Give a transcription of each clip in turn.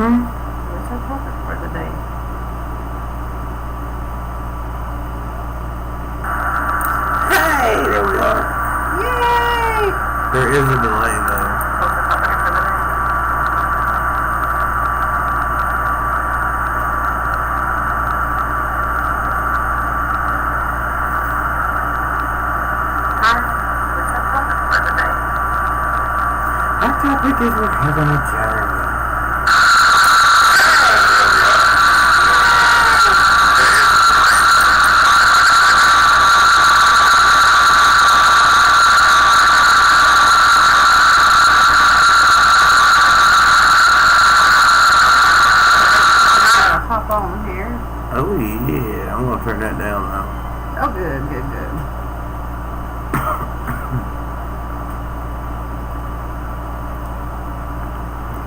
What's our topic for the day? Hey, there we are. Yay! There is a delay though. What's the topic for the day? Huh? What's our topic for the day? Our topic is we're having a journey. Hop on here. Oh yeah, I'm gonna turn that down now. Oh, good, good, good.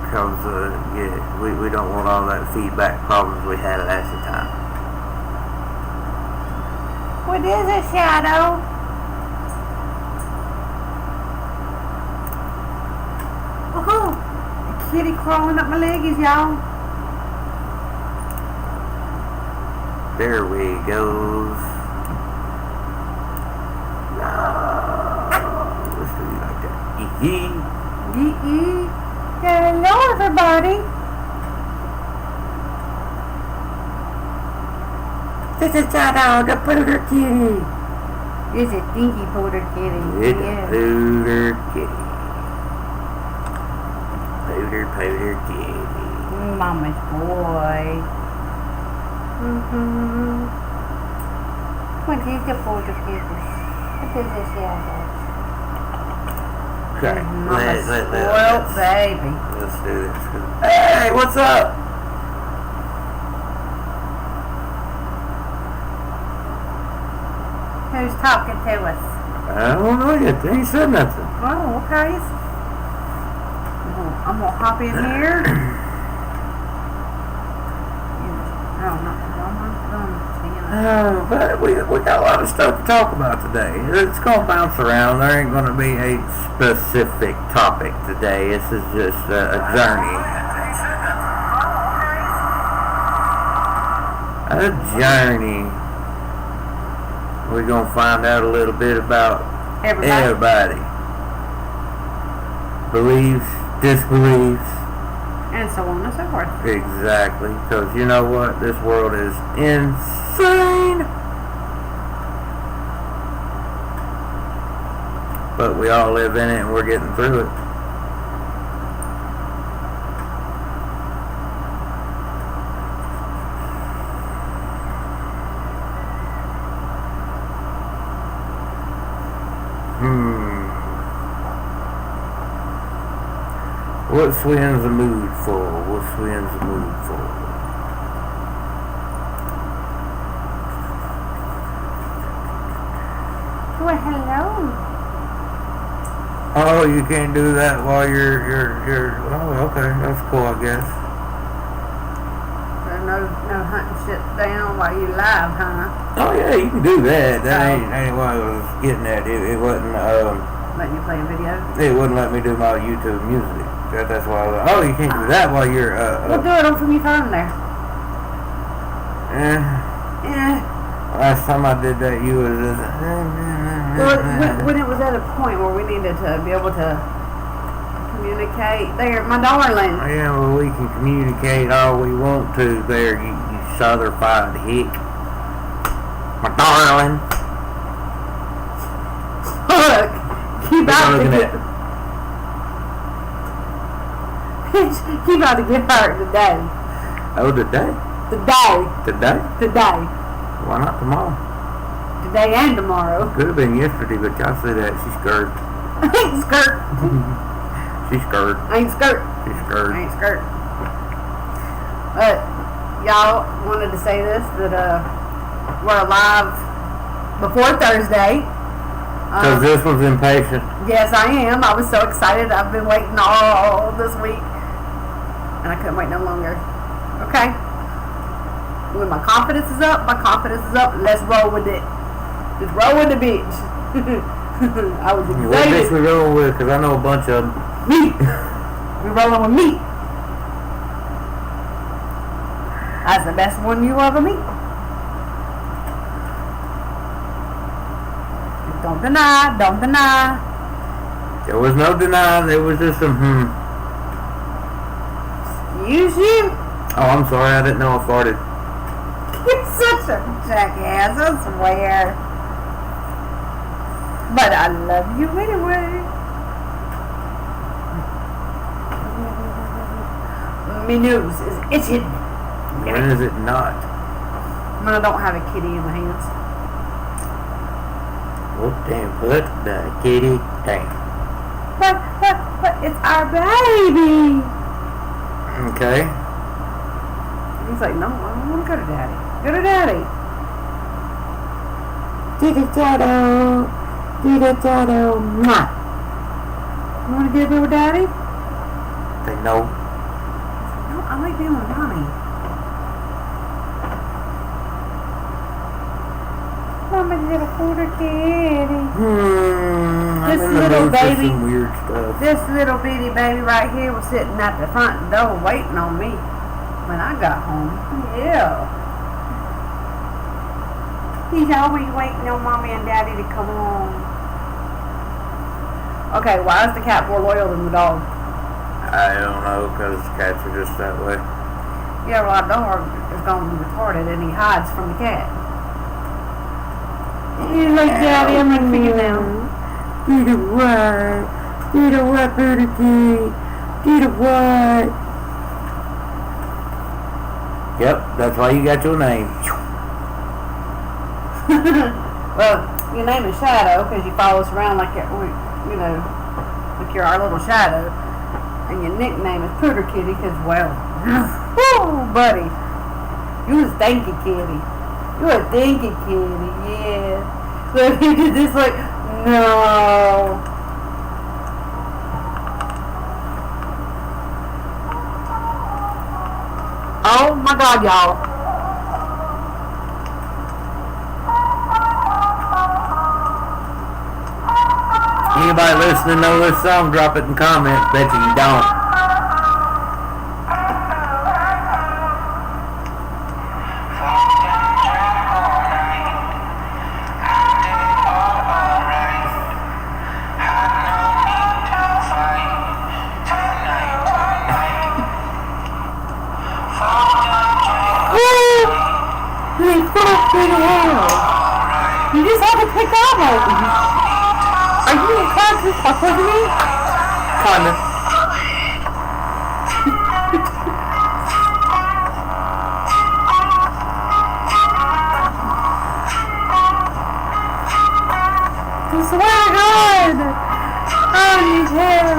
Because yeah, we don't want all that feedback problems we had last time. What is it, Shadow? Oh, a kitty crawling up my leggies, y'all. There we goes. No, let's do it like that. Yee-yee. Hello, everybody. This is Shadow, the Pooter Kitty. It's a stinky Pooter Kitty. It's a Pooter Kitty. Pooter Kitty. Mama's boy. What is the Pooter Kitty? What is this, Shadow? Okay, Mama's spoiled let's baby. do this. Hey, what's up? Who's talking to us? I don't know yet. They ain't said nothing. Oh, okay. I'm gonna hop in here. But we got a lot of stuff to talk about today. It's going to bounce around. There ain't going to be a specific topic today. This is just a journey. A journey. We're going to find out a little bit about everybody. Beliefs, disbeliefs. And so on and so forth. Exactly. Because you know what? This world is insane. But we all live in it and we're getting through it. What's we in the mood for? What's we in the mood for? Well, hello. Oh, you can't do that while you're. Oh, okay, that's cool, I guess. So no hunting shit down while you live, huh? Oh yeah, you can do that. That ain't what I was getting at. It wasn't. Letting you play a video. It wouldn't let me do my YouTube music. That's why I was like, oh, you can't do that while you're. We'll do it on from your phone there. Last time I did that, you was just. Well, when it was at a point where we needed to be able to communicate, there, my darling. Yeah, well, we can communicate all we want to there, you southerfied hick. My darling. Look, you about to get. You about to get hurt today. Oh, today? Today. Why not tomorrow? Today and tomorrow. Could have been yesterday, but y'all say that she's scared. I ain't scared. She's scared. I ain't scared. She's scared. I ain't scared. But y'all wanted to say this, that we're alive before Thursday. Because this one's impatient. Yes, I am. I was so excited. I've been waiting all this week. And I couldn't wait no longer. Okay? When my confidence is up, let's roll with it. Just roll with the bitch. I was excited. What bitch we rolling with? Because I know a bunch of them. Meat. We're rolling with meat. That's the best one you ever meet. Don't deny, don't deny. There was no denying, there was just some Excuse you? Oh, I'm sorry, I didn't know I farted. You're such a jackass, I swear. But I love you anyway. My nose is itching. When is it not? When I don't have a kitty in my hands. Well, damn, put the kitty down. But, it's our baby. Okay. He's like, no, I don't want to go to daddy. Go to daddy. Diddy-dado. Diddy-dado. Mwah. You want to get a bit with daddy? They know. No, I like being with mommy. Mama's little quarter kitty. This little baby. Some weird stuff. This little bitty baby right here was sitting at the front door waiting on me when I got home. Yeah. He's always waiting on mommy and daddy to come home. Okay, why is the cat more loyal than the dog? I don't know, because cats are just that way. Yeah, well, our dog is gone retarded and he hides from the cat. He's like, daddy, I'm ready for you now. Did it what? Did it what, Booty Key? Did it what? Yep, that's why you got your name. Well, your name is Shadow because you follow us around like like you're our little shadow. And your nickname is Pooter Kitty because, well, whoo, buddy, you a stinky kitty. You a stinky kitty, yeah. Look, he did this like, no. Oh my God, y'all. Anybody listening know this song, drop it in comments. Bet you don't. You just have to pick up on it. Are you in class with me? Kinda. I swear to God. Oh, you too.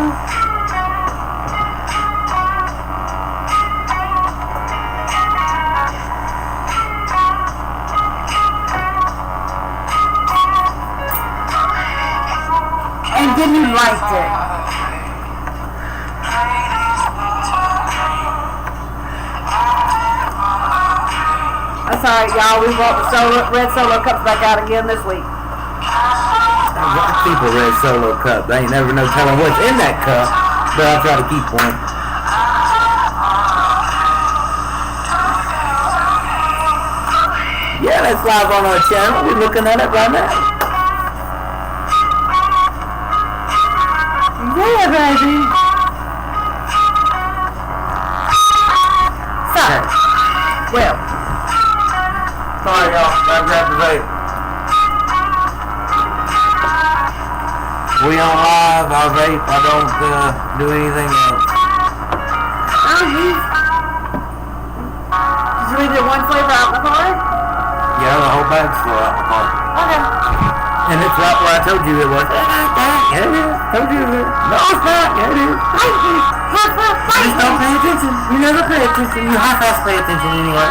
And then you liked it. That's alright, y'all. We brought the red Solo cups back out again this week. I keep a red Solo cup. They ain't never no telling what's in that cup, but I'll try to keep one. Yeah, that's live on our channel. We're looking at it right now. Yeah, baby. So, well. Sorry, y'all. I grabbed the vape. We on live. I vape. I don't do anything else. Oh, geez. Did you leave it one flavor out in the car? Yeah, the whole bag's full out in the car. Okay. And it's right where I told you it was. Yeah, it is. Told you it is. No, it's not. Yeah, it is. Just don't pay attention. You never pay attention. You half-ass pay attention anyway.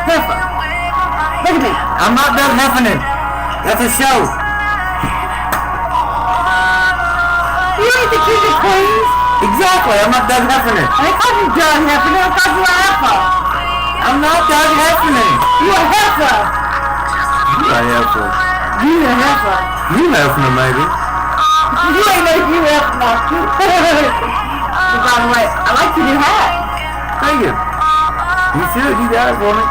Heifer. Look at me. I'm not done heffing. That's a show. You ain't the king of queens. Exactly. I'm not done heffing. I ain't called you Doug Heffernan. I called you a heifer. I'm not done heffing. You a heifer. You a heifer. You a heifer. You heffing, maybe. You ain't no you heifer. By the way, I like your new hat. Thank you. You should. You got it for me.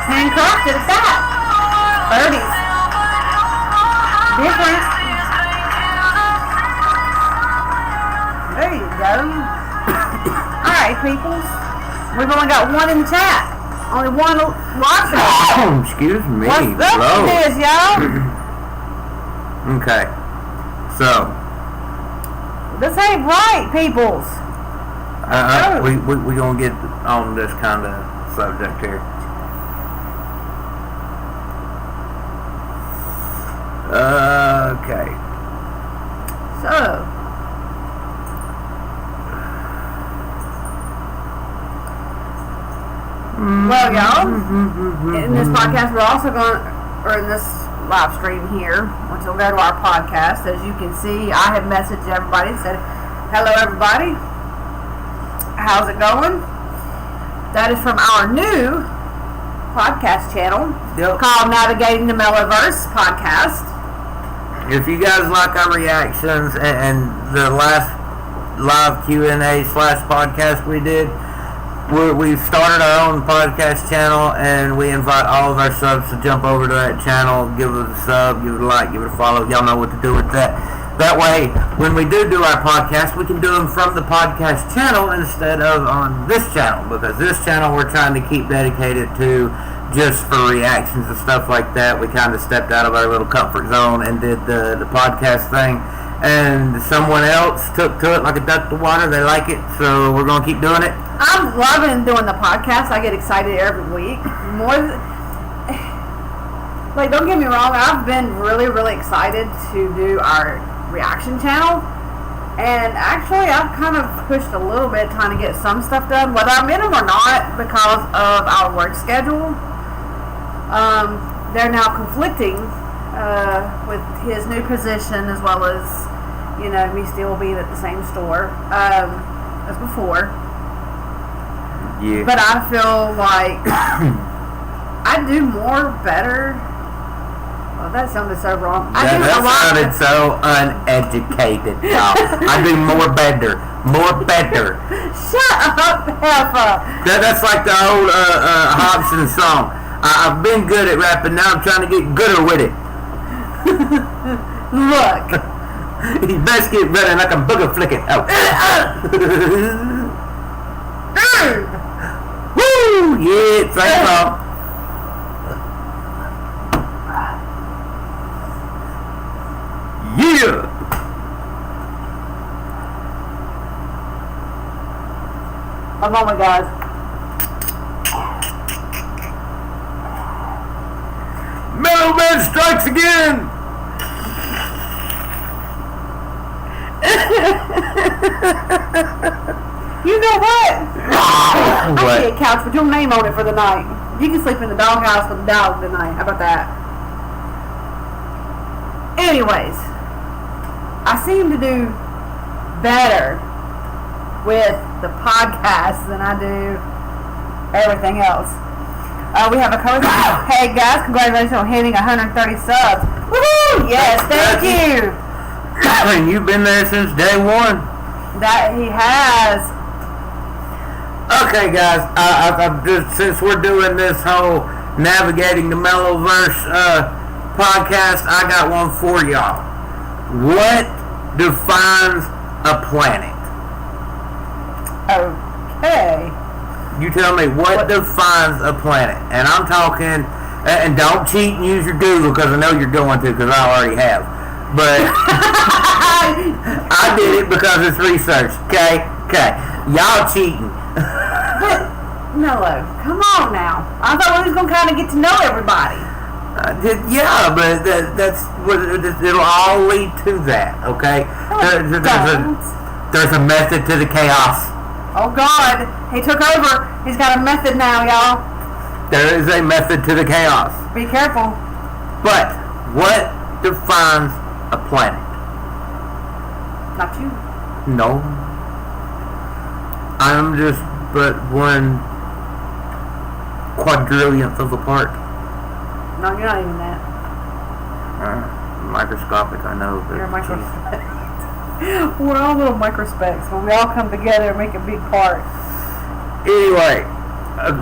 Handcrafted at that. 30s. Different. There you go. Alright, peoples. We've only got one in the chat. Only one watching. Excuse me. What's up with this, y'all? Okay. So. This ain't right, peoples. We gonna get on this kind of subject here. Okay. So. Well, y'all, in this podcast, we're also going, or in this live stream here, which will go to our podcast. As you can see, I have messaged everybody and said, hello, everybody. How's it going? That is from our new podcast channel called Navigating the Mellowverse podcast. If you guys like our reactions and the last live Q&A / podcast we did, we've started our own podcast channel, and we invite all of our subs to jump over to that channel, give it a sub, give it a like, give it a follow. Y'all know what to do with that. That way, when we do our podcast, we can do them from the podcast channel instead of on this channel, because this channel we're trying to keep dedicated to just for reactions and stuff like that. We kind of stepped out of our little comfort zone and did the podcast thing, and someone else took to it like a duck to water. They like it, so we're going to keep doing it. I'm loving doing the podcast. I get excited every week. Like, don't get me wrong, I've been really, really excited to do our reaction channel. And actually, I've kind of pushed a little bit trying to get some stuff done, whether I'm in them or not, because of our work schedule. They're now conflicting with his new position, as well as, you know, me still being at the same store as before. Yeah. But I feel like I do better. Oh, that sounded so wrong. That sounded so uneducated, y'all. I do more better. Shut up, Heffa. That's like the old Hobson song. I've been good at rapping, now I'm trying to get gooder with it. Look. You best get better and I can booger flick it out. Woo! Yeah, same song. Yeah! A moment, guys. Mellow Man strikes again! You know what? What? I need a couch with your name on it for the night. You can sleep in the doghouse with the dog tonight. How about that? Anyways, I seem to do better with the podcast than I do everything else. We have a coach. Hey guys, congratulations on hitting 130 subs. Woohoo! Yes, thank you. You've been there since day one. That he has. Okay, guys. I've just, since we're doing this whole Navigating the Mellowverse podcast, I got one for y'all. What defines a planet? Okay. You tell me what defines a planet. And I'm talking, and don't cheat and use your Google, because I know you're going to, because I already have. But I did it because it's research. Okay? Y'all cheating. But, Mellow, come on now. I thought we was going to kind of get to know everybody. Yeah, but that's what it'll all lead to that, okay? There's a method to the chaos. Oh, God. He took over. He's got a method now, y'all. There is a method to the chaos. Be careful. But what defines a planet? Not you. No. I'm just but 1/4 of a part. No, you're not even that. Microscopic, I know. But You're a microscopic. We're all little microspecks, but we all come together and make a big part. Anyway,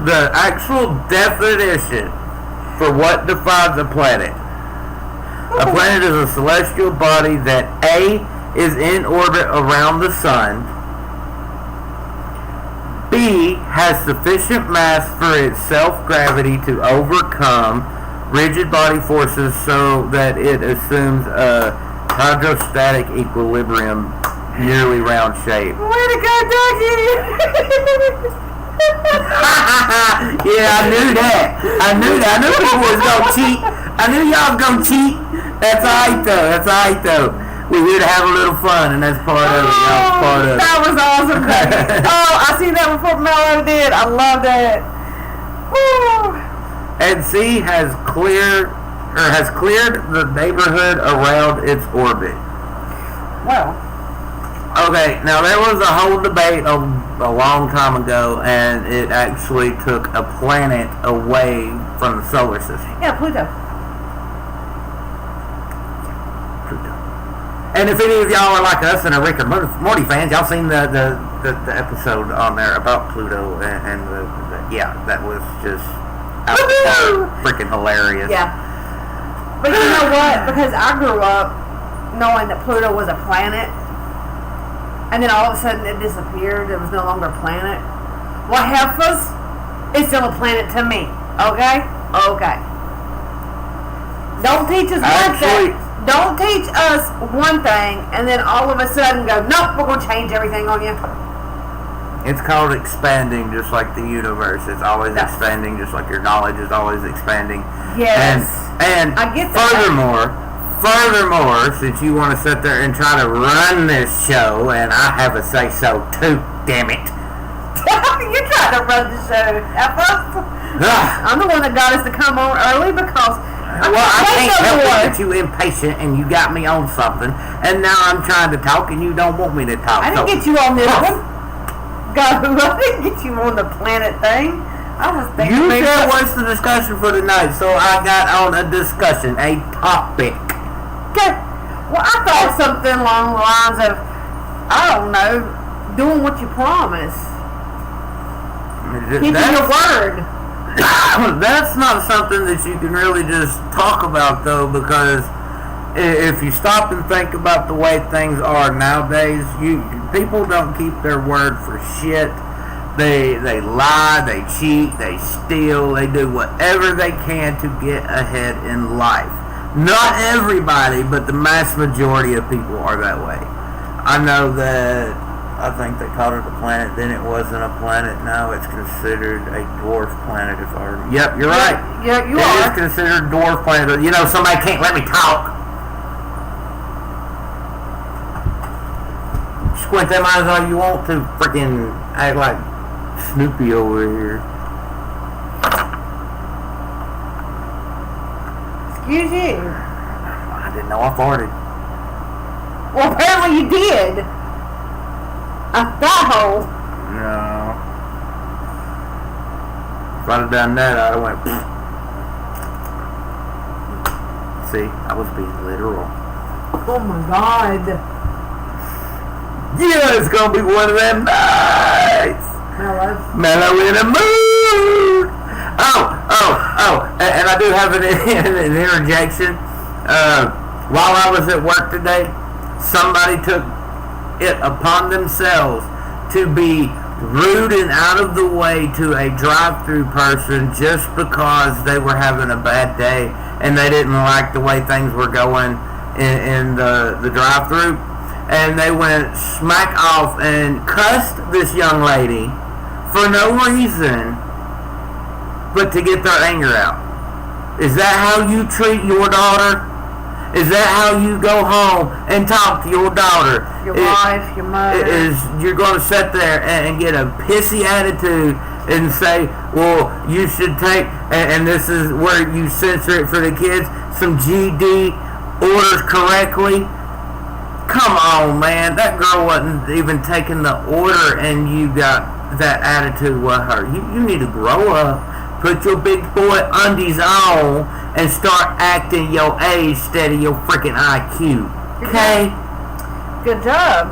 the actual definition for what defines a planet. A planet is a celestial body that A, is in orbit around the sun, B, has sufficient mass for its self-gravity to overcome rigid body forces so that it assumes a hydrostatic equilibrium, nearly round shape. Way to go, Dougie! Yeah, I knew that. I knew people was gonna cheat. I knew y'all was gonna cheat. That's alright though. We're here to have a little fun, and that's part of it. That was awesome, Dougie. I seen that before Mellow did. I love that. Woo! And C has cleared the neighborhood around its orbit. Well. Okay, now there was a whole debate a long time ago, and it actually took a planet away from the solar system. Yeah, Pluto. And if any of y'all are like us and are Rick and Morty fans, y'all seen the episode on there about Pluto and that was just freaking hilarious. Yeah. But you know what? Because I grew up knowing that Pluto was a planet, and then all of a sudden it disappeared. It was no longer a planet. Well, Heifers, it's still a planet to me. Okay? Okay. Don't teach us one thing. Don't teach us one thing, and then all of a sudden go, nope, we're going to change everything on you. It's called expanding, just like the universe. It's always expanding, just like your knowledge is always expanding. Yes. And I get that. Furthermore, since you want to sit there and try to run this show, and I have a say-so too, damn it. You're trying to run the show. I'm the one that got us to come on early because I can't help it that you impatient and you got me on something, and now I'm trying to talk and you don't want me to talk. I didn't get you on this one. I didn't get you on the planet thing. I was thinking. You said what's the discussion for tonight, so I got on a discussion, a topic. Okay. Well, I thought something along the lines of, I don't know, doing what you promise. Keeping your word. That's not something that you can really just talk about, though, because if you stop and think about the way things are nowadays, people don't keep their word for shit. They lie, they cheat, they steal, they do whatever they can to get ahead in life. Not everybody, but the mass majority of people are that way. I know that. I think they called it a planet, then it wasn't a planet. Now it's considered a dwarf planet. Yep, you're right. Yeah, you are. are. It is considered a dwarf planet. You know, somebody can't let me talk. Squint them eyes all you want to. Freaking act like Snoopy over here. Excuse you. I didn't know I farted. Well, apparently you did. That hole. No. If I'd have done that, I'd have went. See, I was being literal. Oh my God. Yeah, it's gonna be one of them nights. Mellow in a mood. And I do have an interjection. While I was at work today, somebody took it upon themselves to be rude and out of the way to a drive-through person just because they were having a bad day and they didn't like the way things were going in the drive-through, and they went smack off and cussed this young lady for no reason but to get their anger out. Is that how you treat your daughter? Is that how you go home and talk to your daughter? Your wife, your mother. You're going to sit there and get a pissy attitude and say, well, you should take, and this is where you censor it for the kids, some GD orders correctly. Come on, man. That girl wasn't even taking the order and you got that attitude with her. You need to grow up, put your big boy undies on, and start acting your age instead of your freaking IQ. Okay? Good job.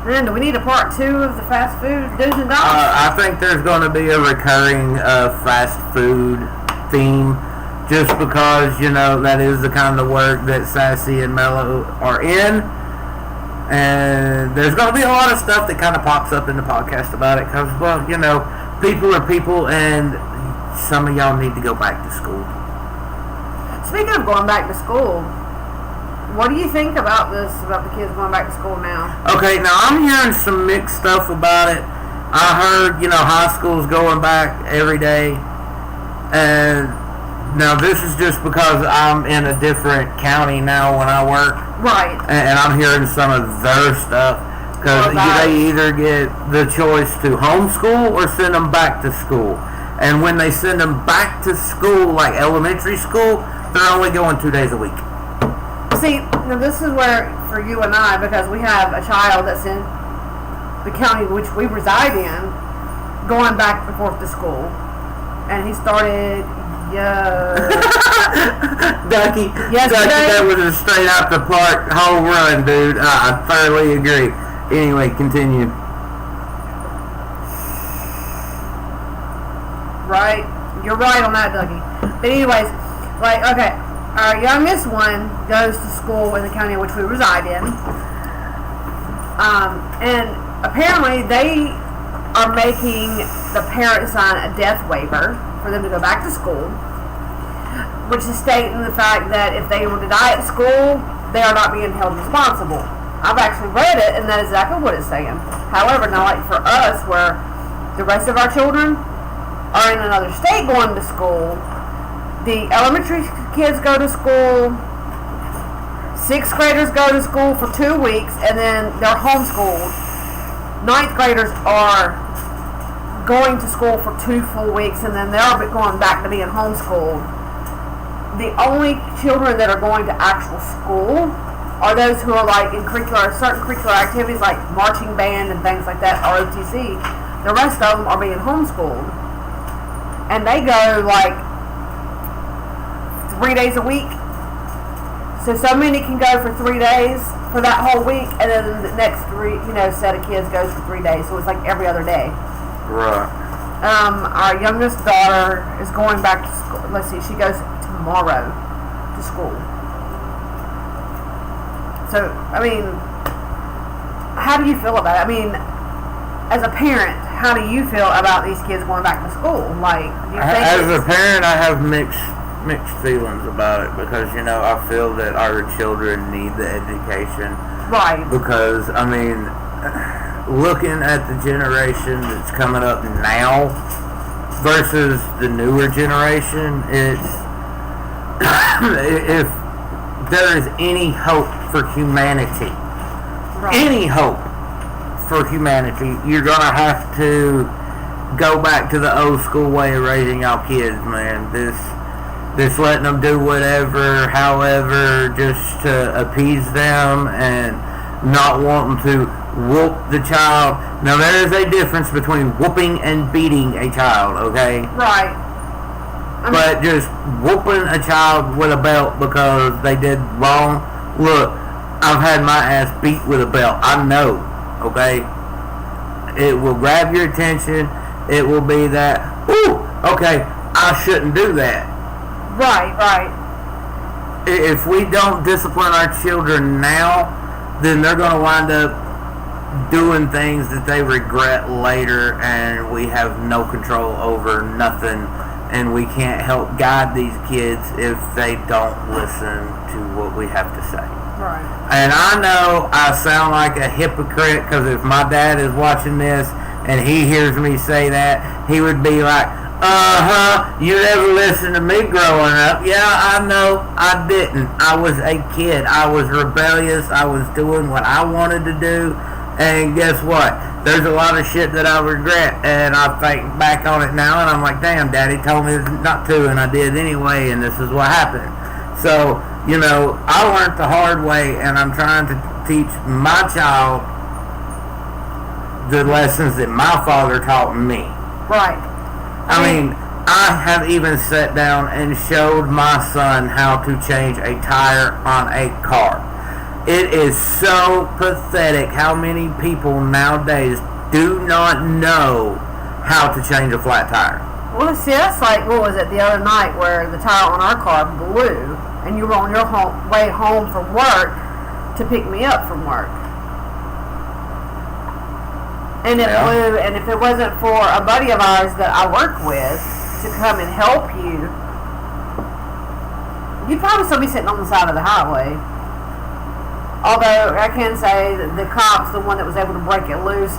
Man, do we need a part 2 of the fast food do's and don'ts? I think there's going to be a recurring fast food theme, just because, you know, that is the kind of work that Sassy and Mellow are in. And there's going to be a lot of stuff that kind of pops up in the podcast about it because, well, you know, people are people, and some of y'all need to go back to school. Speaking of going back to school, what do you think about this, about the kids going back to school now? Okay, now I'm hearing some mixed stuff about it. I heard, you know, high school's going back every day. And now this is just because I'm in a different county now when I work. Right. And I'm hearing some of their stuff. Because they either get the choice to homeschool or send them back to school. And when they send them back to school, like elementary school, they're only going 2 days a week. See, now this is where, for you and I, because we have a child that's in the county which we reside in, going back and forth to school. And he started, Ducky, that was a straight out the park home run, dude. I thoroughly agree. Anyway, continue. Right? You're right on that, Dougie. But anyways, like, okay, our youngest one goes to school in the county in which we reside in. And apparently they are making the parents sign a death waiver for them to go back to school, which is stating the fact that if they were to die at school, they are not being held responsible. I've actually read it, and that is exactly what it's saying. However, now, like for us, where the rest of our children are in another state going to school, the elementary kids go to school, 6th graders go to school for 2 weeks, and then they're homeschooled. 9th graders are going to school for 2 full weeks, and then they're going back to being homeschooled. The only children that are going to actual school are those who are like in certain curricular activities like marching band and things like that, ROTC. The rest of them are being homeschooled. And they go like 3 days a week. So many can go for 3 days for that whole week, and then the next set of kids goes for 3 days. So it's like every other day. Right. Our youngest daughter is going back to school. Let's see, she goes tomorrow to school. So, I mean, how do you feel about it? I mean, as a parent, how do you feel about these kids going back to school? Like, do you think as a parent, I have mixed feelings about it because, you know, I feel that our children need the education. Right. Because, I mean, looking at the generation that's coming up now versus the newer generation, it's if there is any hope for humanity, any hope for humanity, you're gonna have to go back to the old school way of raising y'all kids, man. This letting them do whatever, however, just to appease them and not wanting to whoop the child. Now there is a difference between whooping and beating a child, okay? Right. But just whooping a child with a belt because they did wrong. Look, I've had my ass beat with a belt. I know, okay? It will grab your attention. It will be that, ooh, okay, I shouldn't do that. Right. If we don't discipline our children now, then they're going to wind up doing things that they regret later, and we have no control over nothing. And we can't help guide these kids if they don't listen to what we have to say. Right. And I know I sound like a hypocrite because if my dad is watching this and he hears me say that, he would be like, you never listened to me growing up. Yeah, I know I didn't. I was a kid. I was rebellious. I was doing what I wanted to do. And guess what? There's a lot of shit that I regret, and I think back on it now, and I'm like, damn, Daddy told me not to, and I did anyway, and this is what happened. So, you know, I learned the hard way, and I'm trying to teach my child the lessons that my father taught me. Right. I mean, I have even sat down and showed my son how to change a tire on a car. It is so pathetic how many people nowadays do not know how to change a flat tire. Well, see, that's like, what was it, the other night where the tire on our car blew and you were on your way home from work to pick me up from work. And it blew, and if it wasn't for a buddy of ours that I work with to come and help you, you'd probably still be sitting on the side of the highway. Although I can say that the cop's the one that was able to break it loose.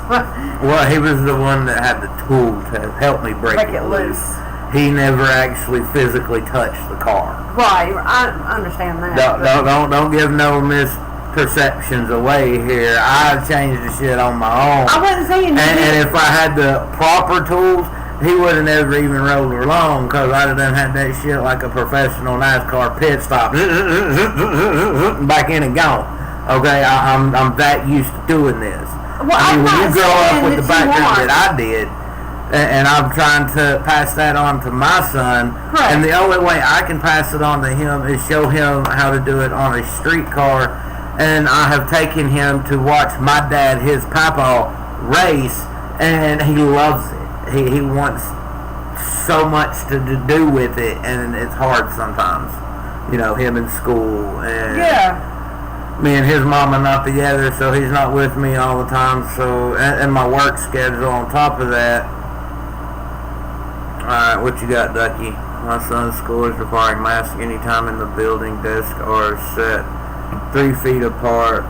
Well, he was the one that had the tool to help me break it loose. He never actually physically touched the car. Right, I understand that. Don't give no misperceptions away here. I changed the shit on my own. I wasn't saying that. And if I had the proper tools, he would have never even rolled along, because I'd have done had that shit like a professional NASCAR pit stop. Back in and gone. Okay, I'm that used to doing this. Well, I mean, when you grow up with the background that I did, and I'm trying to pass that on to my son, right. And the only way I can pass it on to him is show him how to do it on a street car. And I have taken him to watch my dad, his papa, race, and he loves it. He wants so much to do with it, and it's hard sometimes. You know, him in school, and me and his mom are not together, so he's not with me all the time. So, and my work schedule on top of that. Alright, what you got, Ducky? My son's school is requiring masks anytime in the building. Desks are set 3 feet apart,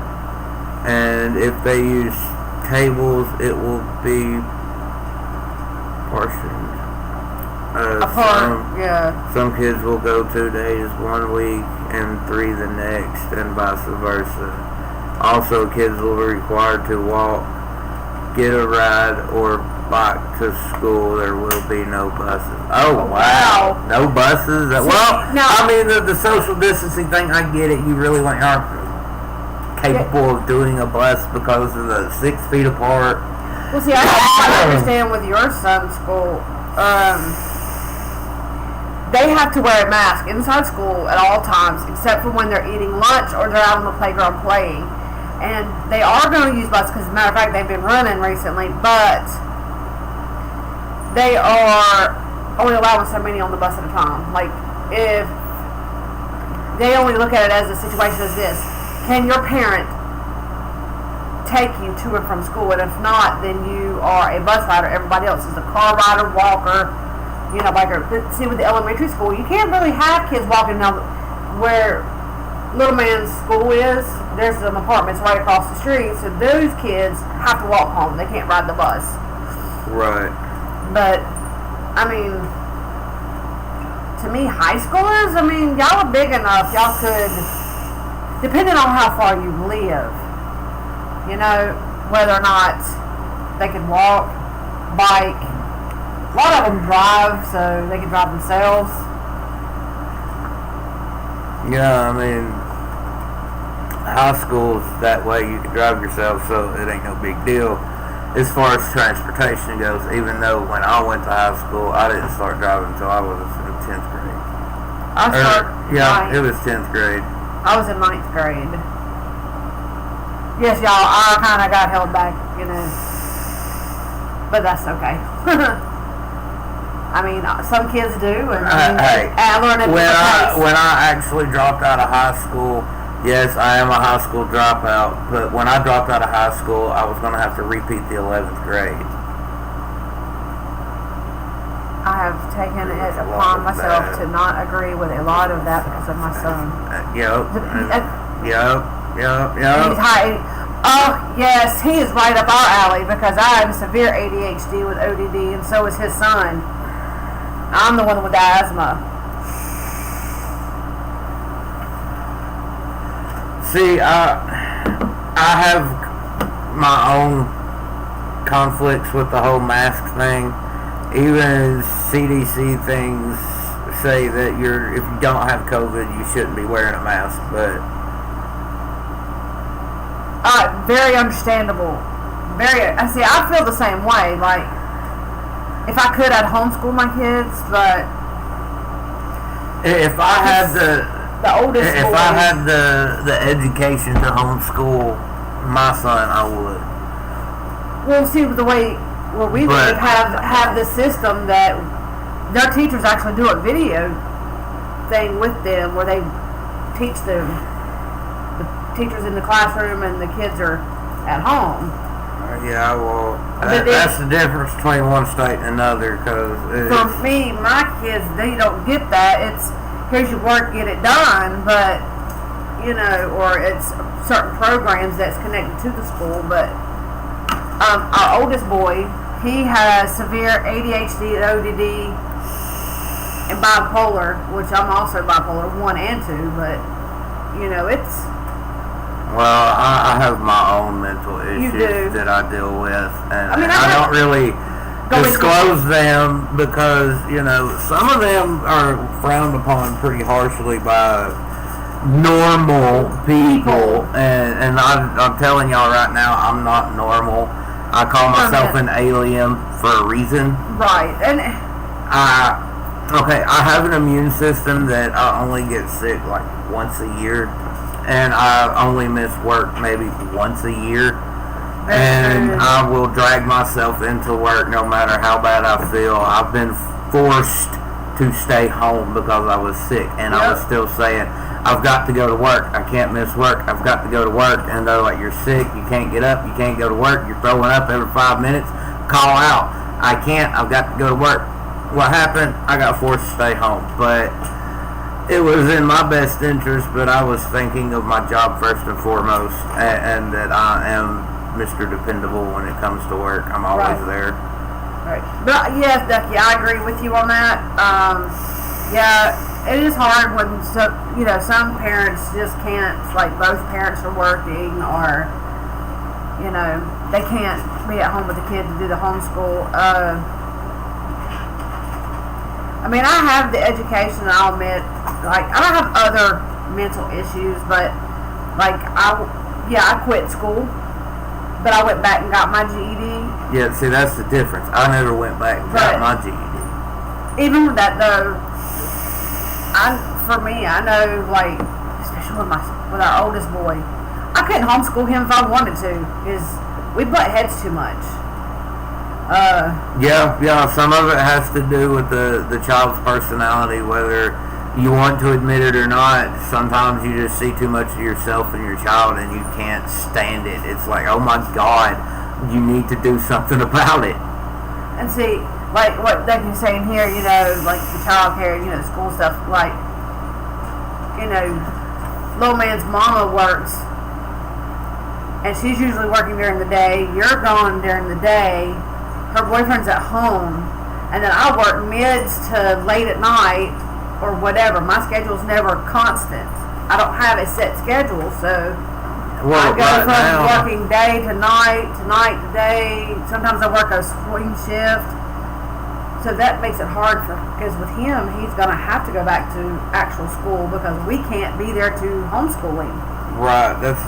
and if they use tables, it will be portioned. Some kids will go 2 days 1 week and 3 the next, and vice versa. Also, kids will be required to walk, get a ride, or bike to school. There will be no buses. Oh, wow. No buses? Well, no. I mean, the social distancing thing, I get it. You really aren't capable of doing a bus because of the 6 feet apart. Well, see, I understand with your son's school, they have to wear a mask inside school at all times, except for when they're eating lunch or they're out on the playground playing. And they are going to use buses, because as a matter of fact, they've been running recently, but they are only allowing so many on the bus at a time. Like, if they only look at it as a situation as this: can your parent take you to and from school? And if not, then you are a bus rider. Everybody else is a car rider, walker, biker. See, with the elementary school, you can't really have kids walking down where little man's school is. There's some apartments right across the street, so those kids have to walk home. They can't ride the bus. Right. But, I mean, to me, high schoolers, y'all are big enough. Y'all could, depending on how far you live, whether or not they could walk, bike. A lot of them drive, so they can drive themselves. Yeah, high school's that way. You can drive yourself, so it ain't no big deal. As far as transportation goes, even though when I went to high school, I didn't start driving until I was in 10th grade. It was 10th grade. I was in 9th grade. Yes, y'all, I kind of got held back, but that's okay. Some kids do, and I learn at when I actually dropped out of high school, yes, I am a high school dropout, but when I dropped out of high school, I was going to have to repeat the 11th grade. I have taken it upon myself to not agree with a lot of that because of my son. Yep. Oh, yes, he is right up our alley because I have severe ADHD with ODD, and so is his son. I'm the one with asthma. See, I have my own conflicts with the whole mask thing. Even CDC things say that if you don't have COVID, you shouldn't be wearing a mask, but very understandable. I feel the same way. Like, if I could, I'd homeschool my kids, but if I had the the oldest If boy, I had the education to homeschool my son, I would. we'll see the way where we But- live have the system that their teachers actually do a video thing with them where they teach them, the teachers in the classroom and the kids are at home. Yeah, well, But that's the difference between one state and another. Because For me, my kids, they don't get that. It's here's your work, get it done. But you know, or it's certain programs that's connected to the school. But our oldest boy, he has severe ADHD and ODD and bipolar, which I'm also bipolar 1 and 2. But you know, it's well, I have my own mental You issues do. that I deal with, and I mean, I don't really Go into- disclose them because some of them are frowned upon pretty harshly by normal people, and I'm telling y'all right now, I'm not normal. I call myself an alien for a reason. right. And Okay, I have an immune system that I only get sick like once a year, and I only miss work maybe once a year, and I will drag myself into work no matter how bad I feel. I've been forced to stay home because I was sick, and I was still saying, I've got to go to work. I can't miss work. I've got to go to work. And they're like, you're sick. You can't get up. You can't go to work. You're throwing up every 5 minutes. Call out. I can't. I've got to go to work. What happened? I got forced to stay home. But it was in my best interest, but I was thinking of my job first and foremost, and that I am Mr. Dependable when it comes to work. I'm always there. right. But yes, Ducky, I agree with you on that. Yeah, it is hard when some parents just can't. Like both parents are working, or they can't be at home with the kid to do the homeschool. I mean, I have the education, I'll admit. Like, I don't have other mental issues, but, like, I quit school, but I went back and got my GED. Yeah, see, that's the difference. I never went back and got my GED. Even with that, though, for me, I know, like, especially with our oldest boy, I couldn't homeschool him if I wanted to, because we butt heads too much. Yeah, some of it has to do with the child's personality, whether you want to admit it or not. Sometimes you just see too much of yourself in your child and you can't stand it. It's like, oh my God, you need to do something about it. And see, like what Becky's saying here, like the child care, school stuff, like, little man's mama works, and she's usually working during the day. You're gone during the day. Her boyfriend's at home, and then I work mids to late at night or whatever. My schedule's never constant. I don't have a set schedule, so I go from working day to night to day. Sometimes I work a swing shift, so that makes it hard because with him, he's gonna have to go back to actual school because we can't be there to homeschool him. Right. That's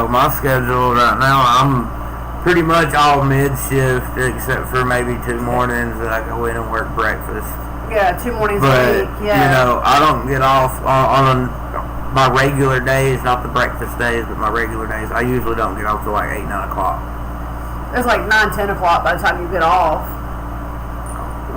my schedule right now. I'm pretty much all mid-shift, except for maybe 2 mornings that I go in and work breakfast. Yeah, 2 mornings But, a week, yeah. I don't get off on my regular days, not the breakfast days, but my regular days. I usually don't get off till like 8, 9 o'clock. It's like 9, 10 o'clock by the time you get off.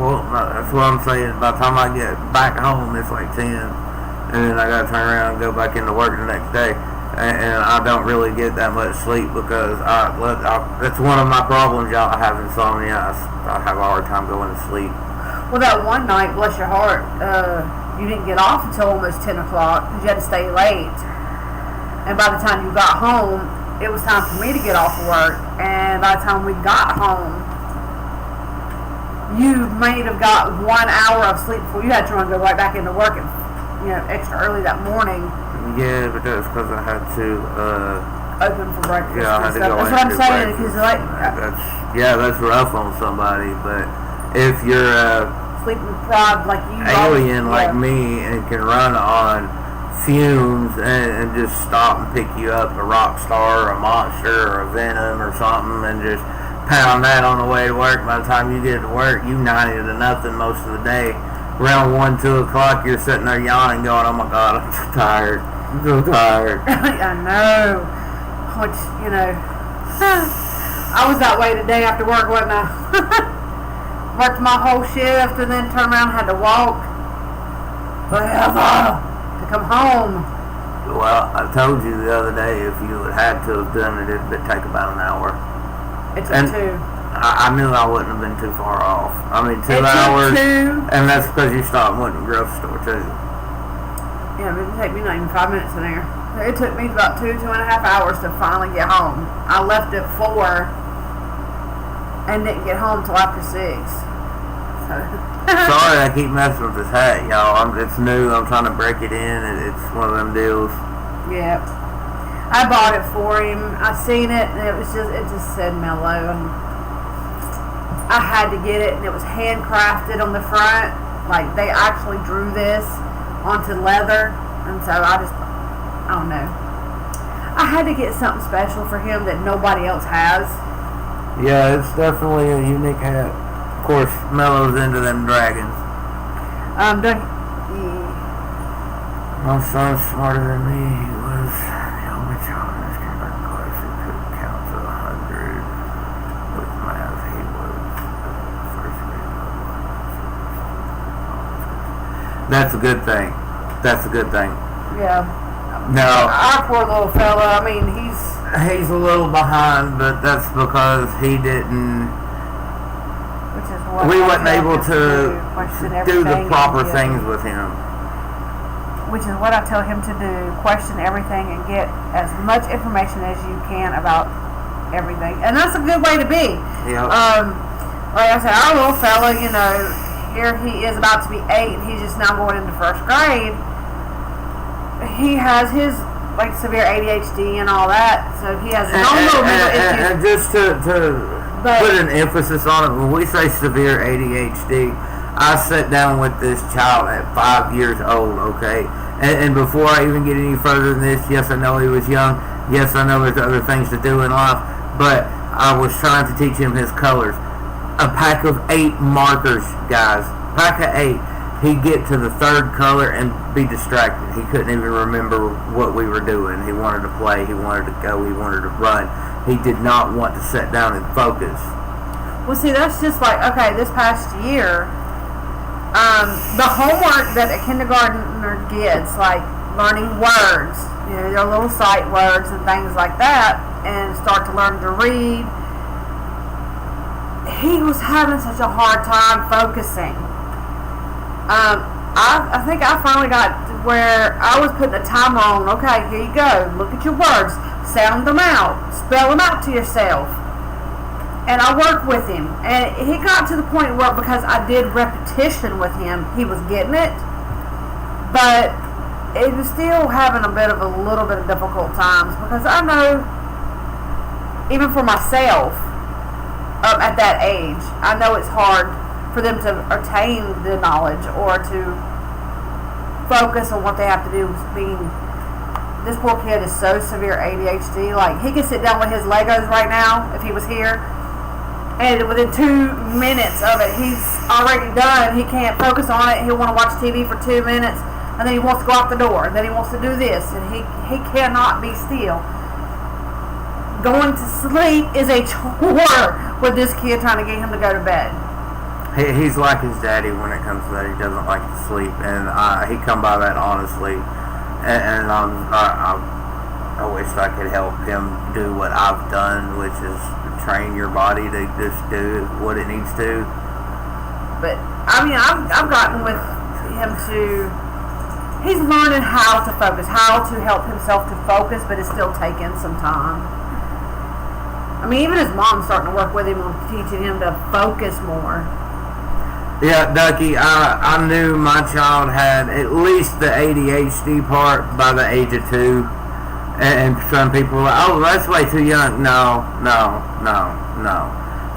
Well, no, that's what I'm saying. By the time I get back home, it's like 10. And then I gotta turn around and go back into work the next day. And I don't really get that much sleep because that's one of my problems, y'all. I have insomnia. I have a hard time going to sleep. Well, that one night, bless your heart, you didn't get off until almost 10 o'clock because you had to stay late. And by the time you got home, it was time for me to get off of work. And by the time we got home, you may have got 1 hour of sleep before you had to run and go right back into work extra early that morning. Yeah, but that's because I had to open for breakfast. Yeah, I had to go That's what I'm saying. breakfast. Because That's rough on somebody. But if you're sleep deprived like you, alien like me and can run on fumes and just stop and pick you up a rock star or a monster or a venom or something and just pound that on the way to work, by the time you get to work, you 90 to nothing most of the day. around 1, 2 o'clock, you're sitting there yawning, going, "Oh my God, I'm so tired. I'm so tired." I know. Which, I was that way today after work, wasn't I? Worked my whole shift and then turned around and had to walk forever to come home. Well, I told you the other day, if you had to have done it, it'd take about an hour. It took 2. I knew I wouldn't have been too far off. I mean, 2 It hours. took 2. And that's because you stopped and went to the grocery store, too. Yeah, but it didn't take me not even 5 minutes in there. It took me about 2.5 hours to finally get home. I left at 4 and didn't get home till after 6. So. Sorry, I keep messing with this hat, y'all. It's new. I'm trying to break it in, and it's one of them deals. Yeah. I bought it for him. I seen it, and it just said Mellow. And I had to get it, and it was handcrafted on the front. Like, they actually drew this onto leather, and so I don't know. I had to get something special for him that nobody else has. Yeah, it's definitely a unique hat. Of course, Mellow's into them dragons. My son's smarter than me. He was the only child in his kindergarten class who could count to 100 with math. He was the first grade level. That's a good thing. That's a good thing. Yeah. Now, our poor little fella, I mean, he's a little behind, but that's because he didn't. We wasn't able to do the proper things with him. Which is what I tell him to do: question everything and get as much information as you can about everything. And that's a good way to be. Yep. Like I said, our little fella, here he is about to be 8, and he's just now going into 1st grade. He has his severe ADHD and all that, so he has his own little mental issues. And just to put an emphasis on it, when we say severe ADHD, I sat down with this child at 5 years old, okay? And before I even get any further than this, yes, I know he was young. Yes, I know there's other things to do in life, but I was trying to teach him his colors. A pack of 8 markers, guys. Pack of 8. He'd get to the 3rd color and be distracted. He couldn't even remember what we were doing. He wanted to play. He wanted to go. He wanted to run. He did not want to sit down and focus. Well, see, that's just like, okay, this past year, the homework that a kindergartner gets, like learning words, their little sight words and things like that, and start to learn to read, he was having such a hard time focusing. I think I finally got to where I was putting a timer on. Okay, here you go. Look at your words. Sound them out. Spell them out to yourself. And I worked with him. And he got to the point where, because I did repetition with him, he was getting it. But it was still having a little bit of difficult times, because I know, even for myself, at that age, I know it's hard for them to attain the knowledge or to focus on what they have to do. This poor kid is so severe ADHD. Like, he could sit down with his Legos right now if he was here, and within 2 minutes of it, he's already done. He can't focus on it. He'll want to watch TV for 2 minutes, and then he wants to go out the door, and then he wants to do this, and he cannot be still. Going to sleep is a chore with this kid, trying to get him to go to bed. He's like his daddy when it comes to that. He doesn't like to sleep, and he come by that honestly. And I wish I could help him do what I've done, which is train your body to just do what it needs to. But I mean, I've gotten with him to. He's learning how to focus, how to help himself to focus, but it's still taking some time. I mean, even his mom's starting to work with him on teaching him to focus more. Yeah, Ducky, I knew my child had at least the ADHD part by the age of 2. And some people are like, oh, that's way too young. No.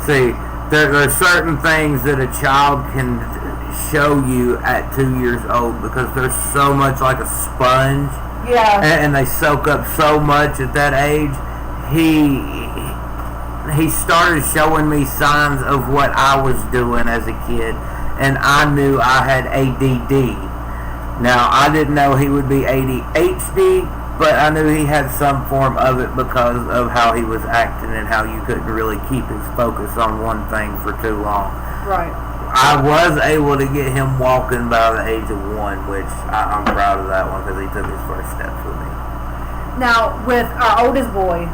See, there's certain things that a child can show you at 2 years old, because they're so much like a sponge. Yeah. And they soak up so much at that age. He started showing me signs of what I was doing as a kid. and I knew I had ADD. Now, I didn't know he would be ADHD, but I knew he had some form of it because of how he was acting and how you couldn't really keep his focus on one thing for too long. Right. I was able to get him walking by the age of 1, which I'm proud of that one because he took his first steps with me. Now, with our oldest boy,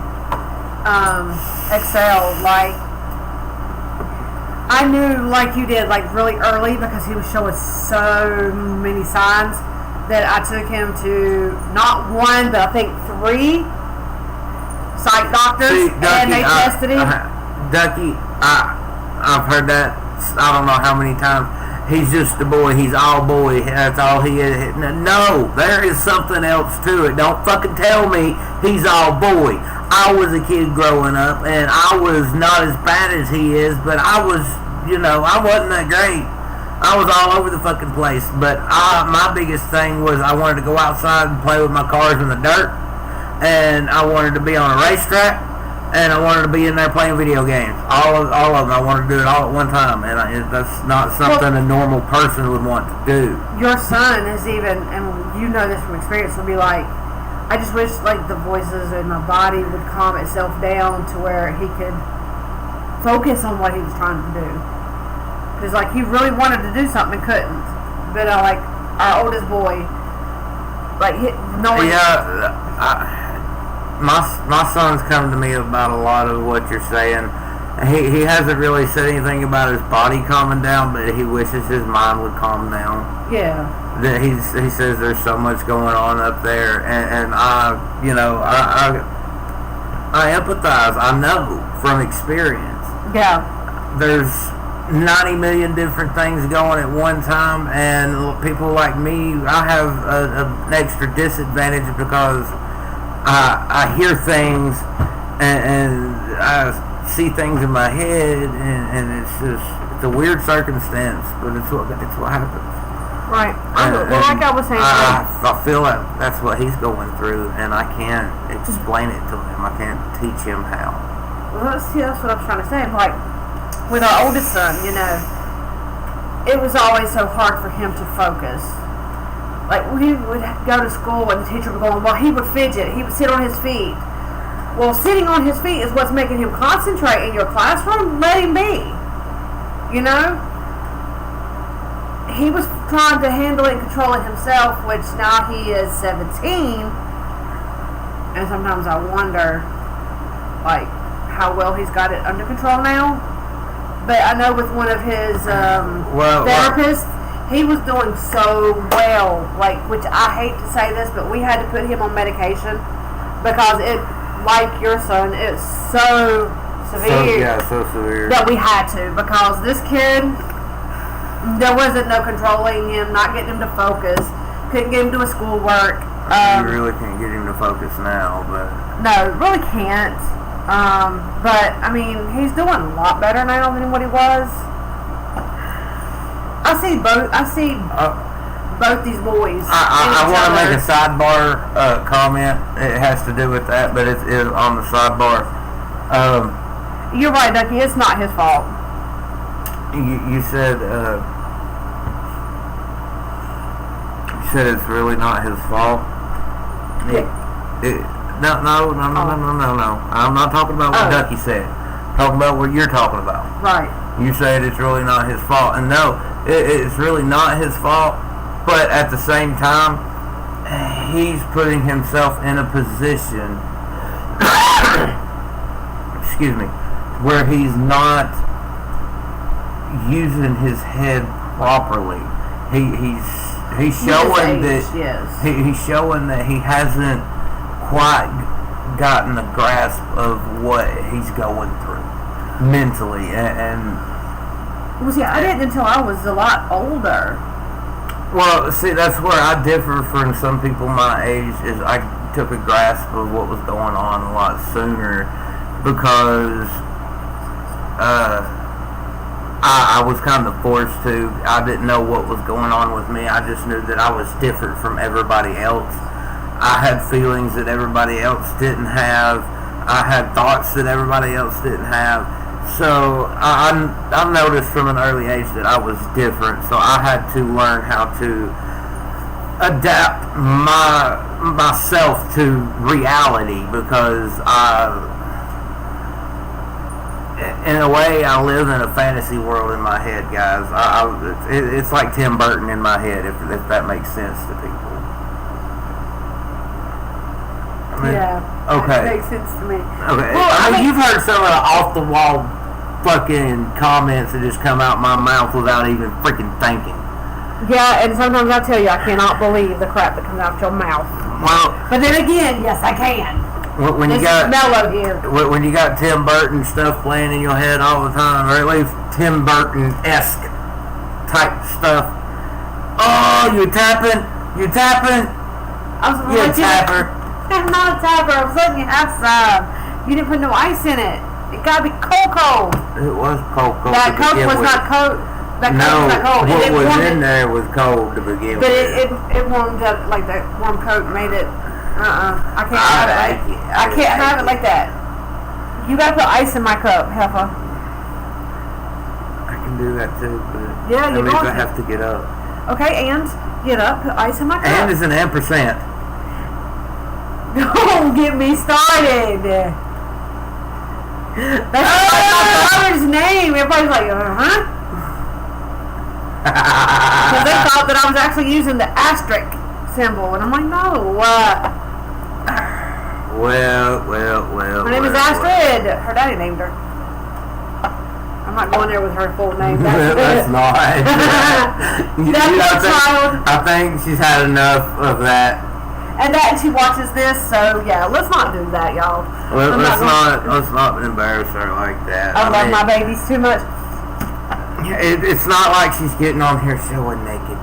Excel, like, I knew, like you did, like really early because he was showing so many signs that I took him to not 1, but I think 3 psych doctors. See, Ducky, and they tested him. Ducky, I've heard that I don't know how many times. He's just a boy. He's all boy. That's all he is. No, there is something else to it. Don't fucking tell me he's all boy. I was a kid growing up, and I was not as bad as he is, but I was, I wasn't that great. I was all over the fucking place. But my biggest thing was I wanted to go outside and play with my cars in the dirt, and I wanted to be on a racetrack, and I wanted to be in there playing video games. All of them. I wanted to do it all at one time, and that's not something a normal person would want to do. Your son is even, and you know this from experience, will be like, I just wish like the voices in my body would calm itself down to where he could focus on what he was trying to do. Because like he really wanted to do something and couldn't. But like our oldest boy, like knowing. Yeah, my son's come to me about a lot of what you're saying. He hasn't really said anything about his body calming down, but he wishes his mind would calm down. Yeah. That he says there's so much going on up there, and I empathize. I know from experience. Yeah. There's 90 million different things going at one time, and people like me, I have an extra disadvantage because I hear things and I see things in my head, and it's a weird circumstance, but it's what happens. Right. Well, like I was saying, I feel like that's what he's going through, and I can't explain it to him. I can't teach him how. Well, see, that's what I was trying to say. Like with our oldest son, it was always so hard for him to focus. Like we would go to school and the teacher would go, well, he would fidget. He would sit on his feet. Well, sitting on his feet is what's making him concentrate in your classroom. Let him be. He was trying to handle it and control it himself, which now he is 17. And sometimes I wonder, like, how well he's got it under control now. But I know with one of his therapists, he was doing so well, like, which I hate to say this, but we had to put him on medication because it, like your son, it's so severe. So severe. That we had to, because this kid, there wasn't no controlling him, not getting him to focus, couldn't get him to his schoolwork. You really can't get him to focus now, but... No, really can't. But, I mean, he's doing a lot better now than what he was. I see both these boys. I want to make a sidebar comment. It has to do with that, but it's on the sidebar. You're right, Ducky. It's not his fault. You said it's really not his fault. No. I'm not talking about what Ducky said. I'm talking about what you're talking about. Right. You said it's really not his fault, and no, it's really not his fault. But at the same time, he's putting himself in a position, excuse me, where he's not using his head properly. He's showing he's showing that he hasn't quite gotten a grasp of what he's going through mentally, and well, see, I didn't until I was a lot older. Well, see, that's where I differ from some people my age. Is I took a grasp of what was going on a lot sooner because I was kind of forced to. I didn't know what was going on with me. I just knew that I was different from everybody else. I had feelings that everybody else didn't have. I had thoughts that everybody else didn't have. So I've noticed from an early age that I was different. So I had to learn how to adapt myself to reality because in a way, I live in a fantasy world in my head, guys. It's like Tim Burton in my head, if that makes sense to people. I mean, yeah. Okay. It makes sense to me. Okay. Well, I mean, you've heard some of the off-the-wall fucking comments that just come out my mouth without even freaking thinking. Yeah, and sometimes I tell you, I cannot believe the crap that comes out your mouth. Well, but then again, yes, I can. When this you got is Mellow here. When you got Tim Burton stuff playing in your head all the time, or at least Tim Burton-esque type stuff. Oh, you tapping? I was You a tapper? I'm not a tapper. I was letting you have some. You didn't put no ice in it. It gotta be cold. It was cold. That Coke was not cold. That Coke was not cold. What was in there was cold to begin with. But it warmed up, like that warm Coke made it. I can't have it. I can't have it like that. You gotta put ice in my cup, Heffa. I can do that too, but yeah, that means I have to get up. Okay, and get up, put ice in my cup. And is an ampersand. Don't get me started. That's like my father's name. Everybody's like, huh? Because they thought that I was actually using the asterisk symbol, and I'm like, no. Well. Her name is Astrid. Her daddy named her. I'm not going there with her full name. That's not. That's child. I think she's had enough of that. And she watches this, so yeah, let's not do that, y'all. Let's not embarrass her like that. I love my babies too much. It's not like she's getting on here showing naked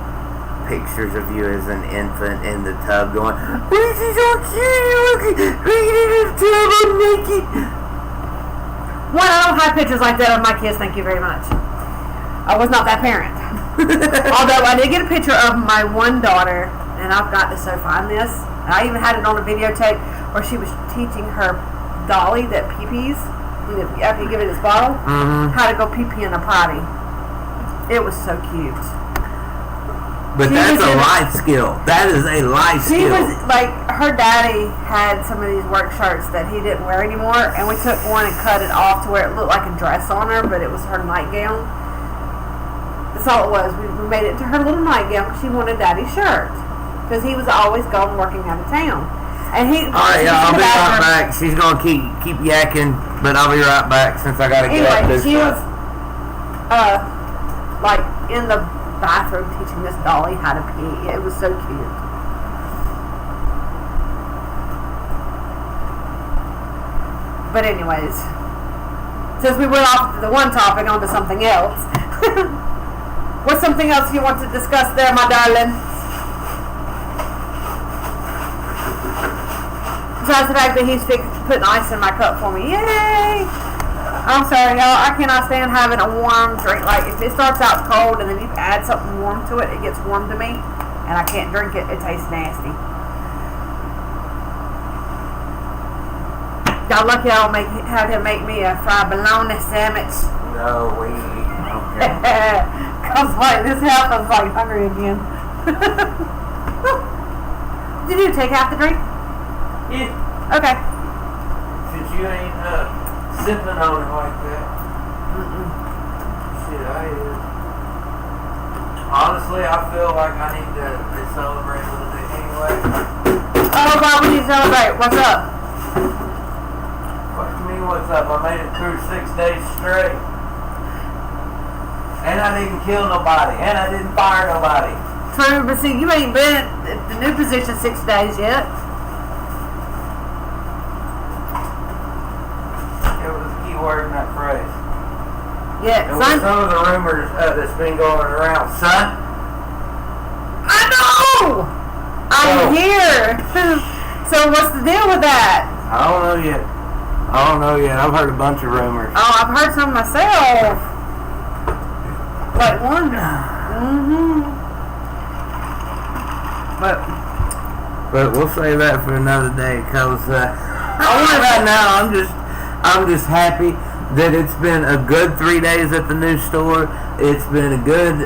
pictures of you as an infant in the tub going, "This is so cute, look in the tub, I'm naked." One, I don't have pictures like that of my kids, thank you very much. I was not that parent. Although I did get a picture of my one daughter, and I've got to so find this. I even had it on a videotape where she was teaching her dolly that pee-pees, after you give it its bottle, how to go pee-pee in a potty. It was so cute. But that's a life skill. That is a life skill. She was like, her daddy had some of these work shirts that he didn't wear anymore, and we took one and cut it off to where it looked like a dress on her, but it was her nightgown. That's all it was. We made it to her little nightgown because she wanted daddy's shirt. Because he was always gone working out of town. And he. Alright, y'all, I'll be right back. She's gonna keep yakking, but I'll be right back since I gotta get up this she was like in the bathroom teaching this dolly how to pee. It was so cute. But anyways, since we went off the one topic onto something else, what's something else you want to discuss there, my darling? Besides the fact that he's putting ice in my cup for me. Yay! I'm sorry, y'all. I cannot stand having a warm drink. Like, if it starts out cold and then you add something warm to it, it gets warm to me. And I can't drink it. It tastes nasty. Y'all lucky I don't have him make me a fried bologna sandwich. No, we okay. Cause like this house is like hungry again. Did you take half the drink? Yeah. Okay. Since you ain't sipping on it like that. Shit, I is. Honestly, I feel like I need to celebrate a little bit anyway. Oh, why would you celebrate? What's up? What do you mean, what's up? I made it through 6 days straight. And I didn't kill nobody. And I didn't fire nobody. True, but see, you ain't been at the new position 6 days yet. It was a key word in that phrase. Yeah, And son. with some of the rumors that's been going around, son. I know! I'm here! So what's the deal with that? I don't know yet. I've heard a bunch of rumors. Oh, I've heard some myself. Like one. But we'll save that for another day, cause right now I'm just happy that it's been a good 3 days at the new store. It's been a good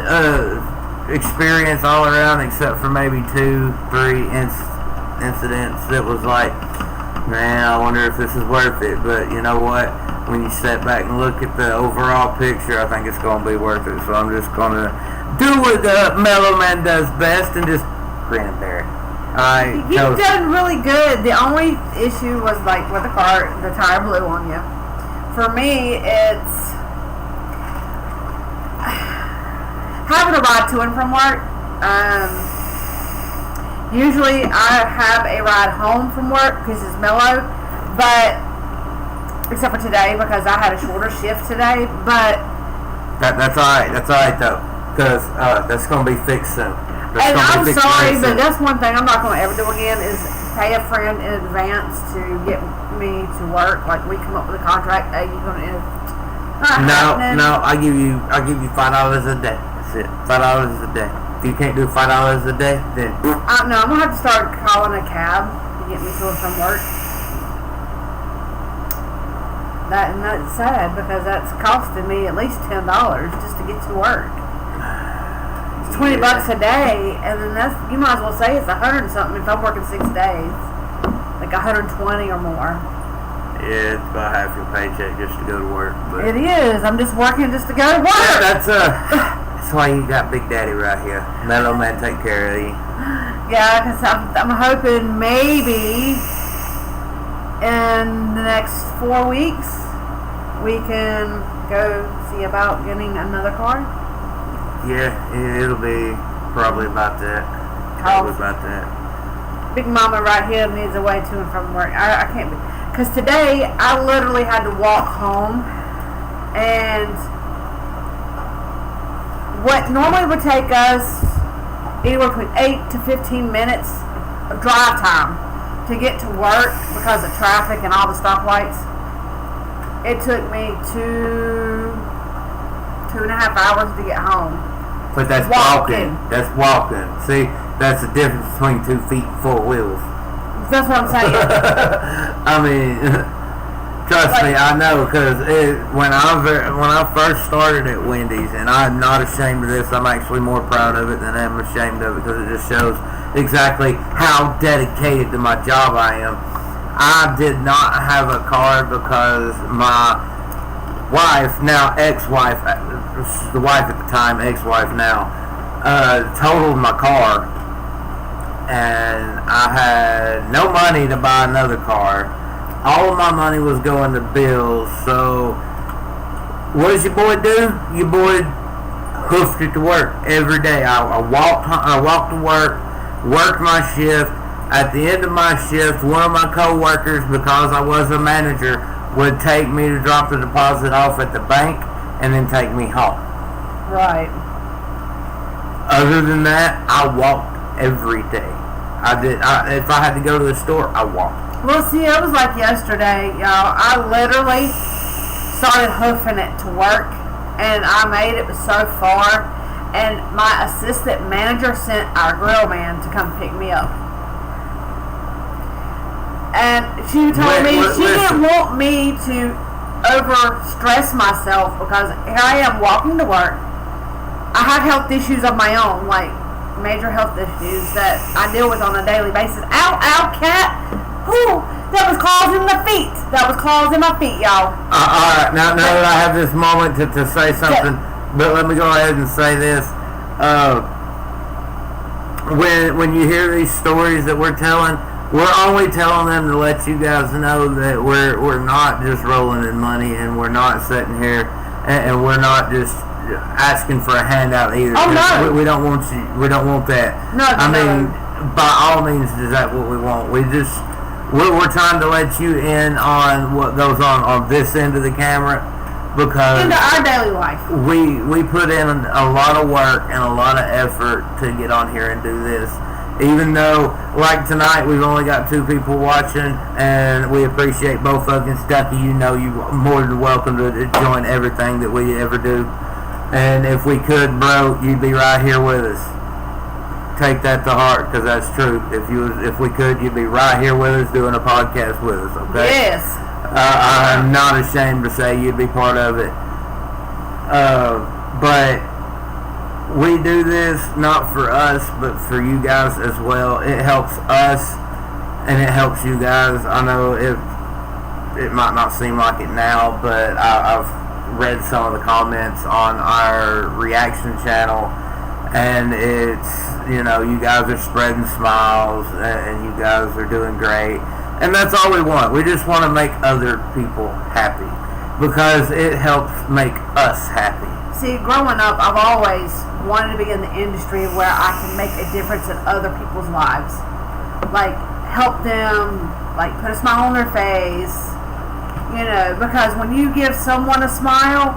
experience all around, except for maybe 2-3 incidents that was like, man, I wonder if this is worth it. But you know what? When you step back and look at the overall picture, I think it's going to be worth it. So I'm just going to do what Mellow Man does best and just grin and bear it. You've done really good. The only issue was like with the car, the tire blew on you. For me, it's having a ride to and from work. Usually I have a ride home from work because it's Mellow, but except for today because I had a shorter shift today. But that's all right. That's all right though, because that's going to be fixed soon. And I'm sorry, but that's one thing I'm not going to ever do again is pay a friend in advance to get me to work. Like we come up with a contract, hey, you going to? No, I give you $5 a day. That's it, $5 a day. If you can't do $5 a day, then no, I'm gonna have to start calling a cab to get me to and from work. That's sad because that's costing me at least $10 just to get to work. $20 a day, and then that's, you might as well say it's 100 and something if I'm working 6 days, like 120 or more. Yeah, it's about half your paycheck just to go to work. But it is. I'm just working just to go to work. Yeah, that's why you got Big Daddy right here. Mellow Man take care of you. Yeah, because I'm hoping maybe in the next 4 weeks we can go see about getting another car. Yeah, it'll be probably about that. Probably about that. Big Mama right here needs a way to and from work. I can't be, because today I literally had to walk home, and what normally would take us anywhere between 8 to 15 minutes of drive time to get to work because of traffic and all the stoplights, it took me 2.5 hours to get home. But that's walking. That's walking. See, that's the difference between 2 feet and 4 wheels. That's what I'm saying. I mean, trust me, I know, because when I first started at Wendy's, and I'm not ashamed of this, I'm actually more proud of it than I'm ashamed of it, because it just shows exactly how dedicated to my job I am. I did not have a car because my wife, now ex-wife, the wife at the time, ex-wife now, totaled my car, and I had no money to buy another car. All of my money was going to bills. So what does your boy do? Your boy hoofed it to work every day. I walked to work, worked my shift. At the end of my shift, one of my co-workers, because I was a manager, would take me to drop the deposit off at the bank and then take me home. Right. Other than that, I walked every day. If I had to go to the store, I walked. Well, see, it was like yesterday, y'all. I literally started hoofing it to work, and I made it so far, and my assistant manager sent our grill man to come pick me up. And she told me she didn't want me to over-stress myself because here I am walking to work. I have health issues of my own, like major health issues that I deal with on a daily basis. Ow, ow, cat! Whew, that was claws in my feet. That was claws in my feet, y'all. All right, now that I have this moment to say something, but let me go ahead and say this. When you hear these stories that we're telling, we're only telling them to let you guys know that we're not just rolling in money, and we're not sitting here, and we're not just asking for a handout either. Oh no, we don't want you. We don't want that. No, I mean, by all means, is that what we want? We're trying to let you in on what goes on this end of the camera, because into our daily life. We put in a lot of work and a lot of effort to get on here and do this. Even though, like tonight, we've only got 2 people watching, and we appreciate both of you. Stucky, you know you're more than welcome to join everything that we ever do. And if we could, bro, you'd be right here with us. Take that to heart, because that's true. If we could, you'd be right here with us doing a podcast with us, okay? Yes. I'm not ashamed to say you'd be part of it. But we do this not for us, but for you guys as well. It helps us, and it helps you guys. I know it might not seem like it now, but I've read some of the comments on our reaction channel, and it's, you guys are spreading smiles, and you guys are doing great, and that's all we want. We just want to make other people happy, because it helps make us happy. See, growing up, I've always wanted to be in the industry where I can make a difference in other people's lives. Like, help them, like, put a smile on their face, because when you give someone a smile,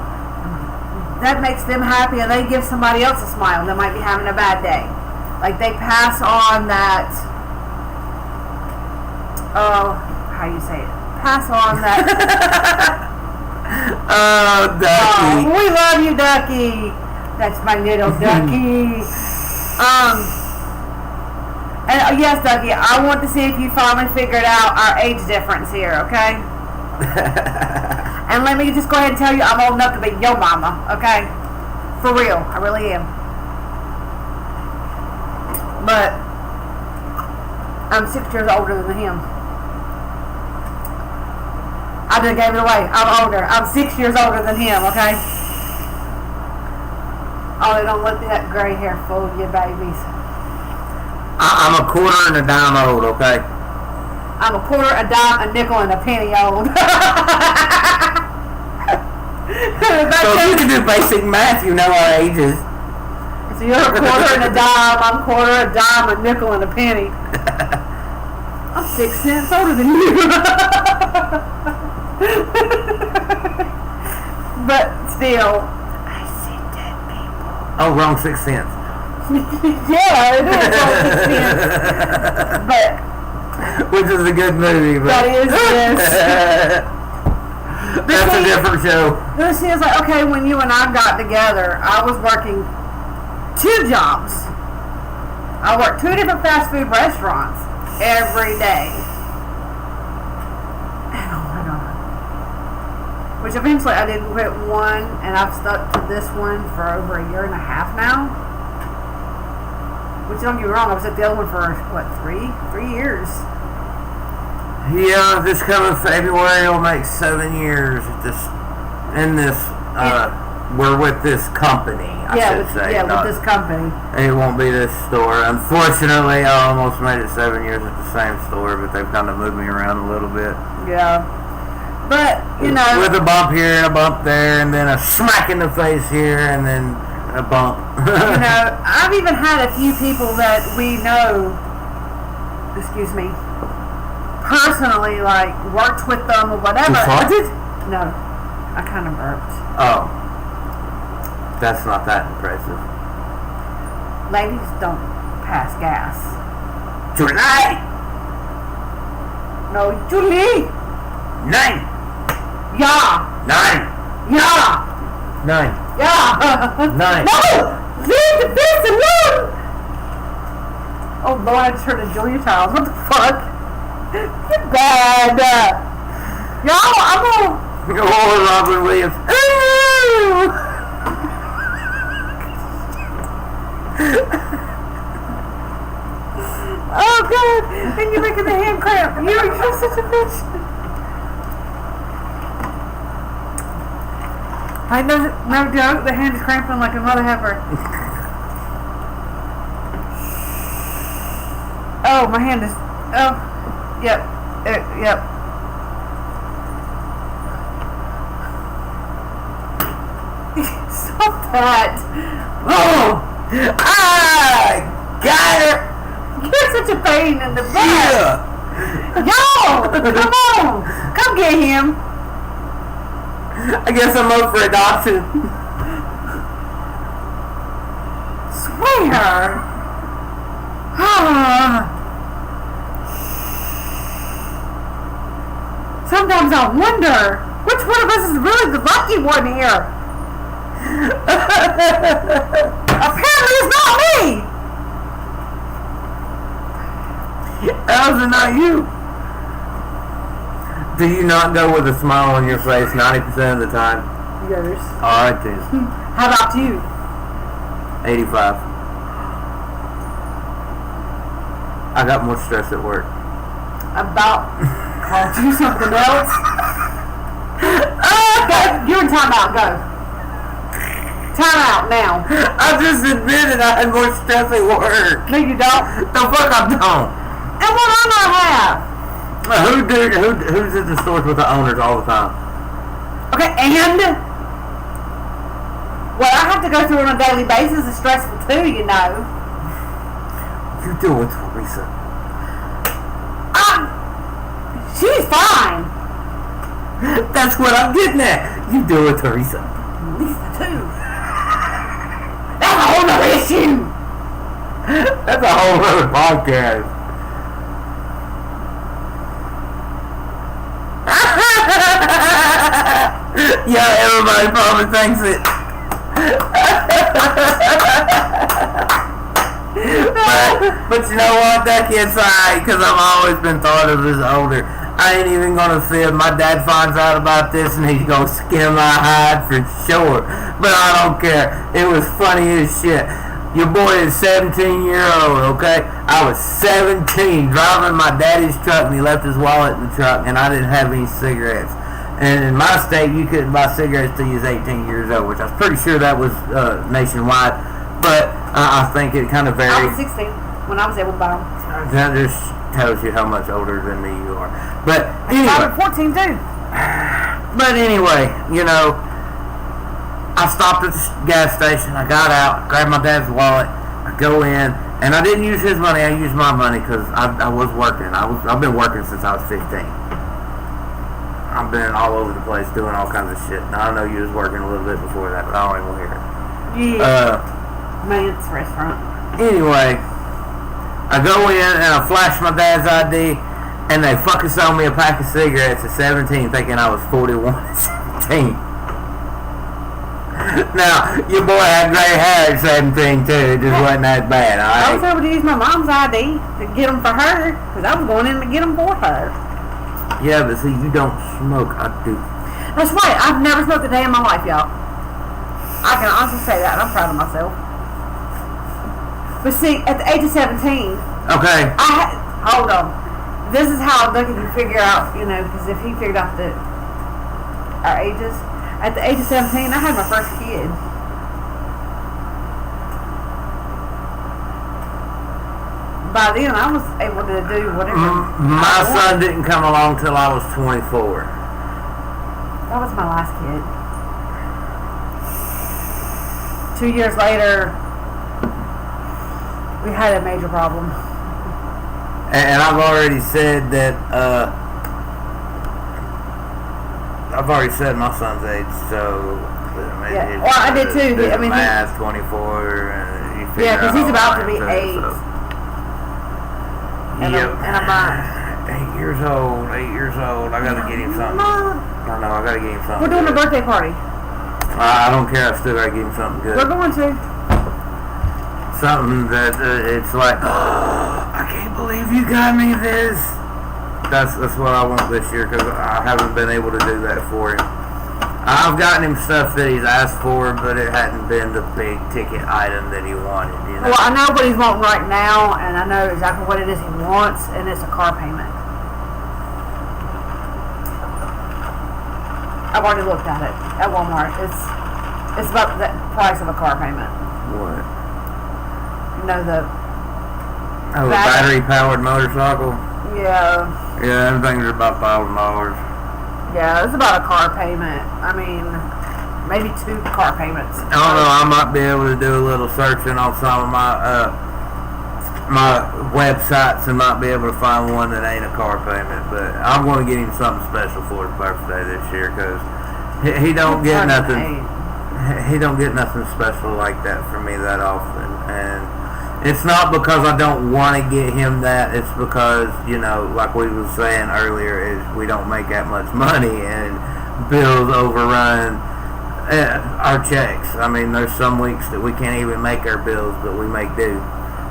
that makes them happy, and they give somebody else a smile that might be having a bad day. Like, they pass on that, how you say it? Pass on that. Oh, Ducky. We love you, Ducky. That's my little Ducky. And yes, Ducky, I want to see if you finally figured out our age difference here, okay? And let me just go ahead and tell you, I'm old enough to be your mama, okay? For real, I really am. But I'm 6 years older than him. I just gave it away. I'm older. I'm 6 years older than him, okay? Oh, don't let that gray hair fool you, babies. I'm a quarter and a dime old, okay? I'm a quarter, a dime, a nickel, and a penny old. So if you can do basic math, you know our ages. So you're a quarter and a dime, I'm a quarter, a dime, a nickel, and a penny. I'm 6 cents older than you. But still, I see dead people. Oh, wrong 6 cents. Yeah, it is wrong 6 cents. But which is a good movie, but that is this. That's a different show. This is like, okay, when you and I got together, I was working 2 jobs. I worked 2 different fast food restaurants every day. And oh my God. Which eventually I did quit one, and I've stuck to this one for over a year and a half now. Which, don't get me wrong, I was at the other one for, what, 3 years? Yeah, this coming February will make 7 years we're with this company, I should say. Yeah, with this company. It won't be this store. Unfortunately, I almost made it 7 years at the same store, but they've kind of moved me around a little bit. Yeah. But, with a bump here and a bump there, and then a smack in the face here, and then a bump. I've even had a few people that we know, personally, like, worked with them or whatever. No, I kind of burped. Oh. That's not that impressive. Ladies don't pass gas. July! No, Julie! 9! Yeah! 9! Yeah! 9! Yeah! 9! No! Leave the fish alone! Oh Lord, I just heard a Julia Childs. What the fuck? You're bad. Y'all, I'm gonna... Oh, Robin Williams. Oh God! And you're making the hand cramp. You're such a bitch. I know, no joke. The hand is cramping like a mother heifer. Oh, my hand is. Oh, yep, yep. Stop that! Oh! I got her! You're such a pain in the butt! Yeah! Yo! Come on! Come get him! I guess I'm up for adoption. Swear! Sometimes I wonder which one of us is really the lucky one here. Apparently it's not me. How's it not you? Do you not go with a smile on your face 90% of the time? Yours. Alright then. How about you? 85. I got more stress at work. About called you something else? Go. You're in timeout. Go. Timeout now. I just admitted I had more stress at work. No, you don't. The fuck I don't. And what I not have? Who's at the stores with the owners all the time? Okay, and what I have to go through on a daily basis is stressful too, you know. You deal with Teresa. She's fine. That's what I'm getting at. You deal with Teresa. Lisa too. That's a whole other issue. That's a whole other podcast. Yeah, everybody probably thinks it. but you know what? That kid's alright, because I've always been thought of as older. I ain't even gonna see if my dad finds out about this and he's gonna skin my hide for sure. But I don't care. It was funny as shit. Your boy is 17-year-old, okay? I was 17 driving my daddy's truck and he left his wallet in the truck and I didn't have any cigarettes. And in my state, you couldn't buy cigarettes till you was 18 years old, which I was pretty sure that was nationwide. But I think it kind of varied. I was 16 when I was able to buy them. That just tells you how much older than me you are. But I anyway. was 14 too. But anyway, you know, I stopped at the gas station. I got out, grabbed my dad's wallet. I go in, and I didn't use his money. I used my money because I was working. I've been working since I was 15. I've been all over the place doing all kinds of shit. Now, I know you was working a little bit before that, but I don't even want to hear it. Yeah. Man's restaurant. Anyway, I go in and I flash my dad's ID, and they fucking sold me a pack of cigarettes at 17, thinking I was 41 at 17. Now, your boy had gray hair at 17 too. It just wasn't that bad, I was alright? able to use my mom's ID to get them for her, because I was going in to get them for her. Yeah, but see, you don't smoke. I do. That's right. I've never smoked a day in my life, y'all. I can honestly say that, and I'm proud of myself. But see, at the age of 17, Okay. hold on. This is how Doug can figure out, you know, because if he figured out our ages, at the age of 17, I had my first kid. By then, I was able to do whatever. My son didn't come along till I was 24. That was my last kid. 2 years later, we had a major problem. And I've already said that, I've already said my son's age, so... Yeah, well, I did too. I mean, math, 24, and you figure yeah, because he's out about to all be that, 8. so. And Yep. I'm not. 8 years old. I gotta get him something. Mom, I know, I gotta get him something. we're doing a good. birthday party. I don't care, I still gotta get him something good. We're going to. Something that it's like, oh, I can't believe you got me this. That's what I want this year, because I haven't been able to do that for him. I've gotten him stuff that he's asked for, but it hadn't been the big ticket item that he wanted, you know? Well, I know what he's wanting right now, and I know exactly what it is he wants, and it's a car payment. I've already looked at it at Walmart. It's about the price of a car payment. What? You know, the battery-powered motorcycle? Yeah. Yeah, everything's about $1,000. Yeah, it's about a car payment. I mean, maybe 2 car payments. I don't know, I might be able to do a little searching on some of my my websites and might be able to find one that ain't a car payment, but I'm going to get him something special for his birthday this year, because he don't get nothing. He don't get nothing special like that from me that often, and it's not because I don't want to get him that. It's because, you know, like we was saying earlier, is we don't make that much money and bills overrun our checks. I mean, there's some weeks that we can't even make our bills, but we make do.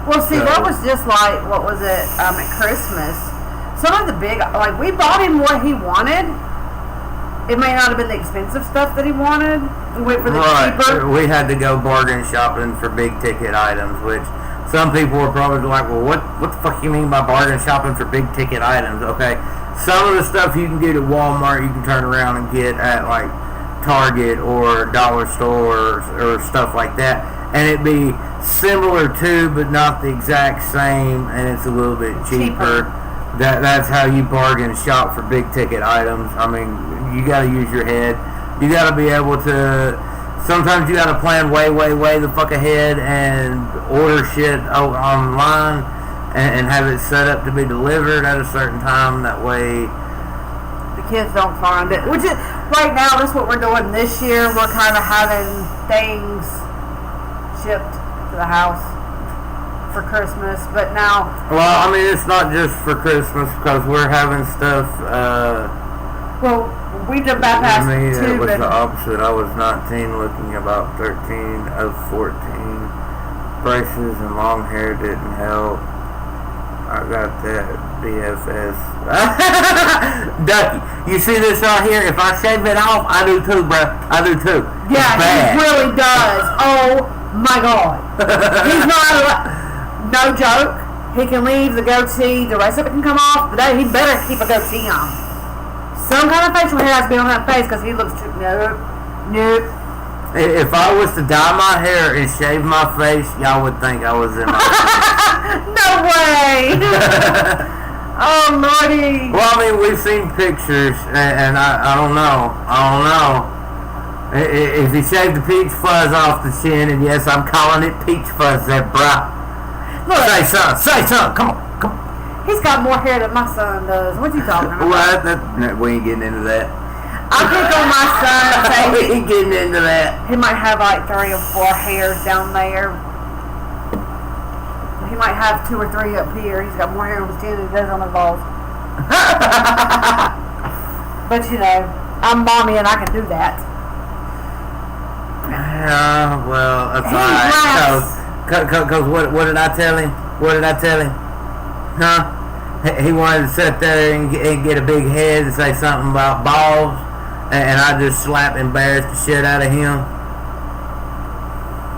Well, see, that was just like, what was it, at Christmas. some of the big, like, we bought him what he wanted. It may not have been the expensive stuff that he wanted. We went for the cheaper. We had to go bargain shopping for big ticket items, which some people were probably like, well, what the fuck you mean by bargain shopping for big ticket items? Okay, some of the stuff you can get at Walmart, you can turn around and get at, like, Target or Dollar Store or stuff like that, and it'd be similar to, but not the exact same, and it's a little bit cheaper. That's how you bargain shop for big ticket items. I mean, you got to use your head. You got to be able to. Sometimes you got to plan way the fuck ahead and order shit online and have it set up to be delivered at a certain time. That way, the kids don't find it. Which is right now. That's what we're doing this year. We're kind of having things shipped to the house for Christmas, but now. Well, I mean, it's not just for Christmas because we're having stuff. Well, we did bypass it was the opposite. I was 19, looking about 13 of 14. Braces and long hair didn't help. I got that BFS. Ducky, you see this right here? If I shave it off, I do too, bro. I do too. Yeah, he really does. Oh my God. He's not no joke. He can leave the goatee. The rest of it can come off, but he better keep a goatee on. Some kind of facial hair has to be on that face because he looks too. Nope. If I was to dye my hair and shave my face, y'all would think I was in my No way! Oh, Lordy. Well, I mean, we've seen pictures, and I don't know. If he shaved the peach fuzz off the chin, and yes, I'm calling it peach fuzz there, bruh. Look, say something, come on. He's got more hair than my son does. What you talking about? Well, we ain't getting into that. I'll pick on my son and say we ain't getting into that. He might have like 3 or 4 hairs down there. He might have 2 or 3 up here. He's got more hair on his chin than he does on his balls. But you know, I'm mommy and I can do that. Yeah, well, that's alright. Cause what did I tell him? Huh? He wanted to sit there and get a big head and say something about balls, and I just embarrassed the shit out of him.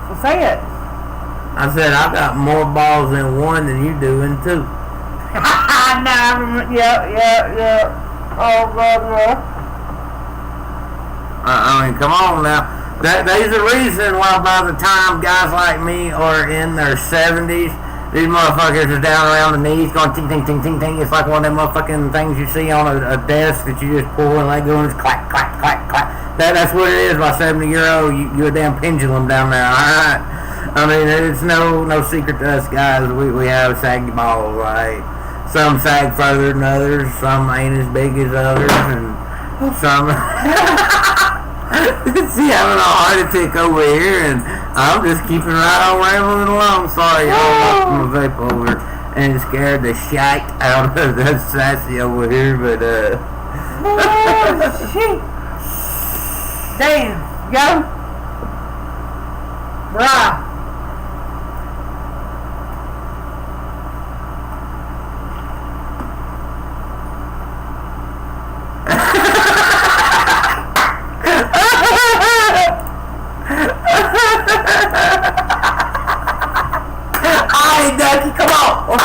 Well, say it. I said, I got more balls in 1 than you do in 2. No, yeah. Oh, God, yeah. I mean, come on now. There's a reason why by the time guys like me are in their 70s, these motherfuckers are down around the knees going ting, ting, ting, ting, ting. It's like one of them motherfucking things you see on a desk that you just pull and let go and it's clack, clack, clack, clack. That's what it is by 70-year-old. You're a damn pendulum down there, alright? I mean, it's no secret to us guys. We have saggy balls, right? Some sag further than others. Some ain't as big as others. And some... See, having a heart attack over here, and I'm just keeping right on rambling along. Sorry, y'all, I'm my vape over and it scared the shite out of that sassy over here, but oh, shit. Damn, go. Bruh. Ducky, come on!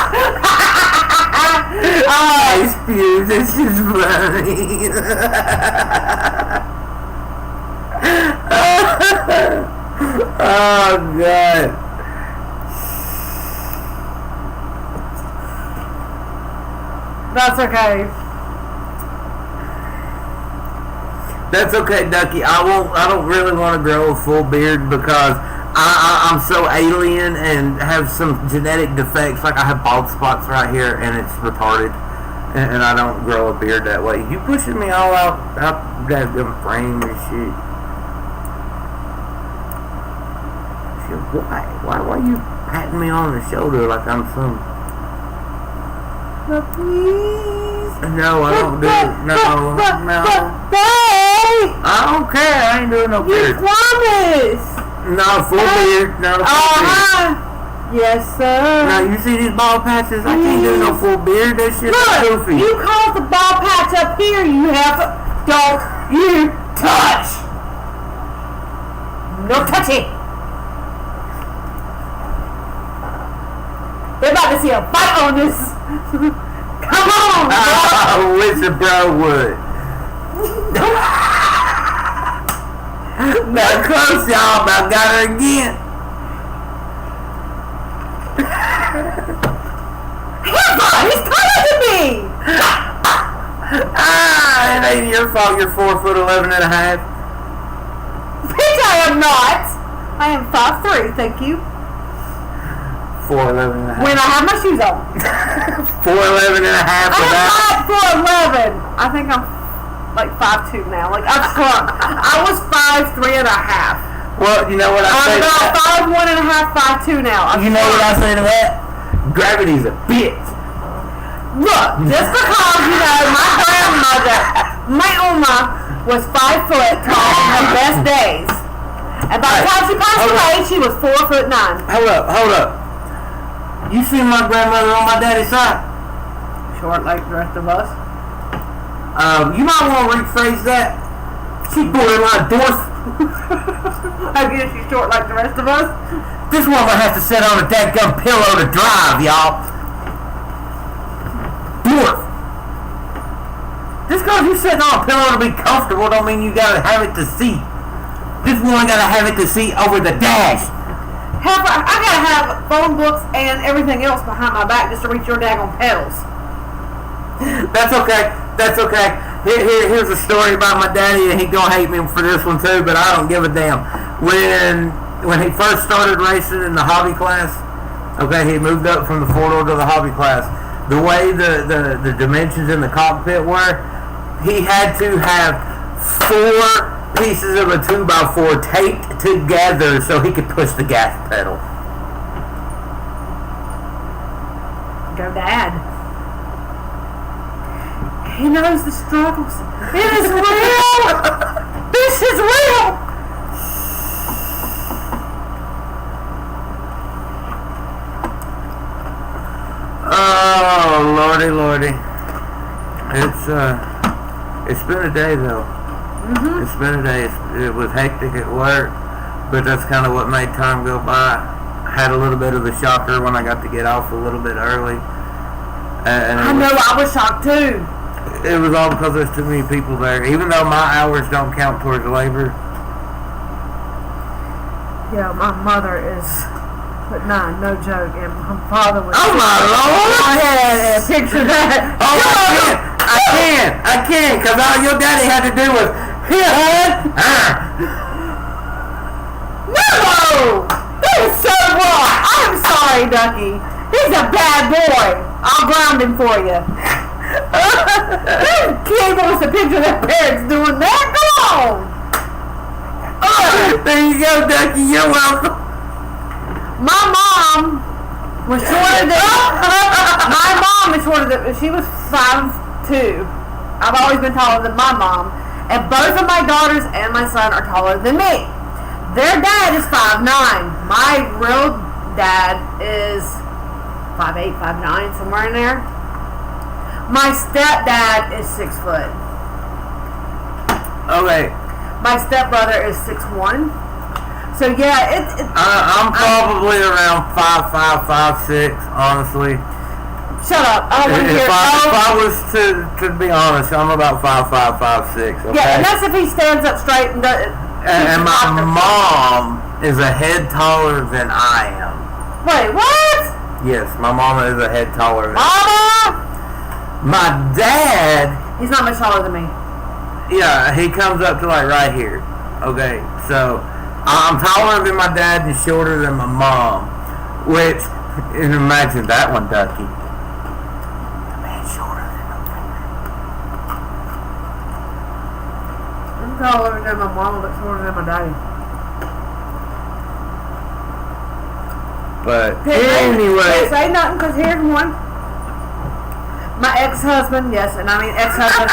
Ice Cube, this is funny. Oh, God. That's okay. That's okay, Ducky. I don't really want to grow a full beard because I'm so alien and have some genetic defects. Like I have bald spots right here, and it's retarded. And I don't grow a beard that way. You pushing me all out that frame and shit. Why are you patting me on the shoulder like I'm some? No, please. No, I don't do it. No. I don't care. I ain't doing no beard. You promised. No, full beard. No, full beard. Yes, sir. Now you see these bald patches? I can't do no full beard. That shit's Look, goofy. you cause the bald patch up here. You have don't you touch. No touchy. They're about to see a fight on this. Come on, bro. I wish a bro would. Now close, y'all. About got her again. He's taller than me. It ain't your fault. You're 4'11" and a half. Bitch, I am not. I am 5'3", thank you. 4'11" and a half. When I have my shoes on. 4'11" and a half. I'm not 4'11". I think I'm like 5'2" now. Like I've shrunk. I was 5'3" and a half. Well, you know what I say I'm to about that? 5'1" and a half, 5'2" now. You know what I say to that? Gravity's a bitch. Look, just because, you know, my grandmother, my Uma, was 5 foot tall in her best days. And by the time she passed away, she was 4'9". Hold up. You seen my grandmother on my daddy's side? Short like the rest of us. You might want to rephrase that. She borderline dwarf. I guess she's short like the rest of us. This woman has to sit on a dadgum pillow to drive, y'all. Dwarf. Just because you're sitting on a pillow to be comfortable don't mean you gotta have it to see. This woman gotta have it to see over the dash. I gotta have phone books and everything else behind my back just to reach your daggone pedals. That's okay. Here's a story about my daddy, and he gonna hate me for this one too, but I don't give a damn. When he first started racing in the hobby class, okay, he moved up from the 4-door to the hobby class. The way the dimensions in the cockpit were, he had to have 4 pieces of a 2x4 taped together so he could push the gas pedal. Go Dad. He knows the struggles. It is real. This is real. Oh, lordy. It's been a day though. Mm-hmm. It's been a day. It was hectic at work, but that's kind of what made time go by. I had a little bit of a shocker when I got to get off a little bit early. And I was shocked too. It was all because there's too many people there. Even though my hours don't count towards labor. Yeah, my mother is but no joke, and my father was. Oh my Lord! Go ahead and picture that. Oh, I can, because all your daddy had to do was, here, hon. No! That is so wrong. I'm sorry, Ducky. He's a bad boy. I'll ground him for you. Kid wants to picture their parents doing that. Come on. There you go, Ducky. You're welcome. My mom was shorter than my mom is shorter than she was 5'2". I've always been taller than my mom, and both of my daughters and my son are taller than me. Their dad is 5'9". My real dad is 5'8", 5'9", somewhere in there. My stepdad is 6 foot. Okay. My stepbrother is 6'1". So yeah, I'm probably around 5'5", 5'6", honestly. Shut up. I don't want to hear If I was to be honest, I'm about 5'5", 5'6". Okay? Yeah, and that's if he stands up straight and does. And my mom is a head taller than I am. Wait, what? Yes, my mama is a head taller than Mama! my dad. He's not much taller than me. Yeah, he comes up to like right here. Okay, so I'm taller than my dad and shorter than my mom. Which, and imagine that one, Ducky. The man shorter than my dad. I'm taller than my mom, but shorter than my daddy. But anyway, Can't say nothing because here's one. My ex-husband, yes, and I mean ex-husband.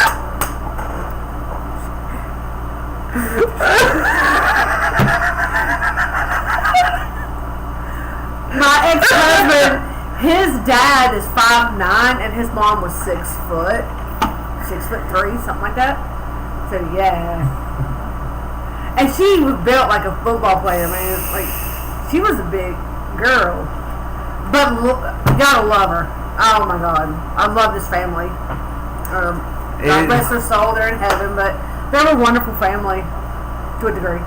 My ex-husband, his dad is 5'9", and his mom was 6 foot, 6'3", something like that. So yeah, and she was built like a football player, man. Like she was a big girl, but gotta love her. Oh my God, I love this family. God bless their soul, they're in heaven, but they're a wonderful family to a degree.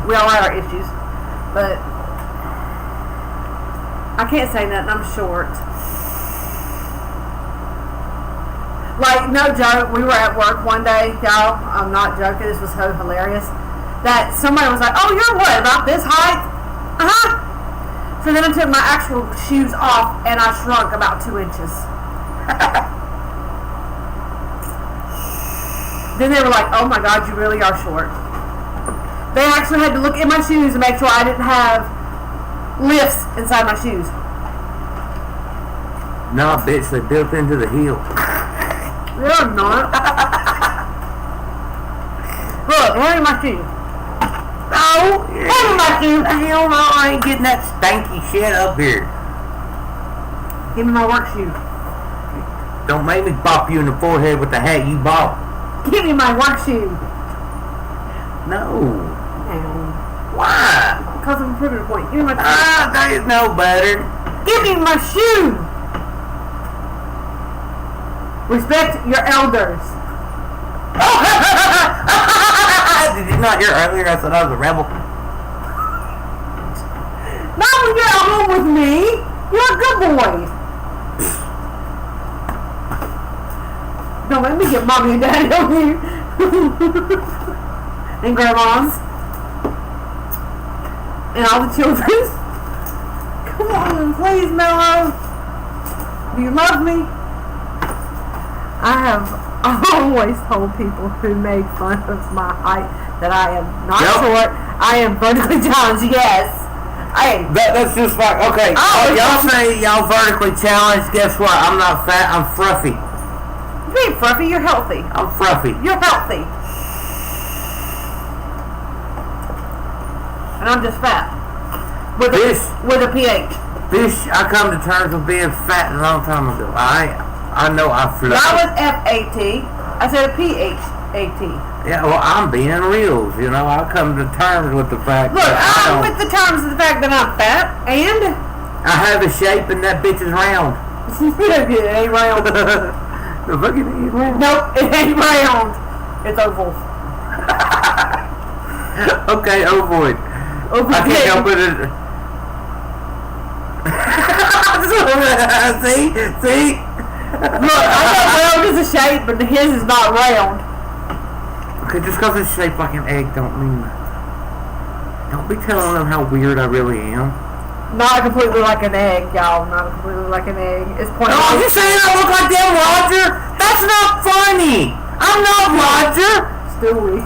We all have our issues, but I can't say nothing. I'm short. Like, no joke, we were at work one day, y'all, I'm not joking, this was so hilarious, that somebody was like, oh, you're what, about this height? Uh-huh. So then I took my actual shoes off, and I shrunk about 2 inches. Then they were like, oh my God, you really are short. They actually had to look at my shoes and make sure I didn't have lifts inside my shoes. No, bitch, they built into the heel. They're not. Look, hand me my shoes. No! Hand me my shoes. Hell no, I ain't getting that stanky shit up here. Give me my work shoes. Don't make me bop you in the forehead with the hat you bought. Give me my work shoes. No. Why? Because I'm proving a point. Give me my shoes. Ah, there's no better. Give me my shoes. Respect your elders. Did you not hear earlier I said I was a rebel? Not when you're at home with me. You're a good boy. Don't let me get mommy and daddy on you. And grandmas. And all the children. Come on, please, Mellow. Do you love me? I have always told people who made fun of my height that I am not short. I am vertically challenged, yes. That's just like, okay, y'all say y'all vertically challenged, guess what? I'm not fat, I'm fruffy. You ain't fruffy, you're healthy. I'm fruffy. You're healthy. And I'm just fat. With a PH. This, I come to terms with being fat a long time ago. I know I fluffy. Not with F-A-T. I said a P-H-A-T. Yeah, well, I'm being real. You know, I come to terms with the fact Look, that I'm with the terms of the fact that I'm fat, and I have a shape and that bitch is round. it ain't round. The fucking ain't round. Nope, it ain't round. It's oval. Okay, ovoid. I can't help it. See? Look, I know round is a shape, but his is not round. Okay, just because it's shaped like an egg don't mean... Don't be telling them how weird I really am. Not completely like an egg, y'all. Not completely like an egg. It's pointless. Oh, you saying I look like that, Roger? That's not funny. I'm not Roger. Stewie.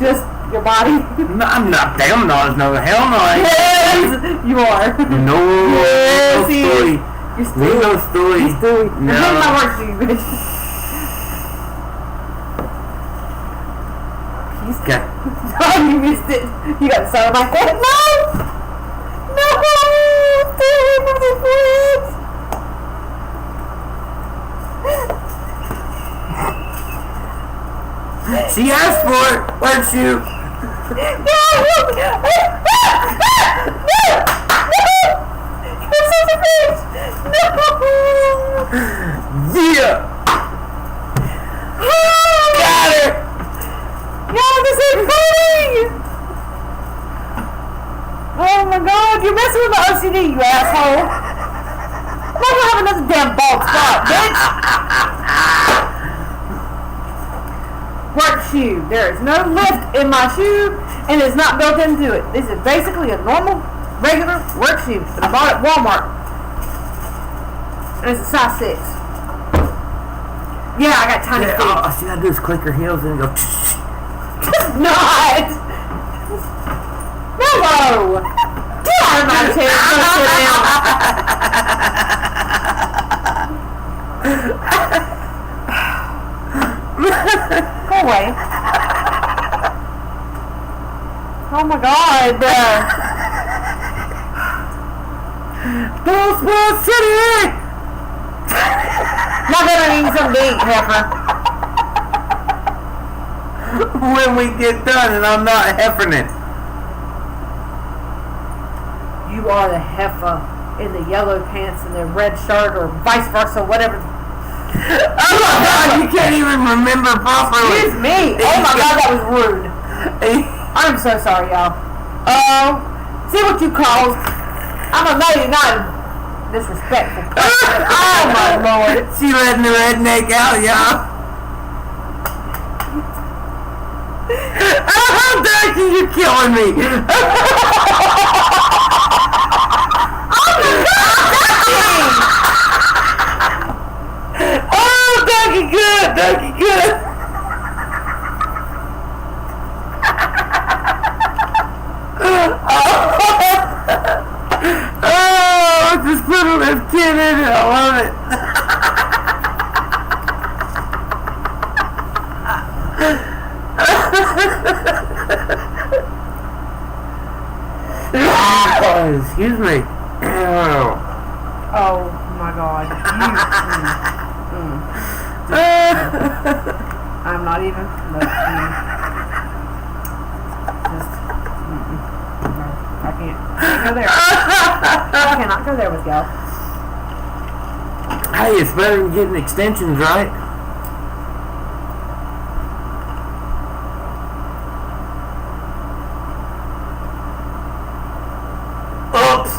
Just your body. No, I'm not. Damn not. No, hell no. Yes, you are. No. Yes, no story. You're Stewie. No story. You're Stewie. No. Here's my work for you, bitch. Okay. Oh, you missed it. You got to sound like that. No! No! Stewie, move the friends! She asked for it. Where'd you? No! You're such a bitch! No! Yeah! Got her! No, this ain't funny! Oh my God, you're messing with my OCD, you asshole! I'm not gonna have another damn bald spot, bitch! Work shoe. There is no lift in my shoe, and it's not built into it. This is basically a normal, regular work shoe that I bought at Walmart. And it's a size 6. Yeah, I got tiny feet. All she gotta do is click her heels and go. Not! Mellow! Get out of my chair and go sit down. Go away. Oh my God. Goldsboro City! Not gonna need some beat, heifer. When we get done and I'm not heffing it. You are the heifer in the yellow pants and the red shirt, or vice versa, whatever. Oh my God, you can't even remember properly. Excuse me. Oh my God, that was rude. I'm so sorry, y'all. Oh, see what you caused. I'm a lady, not disrespectful person. Oh my Lord. She letting the redneck out, y'all. Oh, Ducky, you're killing me. Oh my God, Ducky! Oh, Ducky, good. Ducky, good. Oh, just put a little kid in it. I love it. Oh, excuse me. Oh my God. I'm not even. No, I can't go there. I cannot go there with y'all. Hey, it's better than getting extensions, right? Oops.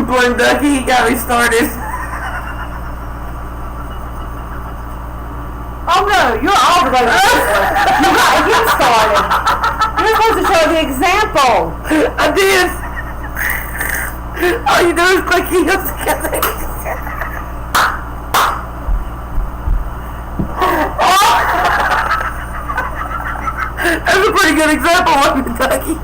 Blame Ducky, he got me started. Oh no, you're all the way with this one. You got him started. You're supposed to show the example. I did. All you do is click heels together. That's a pretty good example, wasn't it, Ducky?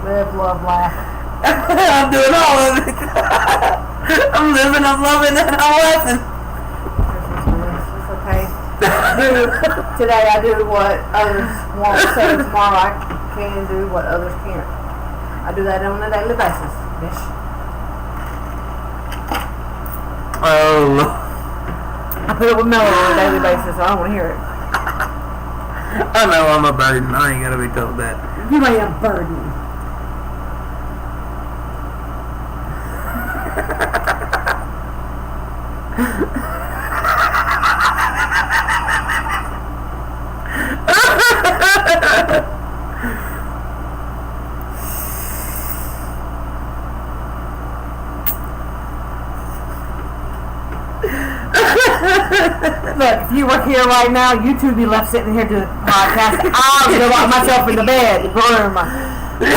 Live, love, laugh. I'm doing all of it. I'm living, I'm loving, and I'm laughing. It's okay. Today I do what others won't, so tomorrow I can do what others can't. I do that on a daily basis, bitch. Oh, I put it with Mellow on a daily basis, so I don't want to hear it. I know I'm a burden. I ain't gotta be told that. You ain't a burden. Look, if you were here right now, you two be left sitting here doing the podcast. I'll go lock myself in the bed, the room, with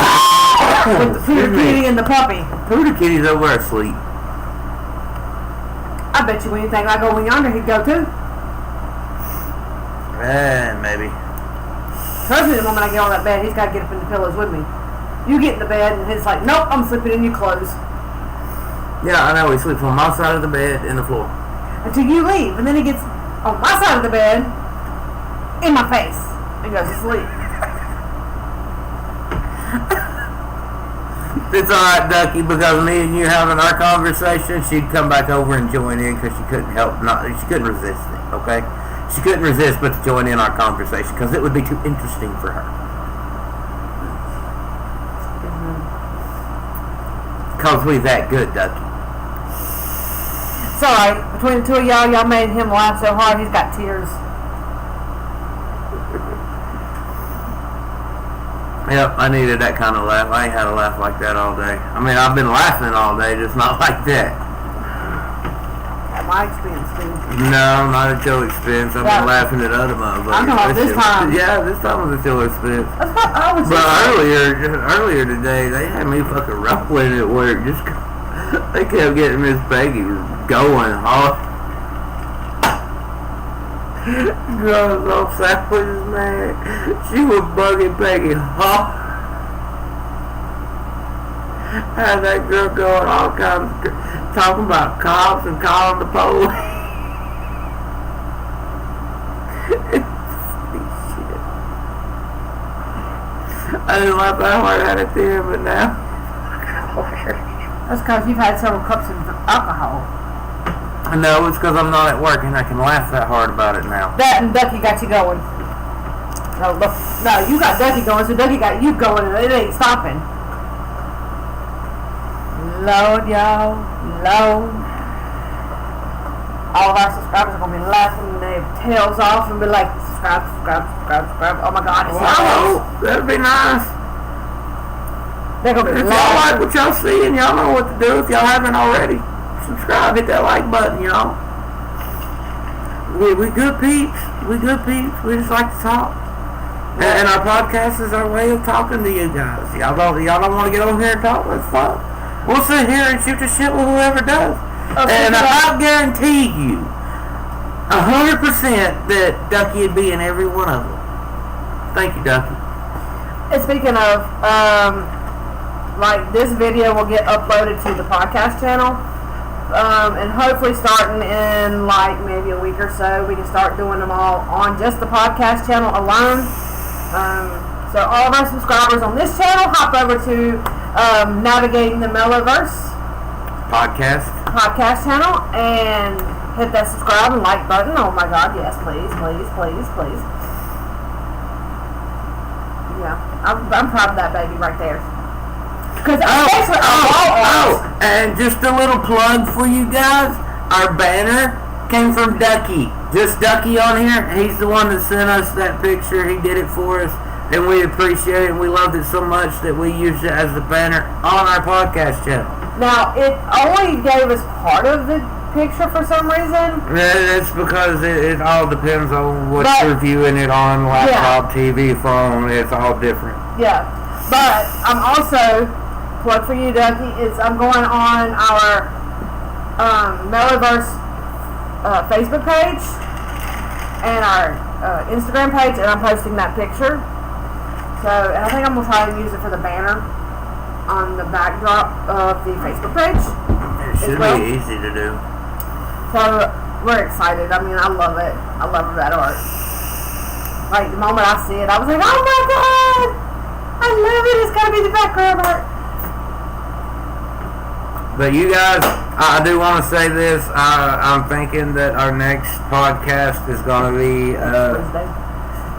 the Peter Kitty and the puppy. Peter Kitty's over asleep. I bet you anything I go in yonder, he'd go too. Maybe. Trust me, the moment I get on that bed, he's got to get up in the pillows with me. You get in the bed, and he's like, nope, I'm sleeping in your clothes. Yeah, I know. He sleeps on my side of the bed and the floor. Until you leave, and then he gets on my side of the bed, in my face, and goes to sleep. It's alright, Ducky, because me and you having our conversation, she'd come back over and join in because she couldn't she couldn't resist it, okay? She couldn't resist but to join in our conversation because it would be too interesting for her. Because we that good, Ducky. It's alright. Between the two of y'all made him laugh so hard he's got tears. Yep, I needed that kind of laugh. I ain't had a laugh like that all day. I mean, I've been laughing all day, just not like that. At my expense, too. No, not at your expense. I've been laughing at other motherfuckers. I know, this time. Yeah, this time was at your expense. That's what I was But saying. earlier today, they had me fucking ruffling at work. Just they kept getting Miss Peggy going hard. Girls on sandwiches, man. She was bugging Peggy hard. Had that girl going all kinds of talking about cops and calling the police. Shit. I didn't laugh that hard at it then, but now. That's because you've had several cups of alcohol. No, it's because I'm not at work and I can laugh that hard about it now. That and Ducky got you going. No, you got Ducky going, so Ducky got you going, and it ain't stopping. Lord, y'all, Lord. All of our subscribers are going to be laughing their tails off and be like, subscribe. Oh my God, it's wow, that'd be nice. They're going to be if y'all like what y'all see and y'all know what to do, if y'all haven't already, subscribe, hit that like button, y'all. We good peeps. We good peeps. We just like to talk. And our podcast is our way of talking to you guys. Y'all don't want to get over here and talk? That's fine. We'll sit here and shoot the shit with whoever does. And I guarantee you 100% that Ducky would be in every one of them. Thank you, Ducky. And speaking of, like, this video will get uploaded to the podcast channel. And hopefully starting in like maybe a week or so, we can start doing them all on just the podcast channel alone. So all of our subscribers on this channel, hop over to Navigating the Mellowverse podcast channel and hit that subscribe and like button. Oh my God, yes, please. Yeah, I'm proud of that baby right there. And just a little plug for you guys. Our banner came from Ducky. Just Ducky on here. He's the one that sent us that picture. He did it for us. And we appreciate it. And we loved it so much that we used it as the banner on our podcast channel. Now, it only gave us part of the picture for some reason. It's because it all depends on what you're viewing it on. Laptop, TV, phone. It's all different. Yeah. But I'm also... plug for you, Ducky, is I'm going on our Mellowverse Facebook page and our Instagram page, and I'm posting that picture. So, and I think I'm going to try and use it for the banner on the backdrop of the Facebook page. It should be easy to do. So, we're excited. I mean, I love it. I love that art. Like, the moment I see it, I was like, oh my God! I love it. It's got to be the background art. But you guys, I do want to say this. I'm thinking that our next podcast is going to be... Wednesday.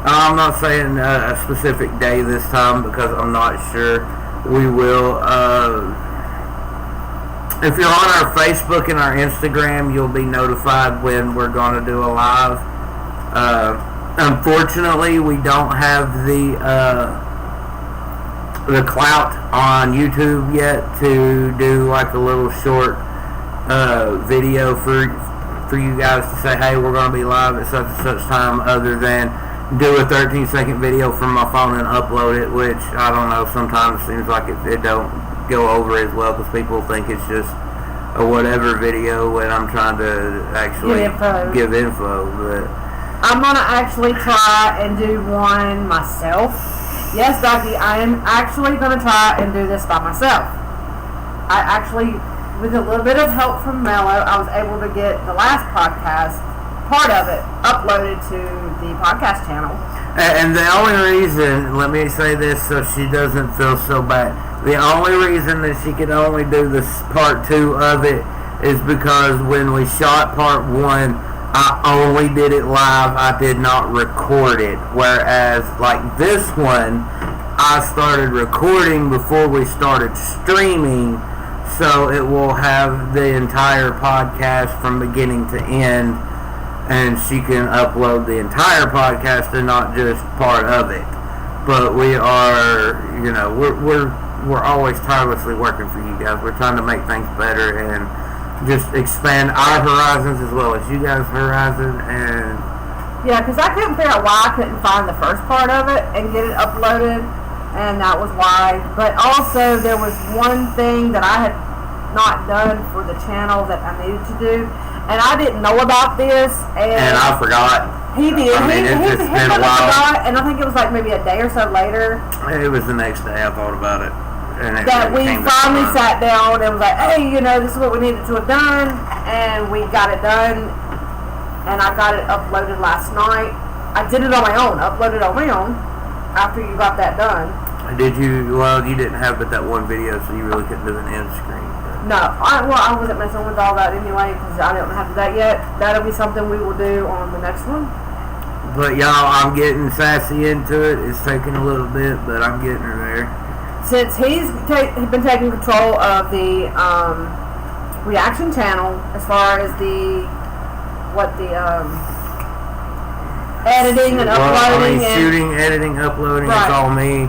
I'm not saying a specific day this time because I'm not sure. We will... if you're on our Facebook and our Instagram, you'll be notified when we're going to do a live. Unfortunately, we don't have the clout on YouTube yet to do like a little short video for you guys to say, hey, we're going to be live at such and such time, other than do a 13-second video from my phone and upload it, which I don't know, sometimes seems like it don't go over as well because people think it's just a whatever video when I'm trying to actually give info. But I'm going to actually try and do one myself. Yes, Ducky, I am actually going to try and do this by myself. I actually, with a little bit of help from Mellow, I was able to get the last podcast, part of it, uploaded to the podcast channel. And the only reason, let me say this so she doesn't feel so bad, the only reason that she could only do this part 2 of it is because when we shot part 1, I only did it live. I did not record it. Whereas, like this one, I started recording before we started streaming, so it will have the entire podcast from beginning to end, and she can upload the entire podcast and not just part of it. But we are, you know, we're always tirelessly working for you guys. We're trying to make things better and just expand our horizons as well as you guys' horizon. And yeah, because I couldn't figure out why I couldn't find the first part of it and get it uploaded, and that was why. But also there was one thing that I had not done for the channel that I needed to do, and I didn't know about this, and I forgot. He did. I mean, he it's been a while. forgot, and I think it was like maybe a day or so later. It was the next day I thought about it. And That we finally sat down and was like, hey, this is what we needed to have done, and we got it done, and I got it uploaded last night. I did it on my own, uploaded on my own, after you got that done. Did you? Well, you didn't have but that one video, so you really couldn't do an end screen. No, I wasn't messing with all that anyway, because I don't have that yet. That'll be something we will do on the next one. But y'all, I'm getting sassy into it. It's taking a little bit, but I'm getting her there. Since he's been taking control of the reaction channel, as far as the editing and uploading, shooting, editing, uploading, right. It's all me.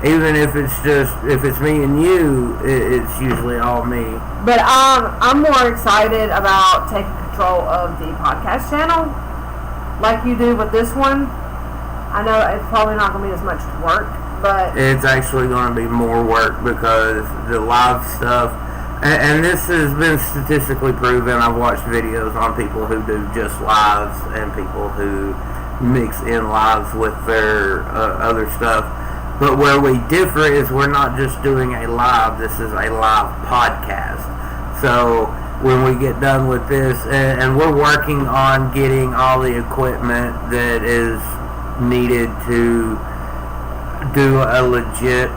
Even if it's me and you, it's usually all me. But I'm more excited about taking control of the podcast channel, like you do with this one. I know it's probably not going to be as much work, but it's actually going to be more work because the live stuff, and this has been statistically proven. I've watched videos on people who do just lives and people who mix in lives with their other stuff. But where we differ is we're not just doing a live. This is a live podcast. So when we get done with this, and we're working on getting all the equipment that is needed to do a legit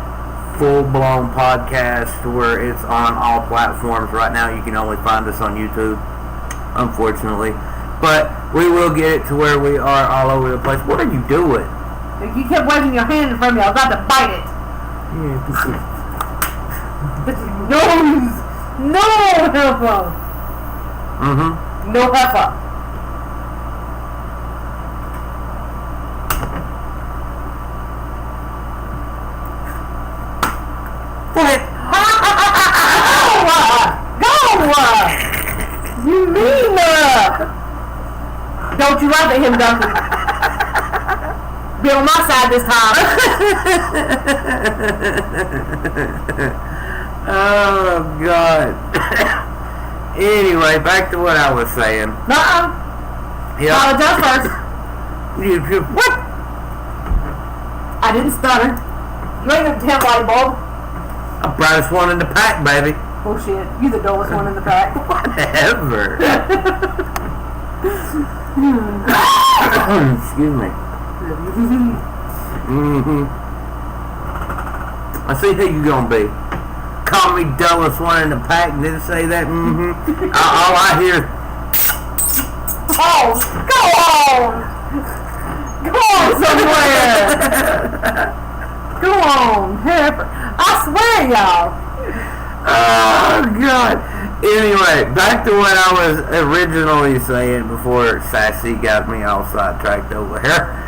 full-blown podcast where it's on all platforms. Right now you can only find us on YouTube, unfortunately, but we will get it to where we are all over the place. What are you doing? You kept waving your hand in front of me. I was about to bite it. Yeah, No heifer. No heifer. Go! You mean don't you laugh at him, Duncan. Be on my side this time. Oh, God. Anyway, back to what I was saying. Yeah. Apologize first. What? I didn't stutter. You ain't gonna tell light bulb. I'm brightest one in the pack, baby. Bullshit. You the dullest one in the pack. Whatever. Excuse me. I see who you gonna be. Call me dullest one in the pack and then say that. All I hear. Oh, go on. Go on somewhere. Go on, heifer. I swear, y'all. Oh, God. Anyway, back to what I was originally saying before Sassy got me all sidetracked over here.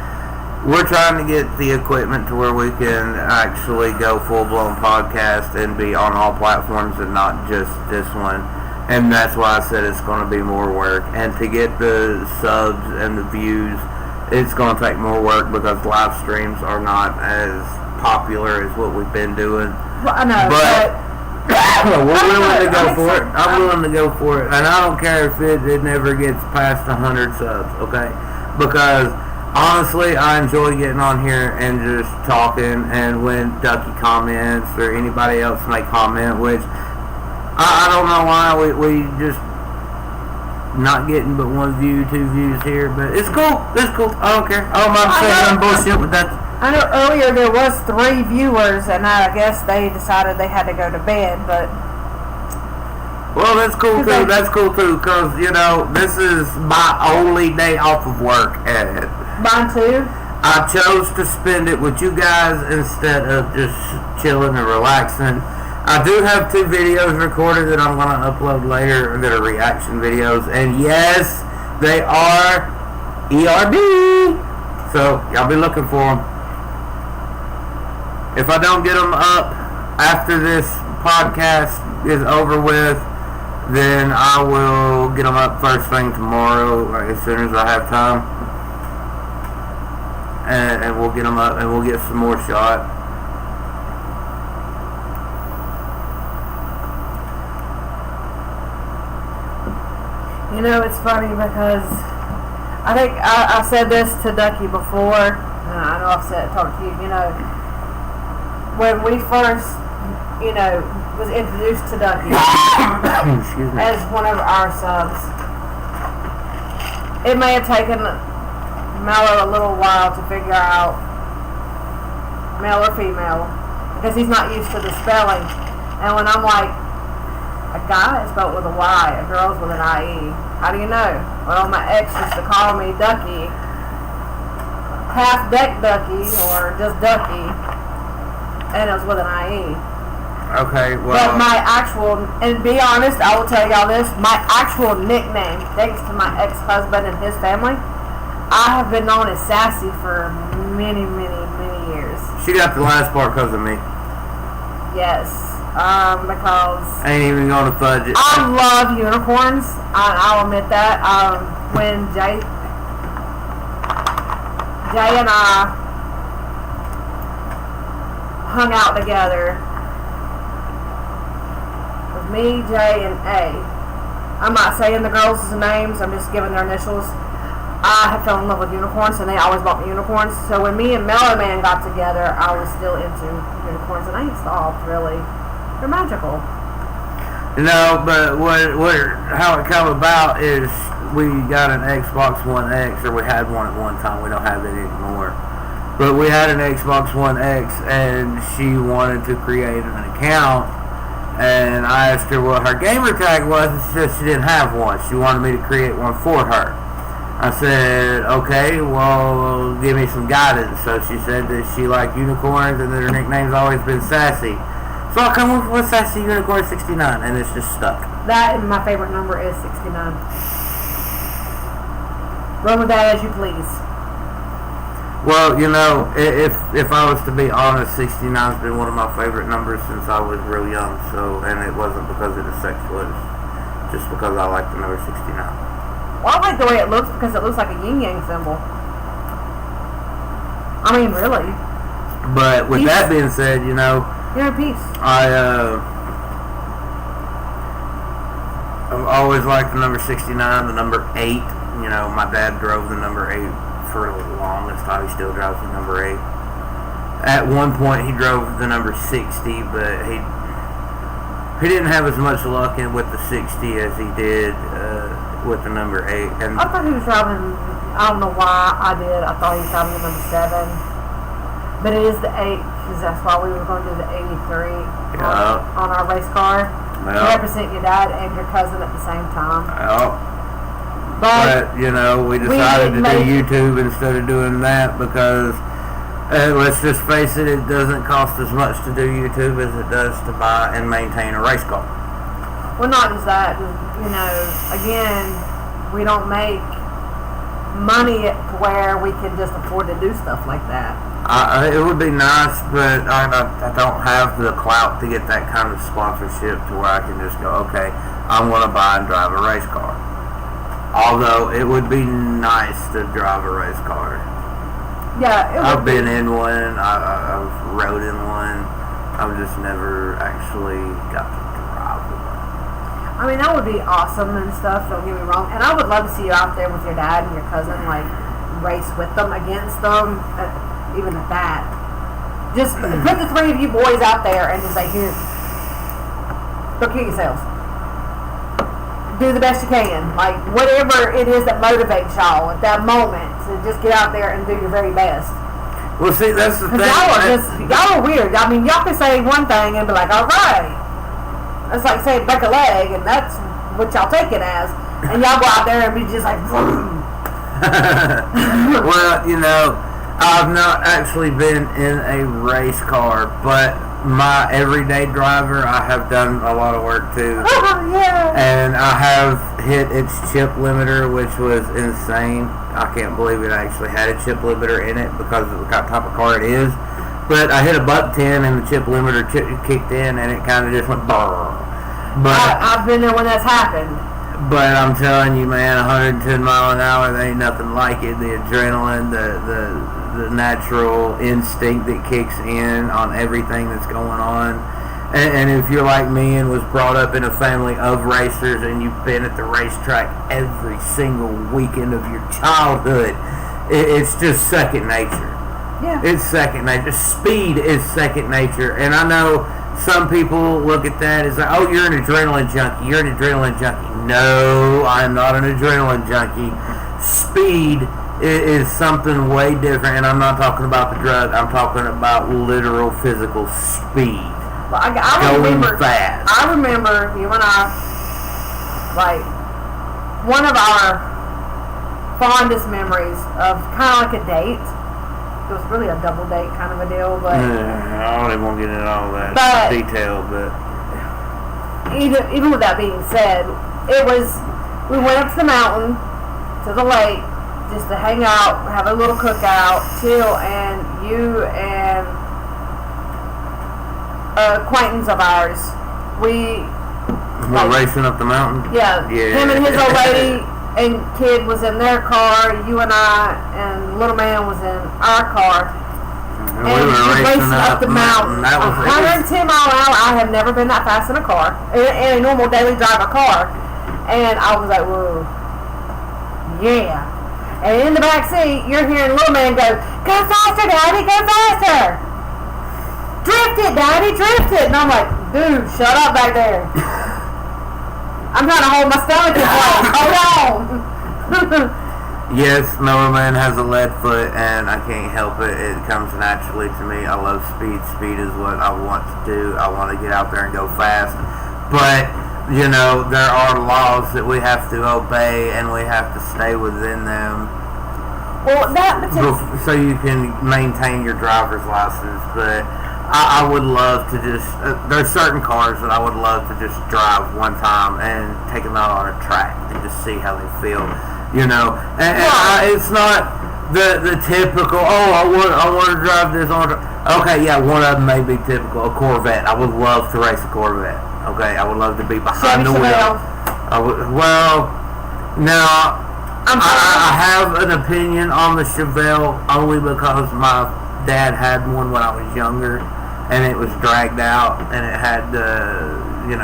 We're trying to get the equipment to where we can actually go full-blown podcast and be on all platforms and not just this one. And that's why I said it's going to be more work. And to get the subs and the views, it's going to take more work because live streams are not as popular as what we've been doing. Well, I know, but we're willing to go for it. I'm willing to go for it. And I don't care if it never gets past 100 subs, okay? Because honestly, I enjoy getting on here and just talking, and when Ducky comments or anybody else may comment, which I don't know why we just not getting but 1 view, 2 views here, but it's cool. It's cool. I don't care. I don't mind saying some bullshit with that. I know earlier there was 3 viewers, and I guess they decided they had to go to bed, but well, that's cool too. That's cool too, because this is my only day off of work. Mine too. I chose to spend it with you guys instead of just chilling and relaxing. I do have 2 videos recorded that I'm going to upload later that are reaction videos. And yes, they are ERD. So, y'all be looking for them. If I don't get them up after this podcast is over with, then I will get them up first thing tomorrow, as soon as I have time. And we'll get them up and we'll get some more shot. It's funny because I think I said this to Ducky before, and I know I've talked to you. You know, when we first, was introduced to Ducky as one of our subs, it may have taken Mellow a little while to figure out male or female because he's not used to the spelling. And when I'm like, a guy is spelled with a Y, a girl's with an IE. How do you know? Well, my ex used to call me Ducky, half deck Ducky, or just Ducky, and it was with an IE. Okay, well. But my actual, and be honest, I will tell y'all this, my actual nickname, thanks to my ex-husband and his family, I have been known as Sassy for many, many, many years. She got the last part because of me. Yes, because I ain't even gonna fudge it. I love unicorns. I'll admit that. When Jay and I hung out together, with me, Jay, and A. I'm not saying the girls' names. I'm just giving their initials. I have fell in love with unicorns, and they always bought me unicorns. So when me and Mellow Man got together, I was still into unicorns, and I ain't stopped, really. They're magical. No, but how it come about is we got an Xbox One X, or we had one at one time. We don't have it anymore. But we had an Xbox One X, and she wanted to create an account, and I asked her what her gamer tag was, and she said she didn't have one. She wanted me to create one for her. I said, okay, well, give me some guidance. So she said that she liked unicorns and that her nickname's always been Sassy. So I come up with Sassy Unicorn 69, and it's just stuck. That and my favorite number is 69. Run with that as you please. Well, if I was to be honest, 69's been one of my favorite numbers since I was real young. So, and it wasn't because it is sexual, it's just because I like the number 69. Well, I like the way it looks because it looks like a yin-yang symbol. I mean, really. But with that being said, You're in peace. I've always liked the number 69, the number 8. My dad drove the number 8 for the longest time. He still drives the number 8. At one point, he drove the number 60, but he didn't have as much luck with the 60 as he did with the number 8. And I thought he was driving, I don't know why I did. I thought he was driving the number 7. But it is the 8, because that's why we were going to do the 83 on our race car. To represent your dad and your cousin at the same time. But we decided to do YouTube instead of doing that because, let's just face it, it doesn't cost as much to do YouTube as it does to buy and maintain a race car. Well, not just that, again, we don't make money to where we can just afford to do stuff like that. It would be nice, but I don't have the clout to get that kind of sponsorship to where I can just go, okay, I'm going to buy and drive a race car. Although it would be nice to drive a race car. Yeah, I've been in one, I've rode in one, I've just never actually got to drive one. I mean, that would be awesome and stuff, don't get me wrong. And I would love to see you out there with your dad and your cousin, like, race with them, against them, even at that. Just put the 3 of you boys out there and just say, here, go kill yourselves. Do the best you can. Like, whatever it is that motivates y'all at that moment, to just get out there and do your very best. Well, see, that's the thing. Y'all are weird. I mean, y'all can say one thing and be like, all right. It's like saying break a leg, and that's what y'all take it as. And y'all go out there and be just like, vroom. Well, I've not actually been in a race car, but my everyday driver, I have done a lot of work too. Yeah. And I have hit its chip limiter, which was insane. I can't believe it actually had a chip limiter in it because of the type of car it is. But I hit a buck 10 and the chip limiter kicked in and it kind of just went brrr. But I've been there when that's happened. But I'm telling you, man, 110 mile an hour, there ain't nothing like it. The adrenaline, the natural instinct that kicks in on everything that's going on. And if you're like me and was brought up in a family of racers and you've been at the racetrack every single weekend of your childhood, it's just second nature. Yeah. It's second nature. Speed is second nature. And I know some people look at that as like, oh, you're an adrenaline junkie. You're an adrenaline junkie. No, I'm not an adrenaline junkie. Speed is something way different. And I'm not talking about the drug. I'm talking about literal physical speed. Well, I going remember, fast. I remember you and I, like, one of our fondest memories of kind of like a date. It was really a double date kind of a deal, but I don't even want to get into all that detail, but even with that being said, it was, we went up to the mountain, to the lake, just to hang out, have a little cookout, chill, and you and an acquaintance of ours, we're racing up the mountain. Yeah. Him and his old lady and kid was in their car. You and I and little man was in our car. And we were racing up the mountain. That was 110 mile an hour. I have never been that fast in a car, in a normal daily driver car. And I was like, whoa, yeah. And in the back seat, you're hearing little man go faster, Daddy, go faster. Drift it, Daddy, drift it. And I'm like, dude, shut up back there. I'm trying to hold my stomach in place. Hold on. Yes, Mellow Man has a lead foot, and I can't help it. It comes naturally to me. I love speed. Speed is what I want to do. I want to get out there and go fast. But, you know, there are laws that we have to obey, and we have to stay within them. Well, so you can maintain your driver's license. But I would love to just, there's certain cars that I would love to just drive one time and take them out on a track and just see how they feel, you know. And it's not the typical, I want to drive this on. Okay, yeah, one of them may be typical, a Corvette. I would love to race a Corvette. Okay, I would love to be behind the wheel. Now, I have an opinion on the Chevelle only because my dad had one when I was younger, and it was dragged out, and it had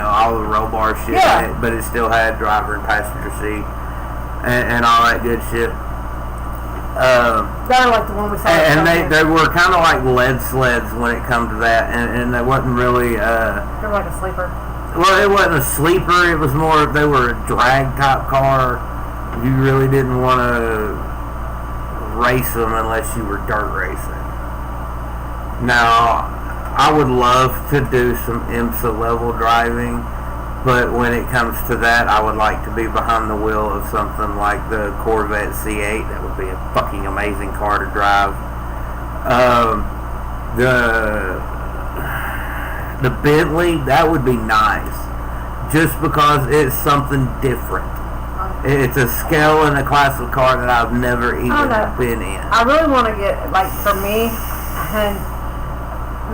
all the roll bar shit in it, but it still had driver and passenger seat and all that good shit. They're like the one we saw. And they were kind of like lead sleds when it come to that, and they wasn't really. They were like a sleeper. Well, it wasn't a sleeper. It was more. They were a drag type car. You really didn't want to race them unless you were dirt racing. Now, I would love to do some IMSA level driving, but when it comes to that, I would like to be behind the wheel of something like the Corvette C8. That would be a fucking amazing car to drive. The Bentley, that would be nice, just because it's something different. It's a scale and a class of car that I've never even been in. I really want to get, like, for me, and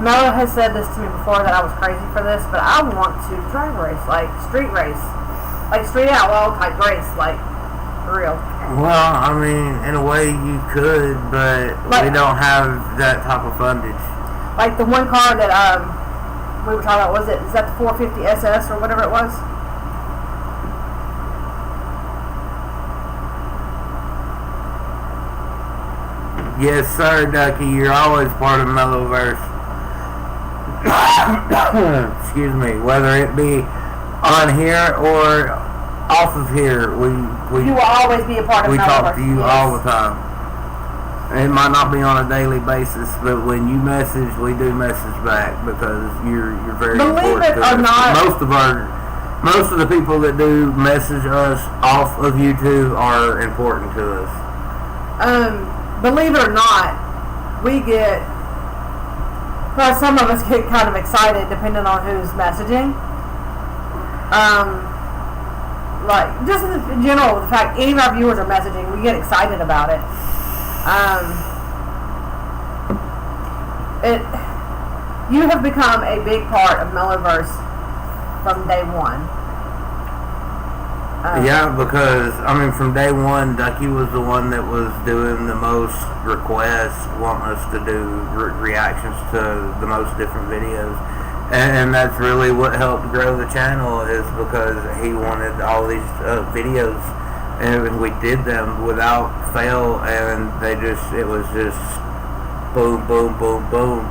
Mellow has said this to me before that I was crazy for this, but I want to drag race, like street race, like street outlaw type race, like for real. Well, I mean, in a way you could, but we don't have that type of fundage. Like the one car that we were talking about, is that the 450 SS or whatever it was? Yes, sir, Ducky. You're always part of Mellowverse. Excuse me. Whether it be on here or off of here, you will always be a part of Mellowverse. We talk to you all the time. It might not be on a daily basis, but when you message, we do message back because you're very important to us. Believe it or not, most of the people that do message us off of YouTube are important to us. Believe it or not, we get, well, some of us get kind of excited depending on who's messaging. Like, just in general, the fact any of our viewers are messaging, we get excited about it. You have become a big part of Mellowverse from day one. Yeah, because, I mean, from day one, Ducky was the one that was doing the most requests, wanting us to do reactions to the most different videos. And that's really what helped grow the channel, is because he wanted all these videos, and we did them without fail, and it was just boom, boom, boom, boom.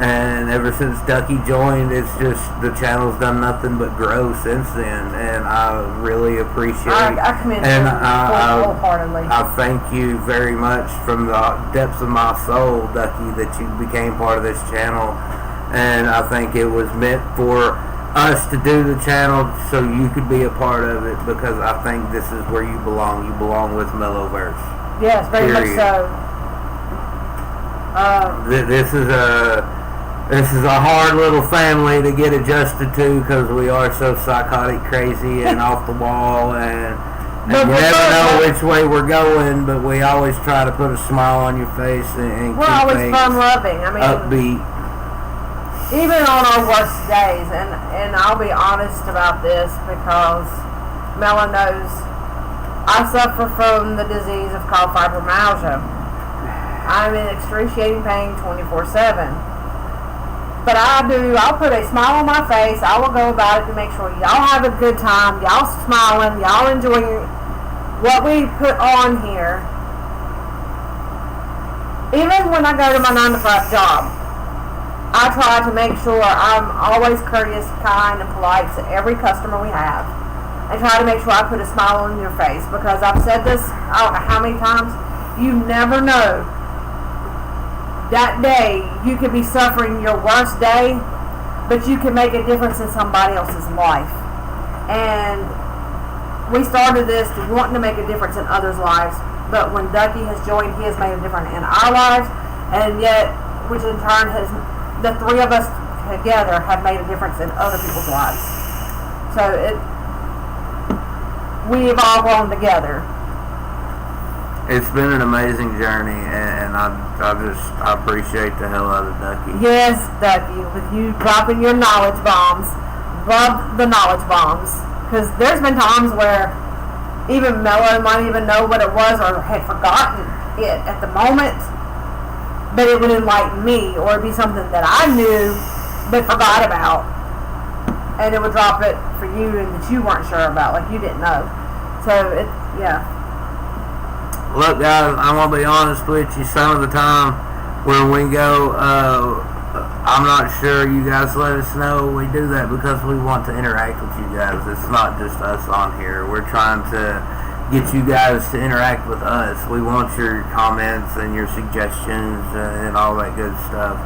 And ever since Ducky joined, it's just the channel's done nothing but grow since then, and I really appreciate. I commend you wholeheartedly. I thank you very much from the depths of my soul, Ducky, that you became part of this channel. And I think it was meant for us to do the channel so you could be a part of it, because I think this is where you belong. You belong with Mellowverse. Yes, very much so. This is a hard little family to get adjusted to, because we are so psychotic, crazy, and off the wall, and you never know which way we're going, but we always try to put a smile on your face and we're keep always things fun-loving. I mean, upbeat. Even on our worst days, and I'll be honest about this because Mellow knows I suffer from the disease of called fibromyalgia. I'm in excruciating pain 24/7. But I'll put a smile on my face. I will go about it to make sure y'all have a good time, y'all smiling, y'all enjoying what we put on here. Even when I go to my 9-to-5 job, I try to make sure I'm always courteous, kind, and polite to every customer we have. I try to make sure I put a smile on your face, because I've said this, I don't know how many times, you never know. That day, you could be suffering your worst day, but you can make a difference in somebody else's life. And we started this wanting to make a difference in others' lives, but when Ducky has joined, he has made a difference in our lives, and yet, which in turn has, the three of us together have made a difference in other people's lives. So we've all grown together. It's been an amazing journey, and I appreciate the hell out of Ducky. Yes, Ducky, with you dropping your knowledge bombs. Love the knowledge bombs. Because there's been times where even Mellow might even know what it was or had forgotten it at the moment. But it would enlighten me, or it'd be something that I knew but forgot about, and it would drop it for you and that you weren't sure about, like you didn't know. So yeah. Look, guys, I'm gonna be honest with you. Some of the time when we go, I'm not sure. You guys let us know we do that because we want to interact with you guys. It's not just us on here. We're trying to get you guys to interact with us. We want your comments and your suggestions and all that good stuff.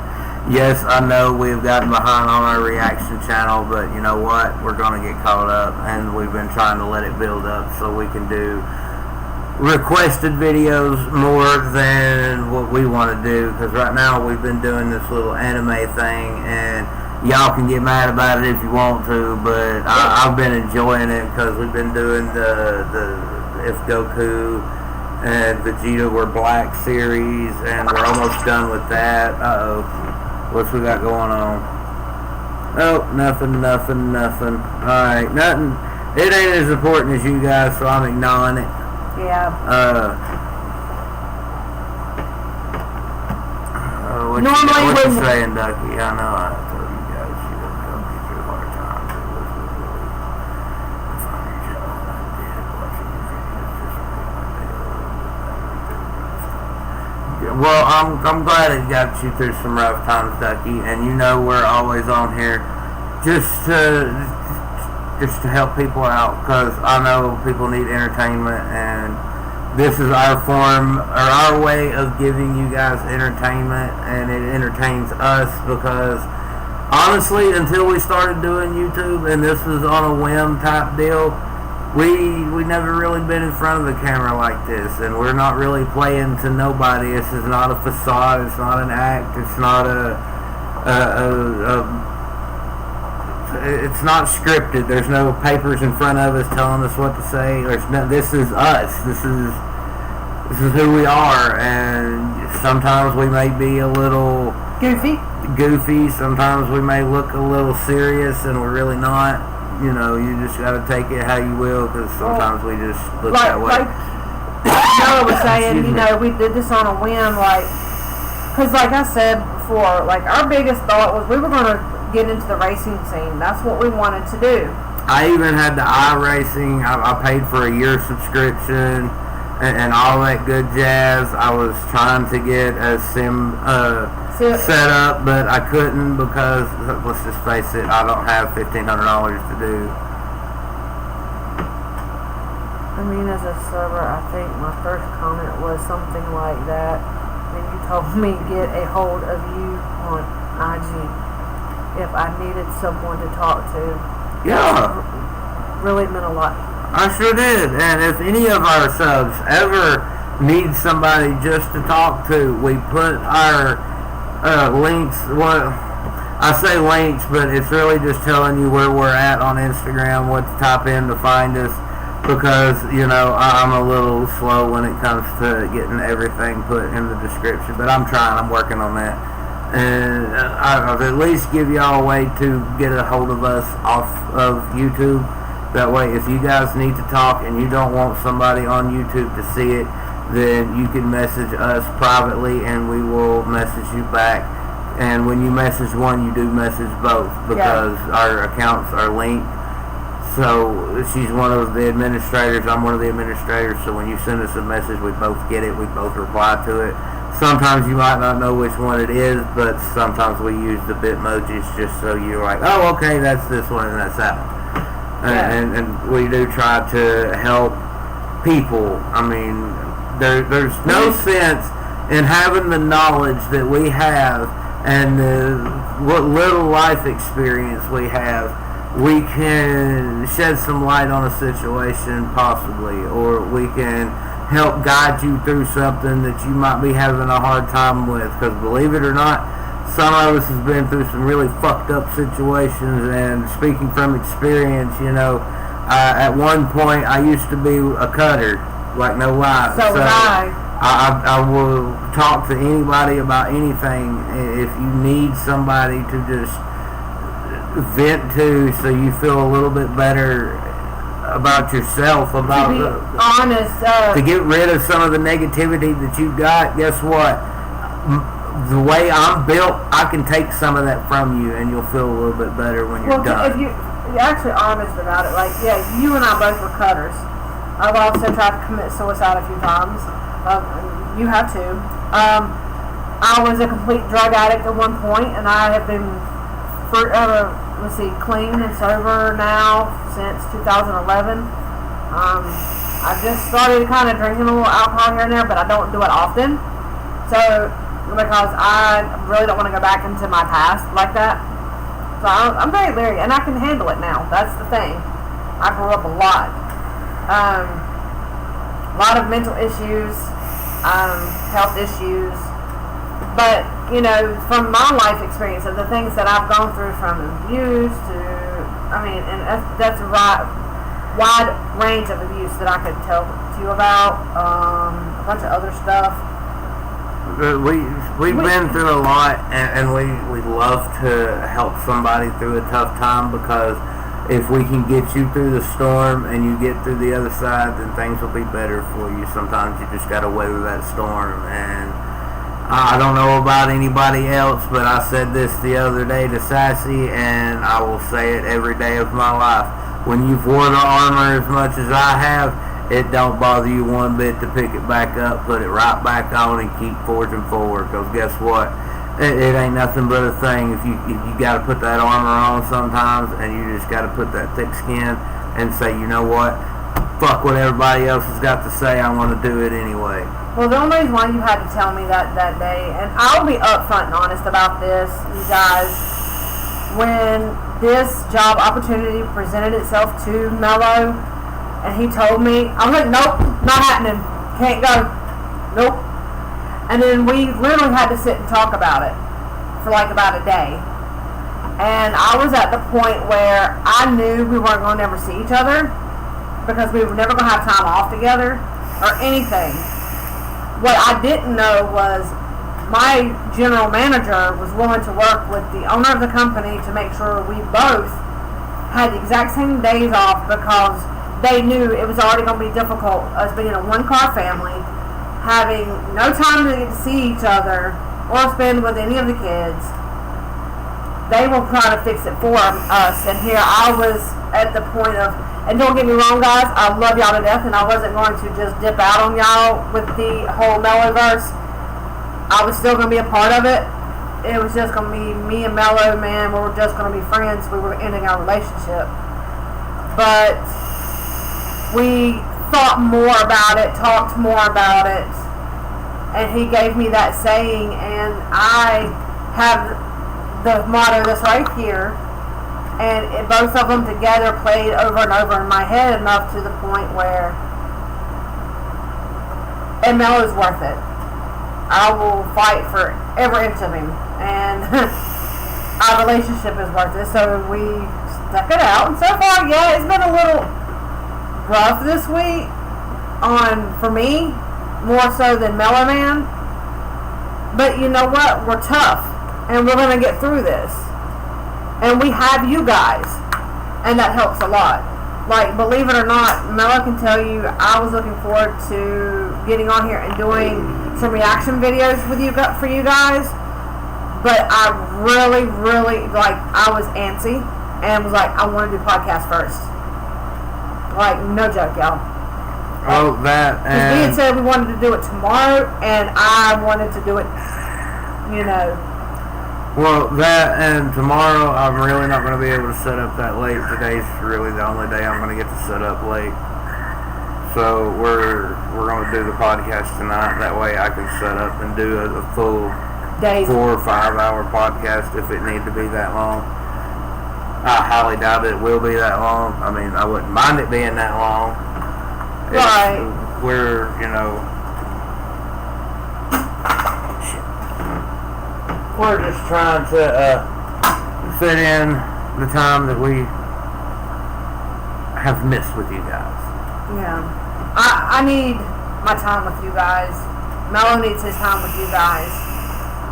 Yes, I know we've gotten behind on our reaction channel, but you know what? We're going to get caught up, and we've been trying to let it build up so we can do requested videos more than what we want to do, because right now we've been doing this little anime thing, and y'all can get mad about it if you want to, but I've been enjoying it because we've been doing the If Goku and Vegeta Were Black series, and we're almost done with that. What's we got going on? Oh, nothing. Alright, nothing. It ain't as important as you guys, so I'm ignoring it. Yeah. What you saying, Ducky? I know I told you guys you don't go through hard times. It was really fun. I did watching your videos just made my day a little bit better. Well, I'm glad it got you through some rough times, Ducky, and you know we're always on here just to help people out, because I know people need entertainment, and this is our form, or our way of giving you guys entertainment, and it entertains us, because honestly, until we started doing YouTube, and this was on a whim type deal, we never really been in front of the camera like this, and we're not really playing to nobody. This is not a facade, it's not an act, it's not it's not scripted. There's no papers in front of us telling us what to say. This is us. This is who we are, and sometimes we may be a little goofy. Sometimes we may look a little serious, and we're really not. You know, you just got to take it how you will, because sometimes we just look that way. Like Noah was saying, you know, we did this on a whim, because like I said before, like our biggest thought was we were going to get into the racing scene. That's what we wanted to do. I even had the iRacing. I paid for a year subscription and all that good jazz. I was trying to get a sim set up, but I couldn't because, let's just face it, I don't have $1,500 to do. I mean, as a server, I think my first comment was something like that. And you told me get a hold of you on IG if I needed someone to talk to. Yeah. Really meant a lot. I sure did. And if any of our subs ever need somebody just to talk to, we put our links. Well, I say links, but it's really just telling you where we're at on Instagram, what to type in to find us. Because, you know, I'm a little slow when it comes to getting everything put in the description. But I'm trying. I'm working on that. And I'll at least give y'all a way to get a hold of us off of YouTube. That way, if you guys need to talk and you don't want somebody on YouTube to see it, then you can message us privately and we will message you back. And when you message one, you do message both because our accounts are linked. So she's one of the administrators, I'm one of the administrators, so when you send us a message, we both get it, we both reply to it. Sometimes you might not know which one it is, but sometimes we use the Bitmojis just so you're like, oh, okay, that's this one and that's that one. And we do try to help people. I mean, there's no sense in having the knowledge that we have and what little life experience we have. We can shed some light on a situation possibly, or we can help guide you through something that you might be having a hard time with, because believe it or not, some of us has been through some really fucked up situations. And speaking from experience, you know, at one point I used to be a cutter, like no lie. So was I will talk to anybody about anything if you need somebody to just vent to, so you feel a little bit better about yourself, about to be honest, to get rid of some of the negativity that you got. Guess what? The way I'm built, I can take some of that from you, and you'll feel a little bit better when you're done. If you're actually honest about it, like, yeah, you and I both were cutters. I've also tried to commit suicide a few times. You have too. I was a complete drug addict at one point, and I have been clean and sober now since 2011. I just started kind of drinking a little alcohol here and there, but I don't do it often. So, because I really don't want to go back into my past like that. So I'm very leery, and I can handle it now. That's the thing. I grew up a lot. A lot of mental issues, health issues. But, you know, from my life experience of the things that I've gone through, from abuse to, I mean, and that's a wide range of abuse that I could tell to you about, a bunch of other stuff. We've been through a lot, and we love to help somebody through a tough time, because if we can get you through the storm and you get through the other side, then things will be better for you. Sometimes you just got to weather that storm. And I don't know about anybody else, but I said this the other day to Sassy, and I will say it every day of my life. When you've wore the armor as much as I have, it don't bother you one bit to pick it back up, put it right back on, and keep forging forward. Because guess what? It ain't nothing but a thing. If you got to put that armor on sometimes, and you just got to put that thick skin and say, you know what? Fuck what everybody else has got to say. I want to do it anyway. Well, the only reason why you had to tell me that day, and I'll be upfront and honest about this, you guys, when this job opportunity presented itself to Mellow, and he told me, I was like, nope, not happening, can't go, nope. And then we literally had to sit and talk about it for like about a day. And I was at the point where I knew we weren't going to ever see each other, because we were never going to have time off together or anything. What I didn't know was my general manager was willing to work with the owner of the company to make sure we both had the exact same days off, because they knew it was already going to be difficult, us being a one-car family, having no time to get to see each other or spend with any of the kids. they will try to fix it for us, and here I was at the point of, and don't get me wrong, guys, I love y'all to death, and I wasn't going to just dip out on y'all with the whole Mellowverse. I was still going to be a part of it. It was just going to be me and Mellow, man. We were just going to be friends. We were ending our relationship. But we thought more about it, talked more about it, and he gave me that saying, and I have the motto that's right here, and both of them together played over and over in my head enough to the point where, and Mellow's worth it. I will fight for every inch of him, and our relationship is worth it. So we stuck it out, and so far, yeah, it's been a little rough this week for me, more so than Mellow Man. But you know what? We're tough, and we're gonna get through this. And we have you guys, and that helps a lot. Like, believe it or not, Mellow can tell you, I was looking forward to getting on here and doing some reaction videos with you for you guys, but I really, I was antsy and was like, I want to do podcast first. Like, no joke, y'all. Oh, that, and we had said we wanted to do it tomorrow, and I wanted to do it, Well, that and tomorrow I'm really not going to be able to set up that late. Today's really the only day I'm going to get to set up late. So we're going to do the podcast tonight. That way I can set up and do a full 4 or 5 hour podcast if it need to be that long. I highly doubt it will be that long. I mean, I wouldn't mind it being that long. Right. We're, we're just trying to fit in the time that we have missed with you guys. Yeah. I need my time with you guys. Mellow needs his time with you guys.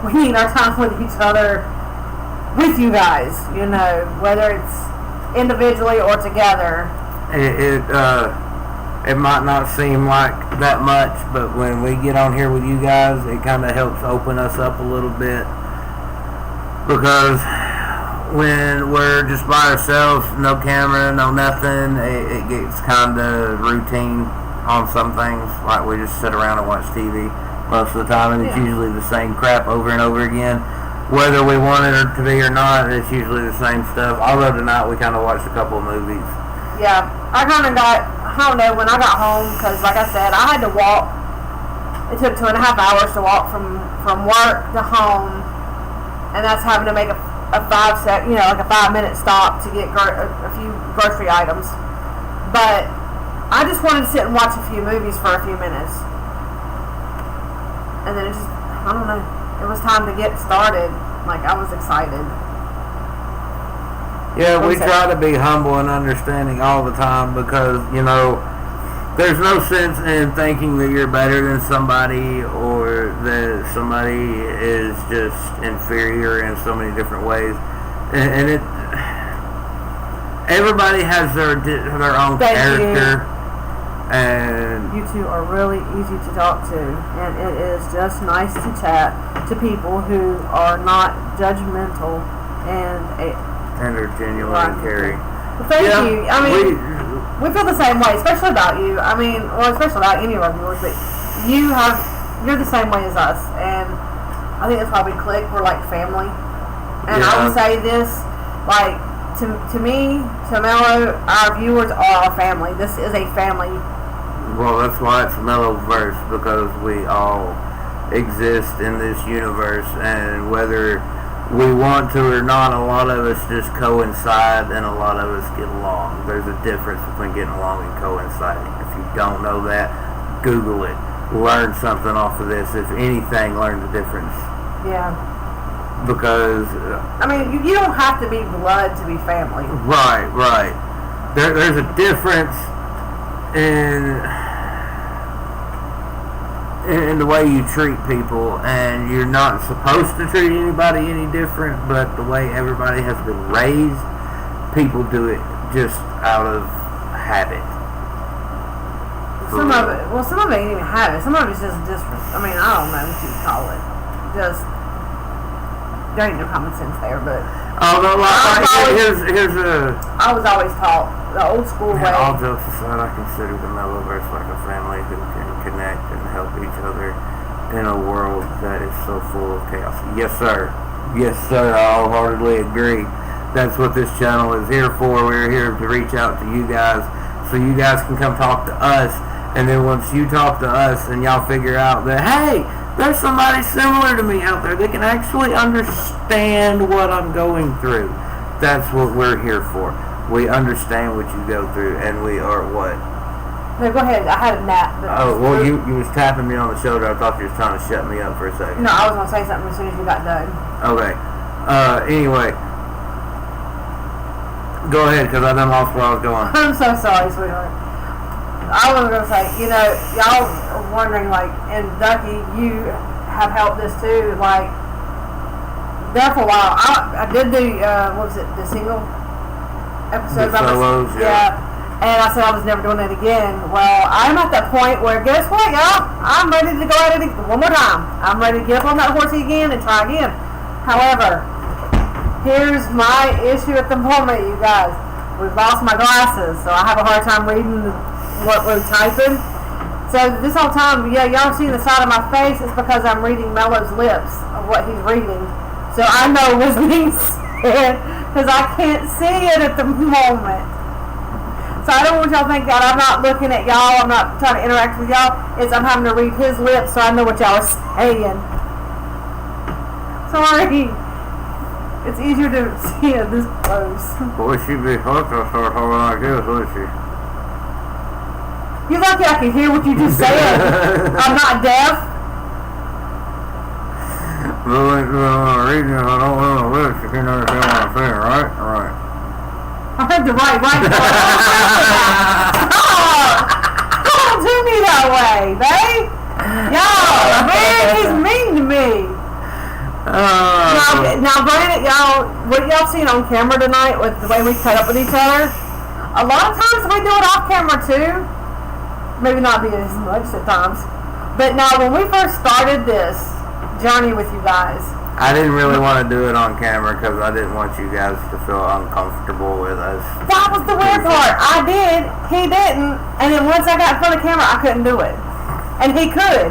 We need our time with each other, with you guys, whether it's individually or together. It might not seem like that much, but when we get on here with you guys, it kind of helps open us up a little bit. Because when we're just by ourselves, no camera, no nothing, it gets kind of routine on some things. Like we just sit around and watch TV most of the time, and it's usually the same crap over and over again. Whether we want it to be or not, it's usually the same stuff. Although tonight we kind of watched a couple of movies. Yeah, I kind of got, I don't know, when I got home, because like I said, I had to walk. It took 2.5 hours to walk from work to home, and that's having to make a 5-minute stop to get a few grocery items. But I just wanted to sit and watch a few movies for a few minutes, and then I don't know, it was time to get started. Like, I was excited. Yeah, we try to be humble and understanding all the time because, there's no sense in thinking that you're better than somebody or that somebody is just inferior in so many different ways. And everybody has their own character. And you two are really easy to talk to, and it is just nice to chat to people who are not judgmental and are genuine and caring. Well, thank you. I mean, we feel the same way, especially about you. I mean, especially about any of our viewers, but you're the same way as us, and I think that's why we click. We're like family. And I would say this, like, to me, to Mellow, our viewers are our family. This is a family. Well, that's why it's Mellowverse, because we all exist in this universe, and whether we want to or not, a lot of us just coincide and a lot of us get along. There's a difference between getting along and coinciding. If you don't know that, Google it. Learn something off of this. If anything, learn the difference. Yeah. Because I mean, you don't have to be blood to be family. Right. There's a difference in the way you treat people, and you're not supposed to treat anybody any different, but the way everybody has been raised, people do it just out of habit. Some of it ain't even habit. Some of it's just I don't know what you would call it. Just, there ain't no common sense there, but Although, here's a... I was always taught the old school way. All jokes aside, I consider the Mellowverse like a family who can connect and help each other in a world that is so full of chaos. Yes, sir. Yes, sir. I wholeheartedly agree. That's what this channel is here for. We're here to reach out to you guys so you guys can come talk to us. And then once you talk to us and y'all figure out that, hey, there's somebody similar to me out there that can actually understand what I'm going through. That's what we're here for. We understand what you go through, and we are what? No, go ahead. I had a nap. Oh, well, you was tapping me on the shoulder. I thought you was trying to shut me up for a second. No, I was going to say something as soon as you got done. Okay. Anyway. Go ahead, because I done lost where I was going. I'm so sorry, sweetheart. I was going to say, y'all are wondering, and Ducky, you have helped this too. There for a while, I did the single episodes. The solos, yeah. And I said I was never doing it again. Well, I'm at that point where, guess what, y'all? I'm ready to go at it one more time. I'm ready to get up on that horsey again and try again. However, here's my issue at the moment, you guys. We've lost my glasses, so I have a hard time reading what we're typing. So this whole time, y'all see the side of my face. It's because I'm reading Mellow's lips of what he's reading. So I know what's being said because I can't see it at the moment. So I don't want y'all to think that I'm not looking at y'all. I'm not trying to interact with y'all. I'm having to read his lips so I know what y'all are saying. Sorry. It's easier to see it this close. Boy, she'd be hooked or start holding like this, wouldn't she? You're lucky I can hear what you just said. I'm not deaf. Well, I'm reading it, I don't know the lips. You can't understand what I'm saying, right? Right. I heard the right. Don't do me that way, babe. Y'all, man, he's mean to me. Now, granted, y'all, what y'all seen on camera tonight with the way we cut up with each other, a lot of times we do it off camera too. Maybe not be as much at times. But now, when we first started this journey with you guys, I didn't really want to do it on camera because I didn't want you guys to feel uncomfortable with us. That was the weird part. I did, he didn't, and then once I got in front of camera, I couldn't do it. And he could.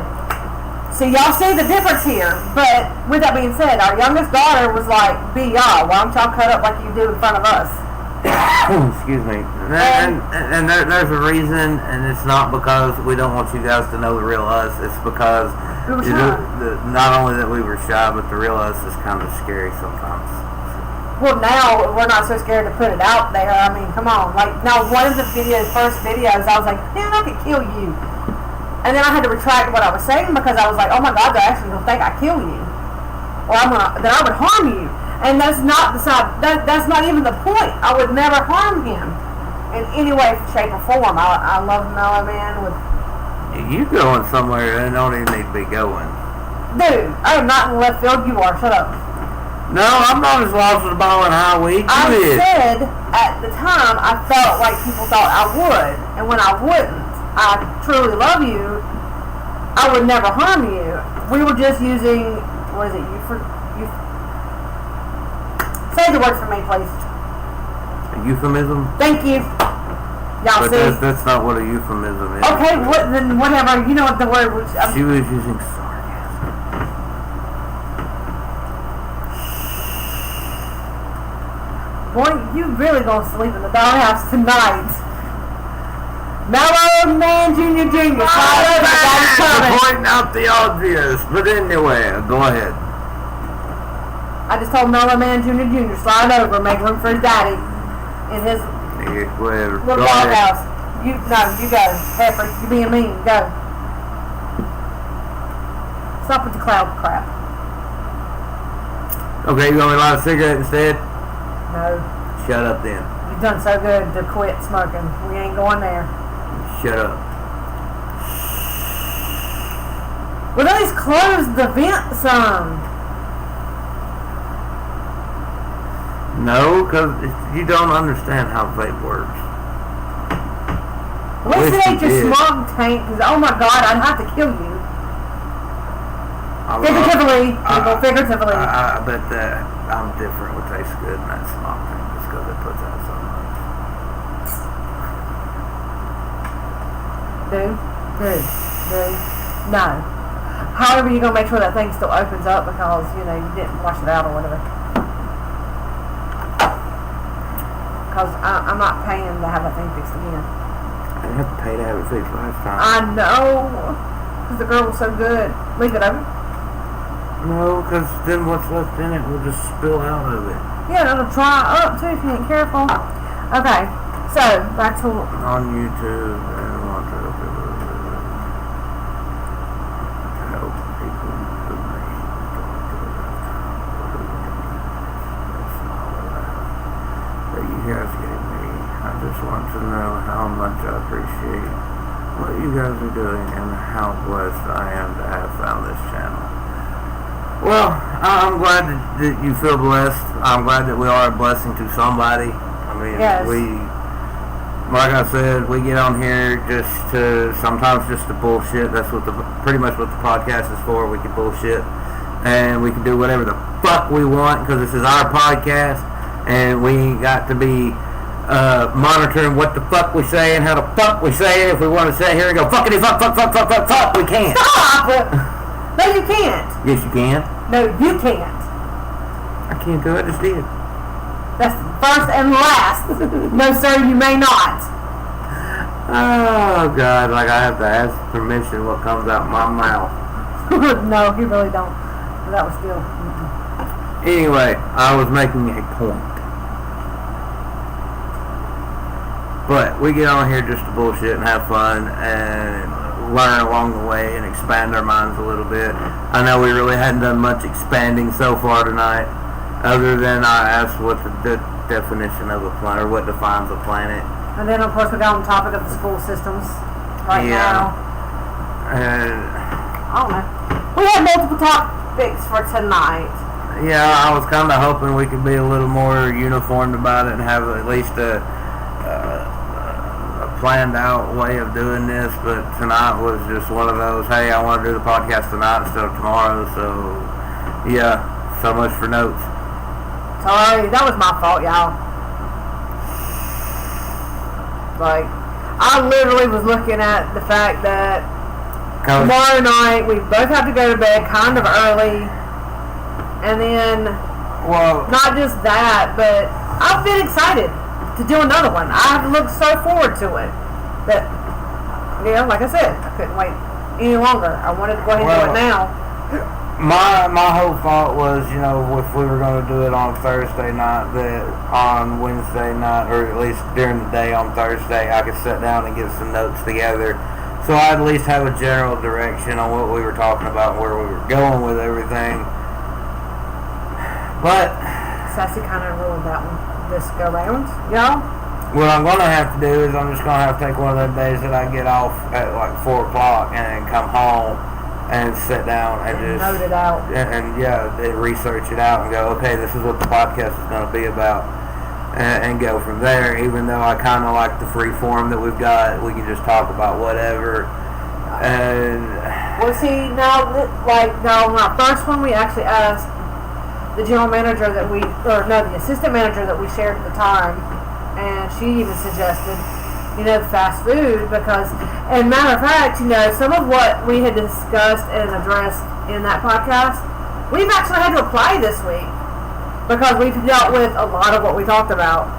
So y'all see the difference here. But with that being said, our youngest daughter was like, "Be y'all, why don't y'all cut up like you do in front of us?" Excuse me. And there's a reason, and it's not because we don't want you guys to know the real us. It's because not only that we were shy, but the real us is kind of scary sometimes. Well, now we're not so scared to put it out there. I mean, come on. Now one of the first videos, I was like, "Man, I could kill you." And then I had to retract what I was saying because I was like, "Oh my God, they actually don't think I kill you, or that I would harm you." And that's not that's not even the point. I would never harm him in any way, shape, or form. I love Mellow Man with. You going somewhere that don't even need to be going. Dude, I am not in left field. You are. Shut up. No, I'm not as lost as the ball in high week. I said at the time I felt like people thought I would, and when I wouldn't, I truly love you. I would never harm you. We were just using. What is it? You. Say the word for me, please. A euphemism? Thank you. Y'all but see? That's not what a euphemism is. Okay, then whatever. You know what the word was. She was using sarcasm. Boy, you really gonna sleep in the doghouse tonight. Mellow Man Jr. Pointing out the obvious. But anyway, go ahead. I just told Mellow Man Jr. slide over, make room for his daddy in his little doghouse. You go. Pepper, you being mean. Go. Stop with the cloud crap. Okay, you want me to light a cigarette instead? No. Shut up then. You've done so good to quit smoking. We ain't going there. Shut up. Well, at least close the vent some. No, because you don't understand how vape works. Hallucinate your smog tank, because oh my God, I'd have to kill you. Figuratively. Figuratively. I bet that. I'm different what tastes good, and that's not thing just because it puts out so much. No. However, you're gonna make sure that thing still opens up because you didn't wash it out or whatever. Because I'm not paying to have that thing fixed again. I didn't have to pay to have it fixed last time. I know, because the girl was so good. Leave it open. No, because then what's left in it will just spill out of it. Yeah, it'll dry up too if you ain't careful. Okay, so back to on YouTube and want to help people who may go through a rough time or who need a smile or laugh that you guys gave me. I just want to know how much I appreciate what you guys are doing and how blessed I am to have found this channel. Well, I'm glad that you feel blessed. I'm glad that we are a blessing to somebody. I mean, yes. Like I said, we get on here sometimes just to bullshit. That's pretty much what the podcast is for. We can bullshit and we can do whatever the fuck we want because this is our podcast and we ain't got to be monitoring what the fuck we say and how the fuck we say it. If we want to sit here and go fuckity fuck, we can't. Stop! No, you can't. Yes, you can. No, you can't. I can't do it. I just did. That's first and last. No, sir, you may not. Oh, God. Like I have to ask permission what comes out my mouth. No, you really don't. That was still... Anyway, I was making a point. But we get on here just to bullshit and have fun and learn along the way and expand our minds a little bit. I know we really hadn't done much expanding so far tonight, other than I asked what the definition of a planet, or what defines a planet. And then, of course, we got on the topic of the school systems now. And I don't know. We had multiple topics for tonight. Yeah, I was kind of hoping we could be a little more uniformed about it and have at least a planned out way of doing this, but tonight was just one of those, hey, I want to do the podcast tonight instead of tomorrow, so yeah, so much for notes. Sorry, that was my fault, y'all. Like, I literally was looking at the fact that tomorrow night we both have to go to bed kind of early, and then, well, not just that, but I've been excited to do another one. I have looked so forward to it that, like I said, I couldn't wait any longer. I wanted to go ahead and do it now. My whole thought was, if we were going to do it on Thursday night, that on Wednesday night, or at least during the day on Thursday, I could sit down and get some notes together. So I at least have a general direction on what we were talking about and where we were going with everything. But Sassy kind of ruined that one. This go round, y'all. What I'm going to have to do is I'm just going to have to take one of those days that I get off at like 4 o'clock and come home and sit down and just note it out. And research it out and go, okay, this is what the podcast is going to be about, and go from there. Even though I kind of like the free form that we've got, we can just talk about whatever. And well, see, now on our first one, we actually asked the general manager the assistant manager that we shared at the time, and she even suggested, the fast food because, and matter of fact, some of what we had discussed and addressed in that podcast, we've actually had to apply this week because we've dealt with a lot of what we talked about.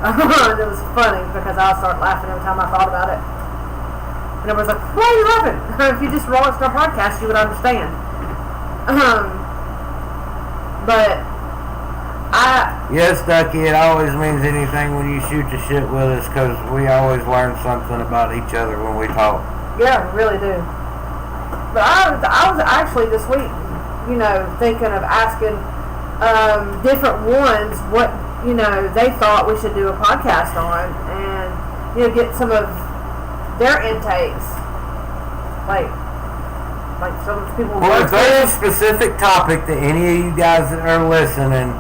It was funny because I started laughing every time I thought about it. And it was like, why are you laughing? If you just watched our podcast, you would understand. But yes, Ducky, it always means anything when you shoot the shit with us because we always learn something about each other when we talk. Yeah, we really do. But I was actually this week, thinking of asking different ones what, they thought we should do a podcast on and, get some of their intakes. Like some people... Well, if there's a specific topic that any of you guys that are listening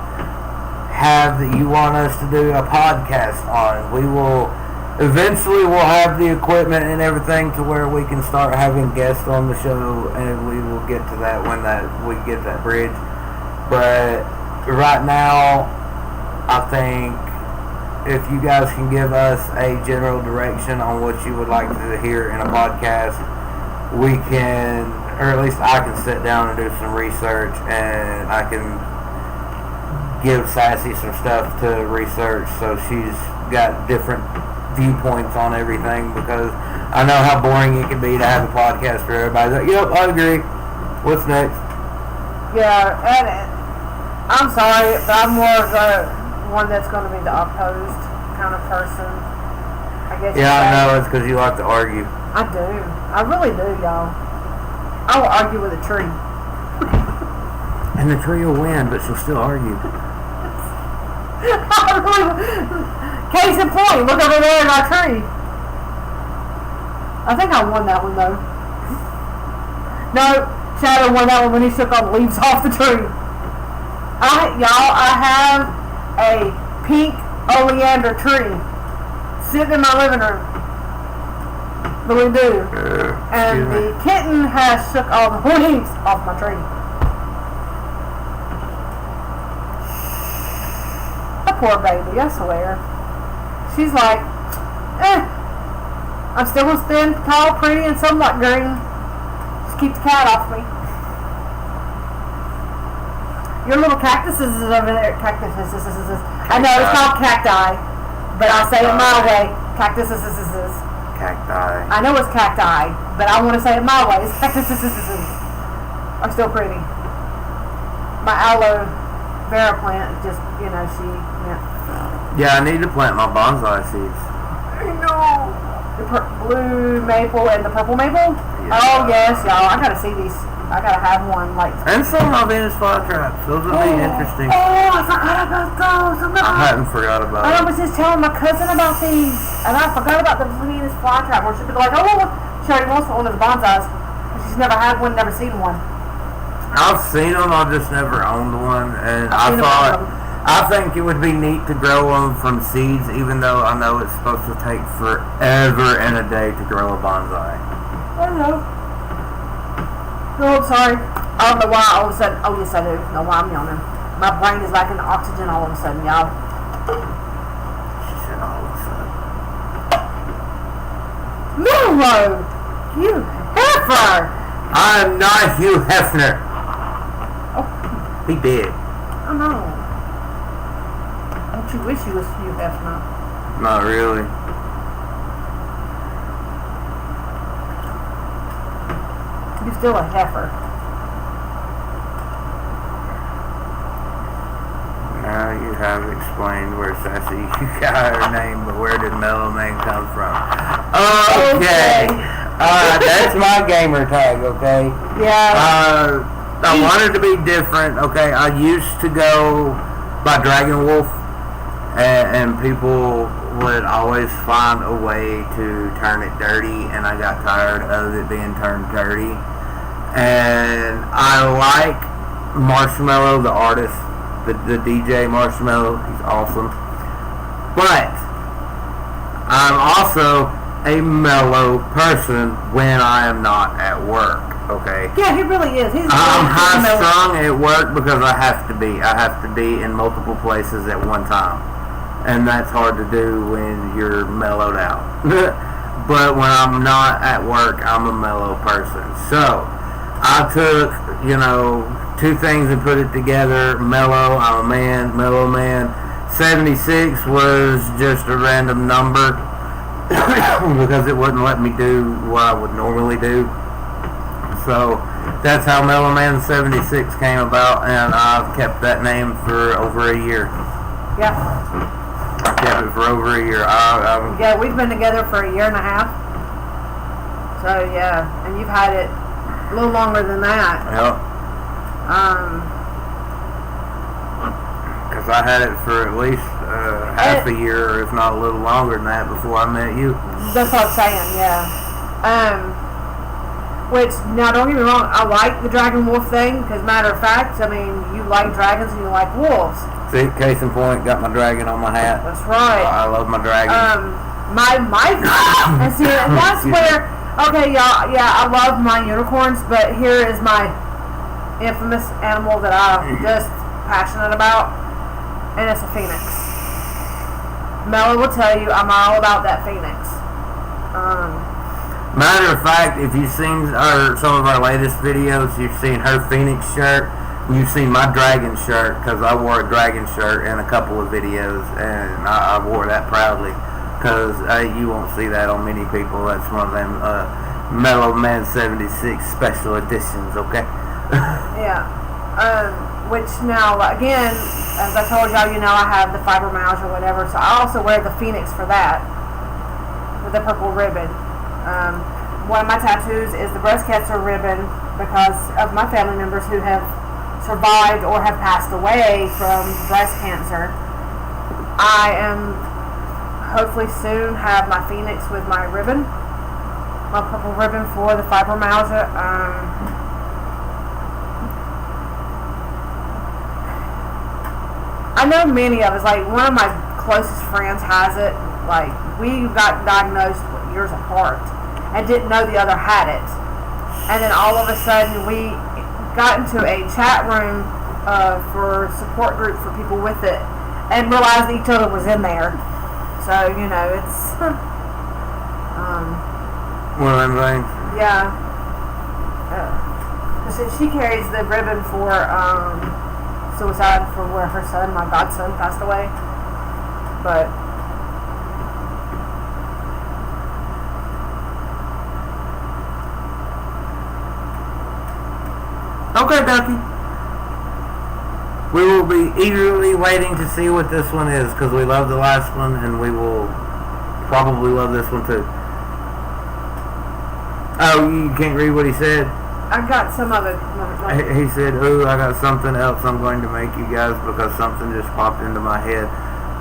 have that you want us to do a podcast on, we will eventually we'll have the equipment and everything to where we can start having guests on the show, and we will get to that when we get that bridge. But right now, I think if you guys can give us a general direction on what you would like to hear in a podcast, we can, or at least I can sit down and do some research, and I can give Sassy some stuff to research so she's got different viewpoints on everything, because I know how boring it can be to have a podcast where everybody's like, yep, I agree. What's next? Yeah, and I'm sorry, but I'm more of the one that's going to be the opposed kind of person. I guess. Yeah, I know, it's because you like to argue. I do. I really do, y'all. I will argue with a tree. And the tree will win, but she'll still argue. Case in point, look over there in our tree. I think I won that one though. No, Shadow won that one when he shook all the leaves off the tree. I have a pink oleander tree sitting in my living room. Really do. And the kitten has shook all the leaves off my tree. A poor baby, I swear. She's like, I'm still gonna stand tall, pretty, and somewhat green. Just keep the cat off me. Your little cactuses is over there. Cactuses. I know it's called cacti, but I say it my way. Cactuses. Cacti. I know it's cacti, but I want to say it my way. It's cactuses. I'm still pretty. My aloe vera plant just, Yeah, I need to plant my bonsai seeds. I know. The blue maple and the purple maple? Yeah. Oh, yes, y'all. I gotta see these. I gotta have one, like... And some of my Venus flytraps. Those would be interesting. Oh, I forgot about those. I hadn't forgot about I them. was just telling my cousin about these. And I forgot about the Venus flytrap. Where she'd be like, oh, she already wants one of the bonsais. She's never had one, never seen one. I've seen them, I've just never owned one. And I think it would be neat to grow them from seeds, even though I know it's supposed to take forever and a day to grow a bonsai. I don't know. No, I'm sorry. I don't know why all of a sudden. Oh, yes, I do. No, why I'm yawning. My brain is lacking oxygen all of a sudden, y'all. She said all of a sudden. Mellow! You heifer! I'm not Hugh Hefner. Oh, He did. I know. Don't you wish you was Hugh Hefner? Not really. You're still a heifer. Now you have explained where Sassy, you got her name, but where did Mellow name come from? Okay. That's my gamer tag, okay? Yeah. I wanted to be different, okay? I used to go by Dragon Wolf, and people would always find a way to turn it dirty, and I got tired of it being turned dirty. And I like Marshmello, the artist, the DJ Marshmello. He's awesome. But I'm also a mellow person when I am not at work, okay? Yeah, he really is. I'm high strung at work because I have to be. I have to be in multiple places at one time. And that's hard to do when you're mellowed out. But when I'm not at work, I'm a mellow person. So I took, two things and put it together. Mellow, I'm a man, mellow man. 76 was just a random number because it wouldn't let me do what I would normally do. So that's how Mellow Man 76 came about, and I've kept that name for over a year. Yeah. I kept it for over a year. Yeah, we've been together for a year and a half. So yeah, and you've had it a little longer than that. Yep. Because I had it for at least half a year, if not a little longer than that, before I met you. That's what I'm saying, yeah. Which, now don't get me wrong, I like the Dragon Wolf thing, because matter of fact, I mean, you like dragons and you like wolves. See, case in point, got my dragon on my hat. That's right. I love my dragon. And see, and that's where, okay, y'all, yeah, I love my unicorns, but here is my infamous animal that I just passionate about, and it's a phoenix. Mellow will tell you I'm all about that phoenix. Matter of fact, if you've seen some of our latest videos, you've seen her phoenix shirt. You've seen my dragon shirt, because I wore a dragon shirt in a couple of videos, and I wore that proudly, because you won't see that on many people. That's one of them Mellow Man 76 special editions, okay? Yeah. Which now, again, as I told y'all, I have the fibromyalgia or whatever, so I also wear the phoenix for that, with the purple ribbon. One of my tattoos is the breast cancer ribbon because of my family members who have survived or have passed away from breast cancer. I am hopefully soon have my phoenix with my ribbon, my purple ribbon for the fibromyalgia. I know many of us, like one of my closest friends has it. Like we got diagnosed years apart and didn't know the other had it, and then all of a sudden we got into a chat room for support group for people with it and realized each other was in there. So it's one of them things. Yeah. So she carries the ribbon for suicide for where her son, my godson, passed away. But okay, Ducky. We will be eagerly waiting to see what this one is, because we love the last one, and we will probably love this one too. Oh, you can't read what he said? I got some of it. He said, "Ooh, I got something else I'm going to make you guys because something just popped into my head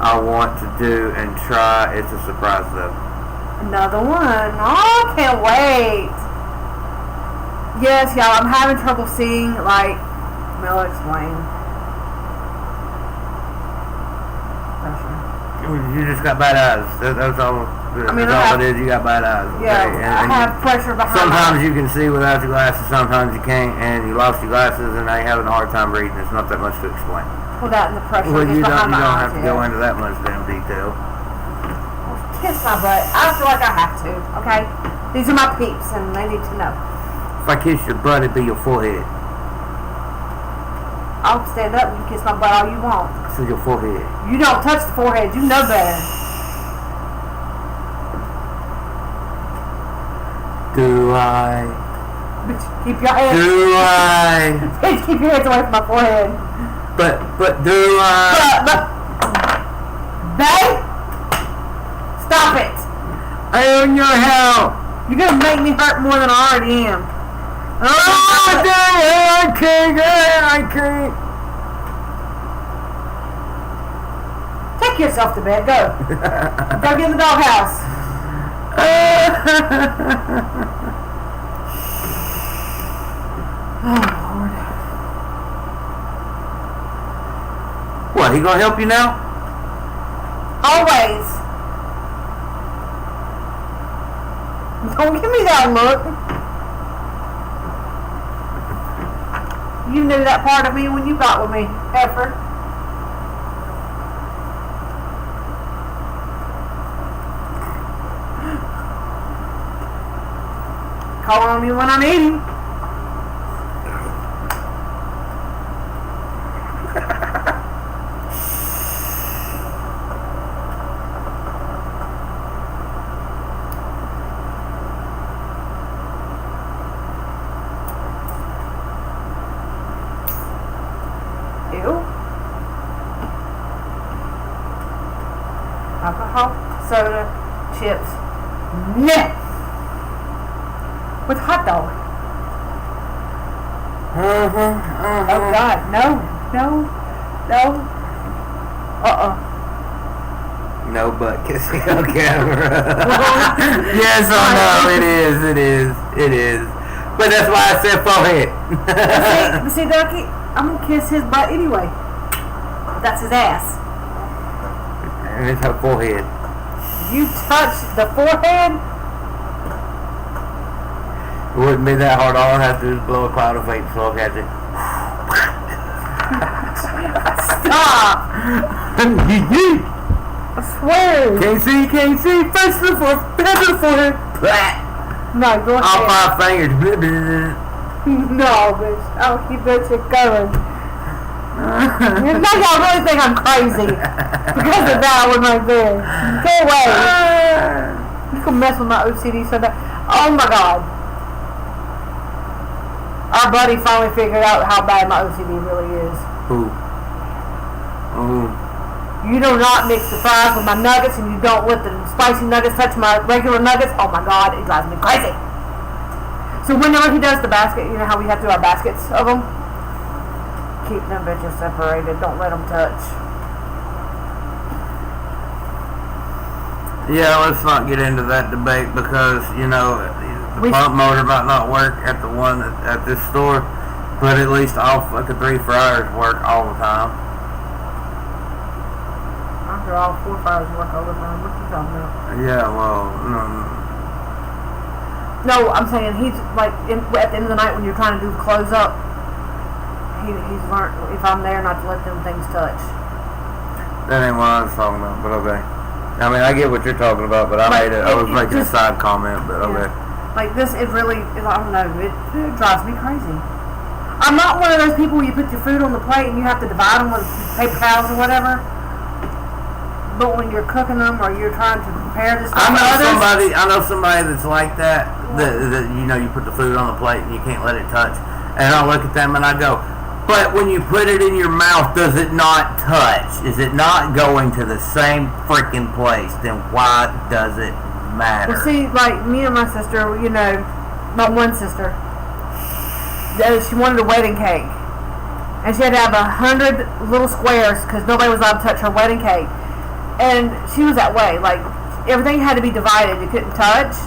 I want to do and try. It's a surprise though." Another one. Oh, I can't wait. Yes, y'all, I'm having trouble seeing, like, Mellow explain. You just got bad eyes. That's all. That's all it is. You got bad eyes. Yeah, okay? I have pressure behind. Sometimes you can see without your glasses. Sometimes you can't, and you lost your glasses, and now you're having a hard time reading. It's not that much to explain. Well, that and the pressure Well, you don't have to go yeah. into that much damn detail. Kiss my butt. I feel like I have to. Okay, these are my peeps, and they need to know. If I kiss your butt, it'd be your forehead. I'll stand up and you kiss my butt all you want. This is your forehead. You don't touch the forehead. You know better. Do I? Bitch, keep your hands. Do I? Bitch, keep your hands away from my forehead. But do I? Babe, stop it. I own your help. You're gonna make me hurt more than I already am. Oh, damn, I can't. Take yourself to bed. Go. Go get in the doghouse. Oh, Lord. What, he gonna help you now? Always. Don't give me that look. You knew that part of me when you got with me, Effort. Call on me when I'm eating. Ew. Alcohol, soda, chips. Nah. With hot dog. Oh God, no. No butt kissing on camera. Yes or no, it is. But that's why I said forehead. See, Ducky, I'm gonna kiss his butt anyway. That's his ass. And it's her forehead. You touch the forehead? It wouldn't be that hard. All I have to do is blow a cloud of vape smoke at you. Stop! I swear. Can't see. First to the fourth, back to the forehead. No, go ahead. All 5 fingers. No, bitch. I'll keep that shit going. You know y'all really think I'm crazy because of that one right there. Go away. You can mess with my OCD so bad. Oh my God. Our buddy finally figured out how bad my OCD really is. Ooh. You do not mix the fries with my nuggets, and you don't let the spicy nuggets touch my regular nuggets. Oh my God, it drives me crazy. So whenever he does the basket, you know how we have to do our baskets of them? Keep them bitches separated. Don't let them touch. Yeah, let's not get into that debate because, the pump motor might not work at the one at this store, but at least all fucking 3 fryers work all the time. After all 4 fryers work all the time. What you talking about? Yeah, well, No, I'm saying he's like at the end of the night when you're trying to do close up. He's learned if I'm there not to let them things touch. That ain't what I was talking about, but okay. I mean, I get what you're talking about, but I was making a side comment, but okay. Like this, it really, I don't know, it drives me crazy. I'm not one of those people where you put your food on the plate and you have to divide them with paper towels or whatever. But when you're cooking them or you're trying to prepare this stuff, I know somebody that's like that. That you put the food on the plate and you can't let it touch. And I look at them and I go, but when you put it in your mouth, does it not touch? Is it not going to the same freaking place? Then why does it matter? Well, see, like me and my sister, my one sister, she wanted a wedding cake, and she had to have 100 little squares because nobody was allowed to touch her wedding cake. And she was that way, like everything had to be divided. You couldn't touch.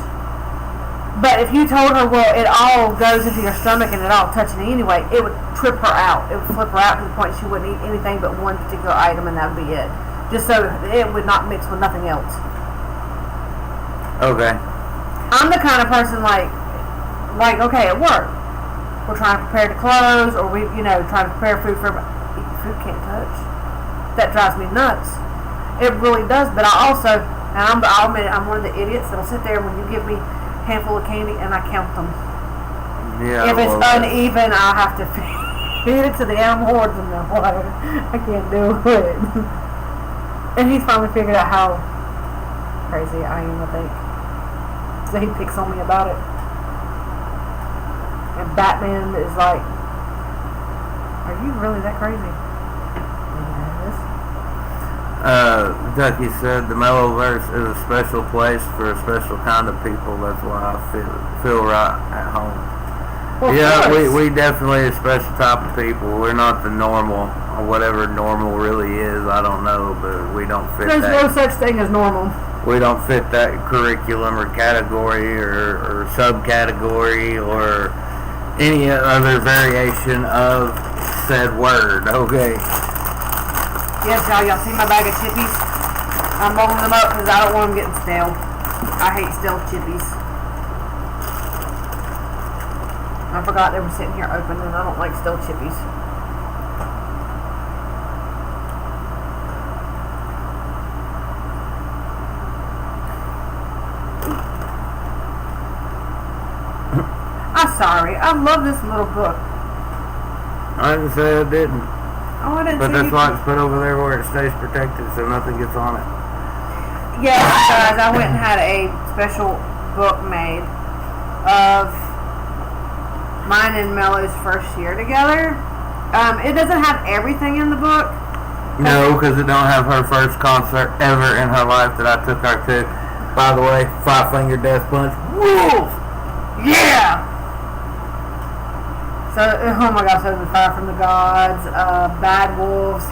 But if you told her, well, it all goes into your stomach and it all touching it anyway, it would trip her out. It would flip her out to the point she wouldn't eat anything but one particular item, and that would be it. Just so it would not mix with nothing else. Okay. I'm the kind of person like okay, at work, we're trying to prepare the clothes, or we, trying to prepare food for everybody. Food can't touch. That drives me nuts. It really does. But I also, and I'll admit, I'm one of the idiots that'll sit there when you give me handful of candy and I count them. Yeah. If it's uneven, I'll have to feed it to the animal or to the water. I can't do it. And he's finally figured out how crazy I am, I think. So he picks on me about it. And Batman is like, are you really that crazy? Ducky said the Mellowverse is a special place for a special kind of people. That's why I feel right at home. Well, yeah, we definitely a special type of people. We're not the normal, or whatever normal really is. I don't know, but we don't fit There's that. no such thing as normal. We don't fit that curriculum or category or subcategory or any other variation of said word. Okay. Yes, y'all see my bag of chippies? I'm rolling them up because I don't want them getting stale. I hate stale chippies. I forgot they were sitting here open, and I don't like stale chippies. I'm sorry. I love this little book. I didn't say I didn't. Oh, I didn't But see that's why it's put over there where it stays protected so nothing gets on it. Yes, guys, I went and had a special book made of mine and Mellow's first year together. It doesn't have everything in the book. No, because it don't have her first concert ever in her life that I took her to. By the way, 5-finger death punch. Rules! Yeah! So, oh my gosh, so the Fire from the Gods, Bad Wolves,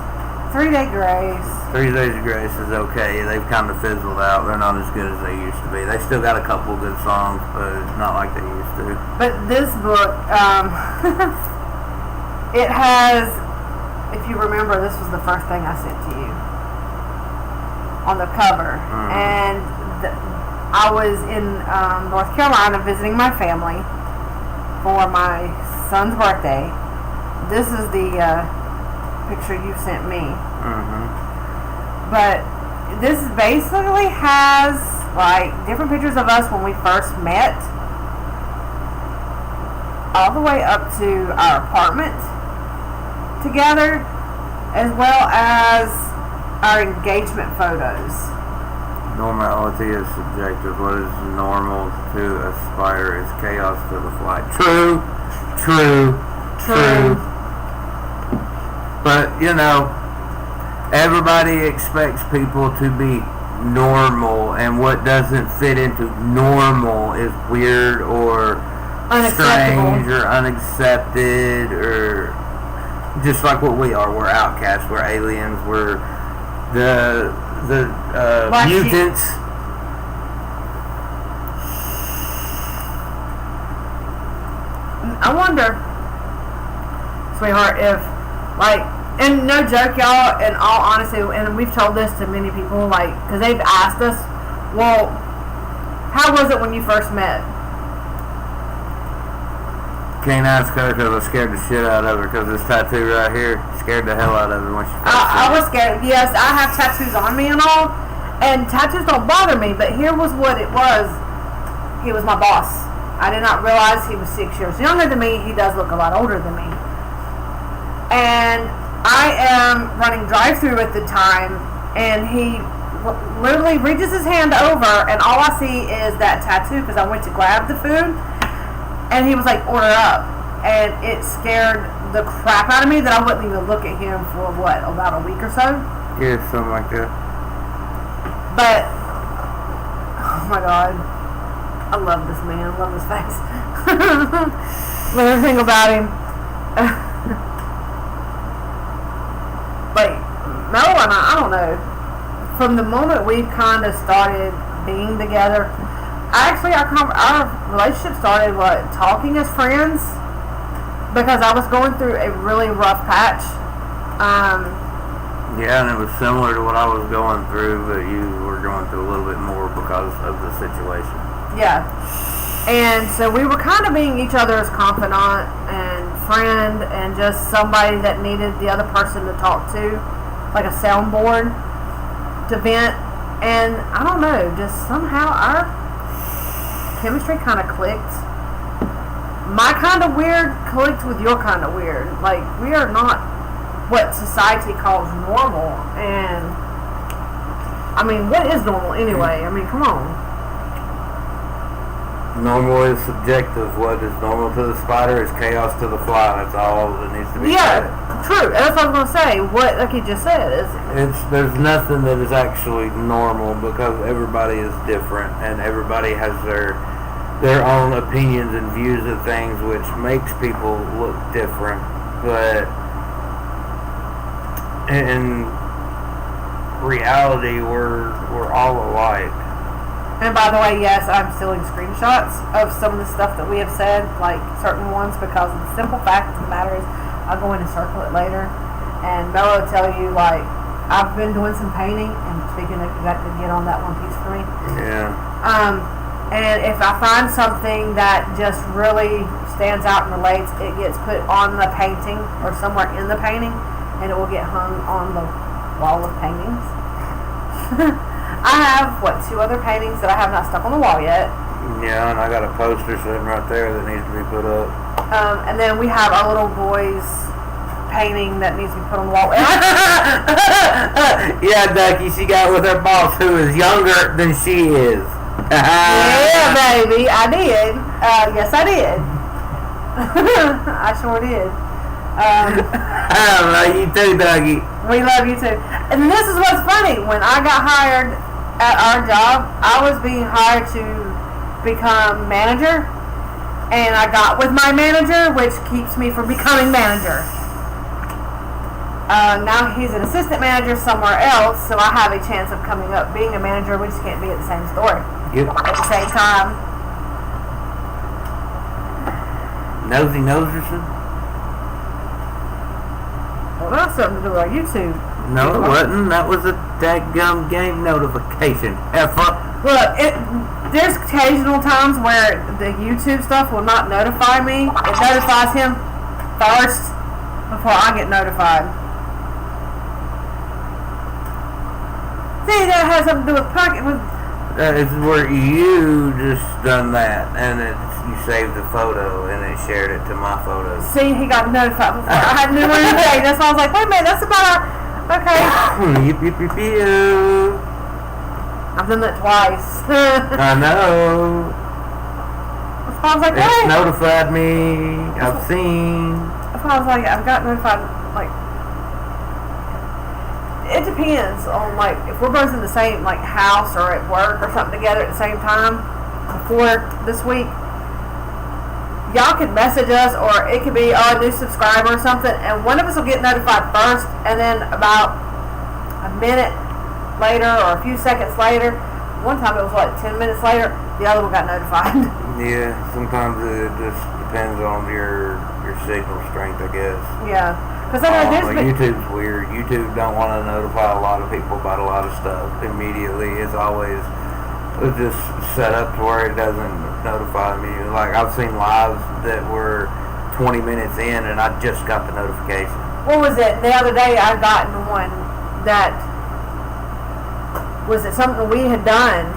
3-Day Grace. 3 Days of Grace is okay. They've kind of fizzled out. They're not as good as they used to be. They still got a couple good songs, but it's not like they used to. But this book, it has, if you remember, this was the first thing I sent to you on the cover. And I was in North Carolina visiting my family for my son's birthday. This is the picture you sent me. Mm-hmm. But this basically has like different pictures of us when we first met, all the way up to our apartment together, as well as our engagement photos. Normality is subjective. What is normal to a spider is chaos to the fly. True. But, everybody expects people to be normal, and what doesn't fit into normal is weird or strange or unaccepted, or just like what we are. We're outcasts. We're aliens. We're the mutants. I wonder, sweetheart, if, and no joke, y'all, in all honesty, and we've told this to many people, because they've asked us, well, how was it when you first met? Can't ask her because I scared the shit out of her, because this tattoo right here scared the hell out of her when she first I was scared. Yes, I have tattoos on me and all, and tattoos don't bother me, but here was what it was. He was my boss. I did not realize he was 6 years younger than me. He does look a lot older than me. And I am running drive-thru at the time, and he literally reaches his hand over, and all I see is that tattoo because I went to grab the food, and he was like, order up. And it scared the crap out of me that I wouldn't even look at him for, about a week or so? Yeah, something like that. But, oh my God. I love this man. I love his face. Love everything about him. Mellow and I don't know. From the moment we kind of started being together, our relationship started, talking as friends, because I was going through a really rough patch. Yeah, and it was similar to what I was going through, but you were going through a little bit more because of the situation. Yeah. And so we were kind of being each other's confidant and friend, and just somebody that needed the other person to talk to, like a soundboard to vent. And I don't know, just somehow our chemistry kind of clicked. My kind of weird clicked with your kind of weird. We are not what society calls normal. And I mean, what is normal anyway? I mean, come on. Normal is subjective. What is normal to the spider is chaos to the fly. That's all that needs to be said. True. That's what I was going to say. What, like you just said, there's nothing that is actually normal, because everybody is different, and everybody has their own opinions and views of things, which makes people look different. But in reality, we're all alike. And by the way, yes, I'm stealing screenshots of some of the stuff that we have said, like certain ones, because the simple fact of the matter is I'll go in and circle it later, and Mellow will tell you, I've been doing some painting, and speaking of, you got to get on that one piece for me. Yeah. And if I find something that just really stands out and relates, it gets put on the painting or somewhere in the painting, and it will get hung on the wall of paintings. I have, 2 other paintings that I have not stuck on the wall yet. Yeah, and I got a poster sitting right there that needs to be put up. And then we have our little boy's painting that needs to be put on the wall. Yeah, Ducky, she got with her boss, who is younger than she is. Yeah, baby, I did. Yes, I did. I sure did. I love you too, Dougie. We love you too. And this is what's funny. When I got hired at our job, I was being hired to become manager, and I got with my manager, which keeps me from becoming manager. Now he's an assistant manager somewhere else, so I have a chance of coming up being a manager. We just can't be at the same store at the same time. Nosy Noserson? Well, that's something to do with our YouTube. No, it wasn't. That was a dadgum game notification. Look, there's occasional times where the YouTube stuff will not notify me. It notifies him first before I get notified. See, that has something to do with pocket. It's where you just done that, and you saved the photo, and it shared it to my photo. See, he got notified before. I had knew anything. That's why I was like, wait a minute, that's about okay. Yip, yip, yip, yip. I've done that twice. I know. That's why I was like, It's hey. notified me. I've seen. That's why I was like, I've got notified. Like, it depends on, like, if we're both in the same, like, house or at work or something together at the same time before this week, y'all could message us, or it could be a new subscriber or something, and one of us will get notified first, and then about a minute later or a few seconds later, one time it was, 10 minutes later, the other one got notified. Yeah, sometimes it just depends on your signal strength, I guess. Yeah. Because I know YouTube's weird. YouTube don't want to notify a lot of people about a lot of stuff immediately. It's just set up to where it doesn't notify me. Like, I've seen lives that were 20 minutes in and I just got the notification. What was it? The other day I got one that was it something we had done,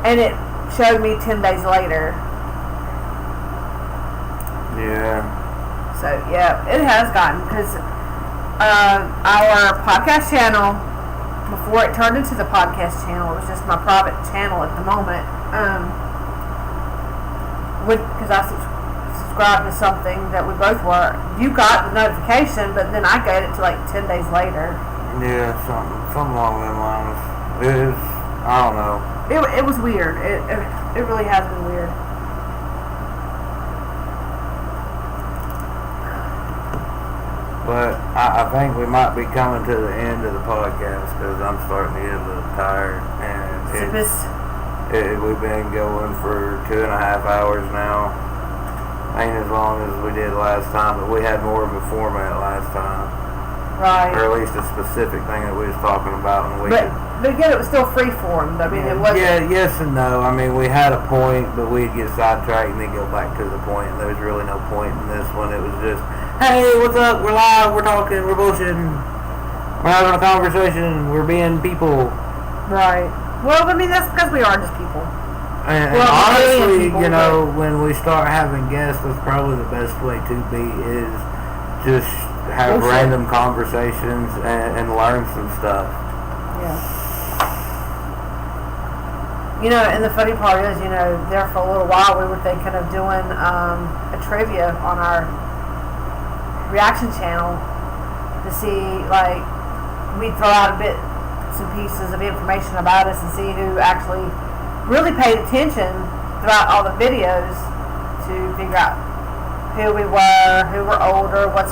and it showed me 10 days later. Yeah. So, yeah, it has gotten, because our podcast channel, before it turned into the podcast channel, it was just my private channel at the moment, because I subscribed to something that we both were. You got the notification, but then I got it to 10 days later. Yeah, something along them lines. I don't know. It was weird. It really has been weird. But I think we might be coming to the end of the podcast because I'm starting to get a little tired. And we've been going for 2.5 hours now. Ain't as long as we did last time, but we had more of a format last time. Right. Or at least a specific thing that we was talking about. And but again, it was still free form. I mean, it wasn't. Yeah, yes and no. I mean, we had a point, but we'd get sidetracked and then go back to the point. And there was really no point in this one. It was just, hey, what's up? We're live. We're talking. We're bullshitting. We're having a conversation. We're being people. Right. Well, I mean, that's because we are just people. And honestly, people, when we start having guests, that's probably the best way to be is just have random conversations and learn some stuff. Yeah. And the funny part is, there for a little while we were thinking of doing a trivia on our reaction channel to see, we'd throw out some pieces of information about us and see who actually really paid attention throughout all the videos to figure out who we were, who we're older, what's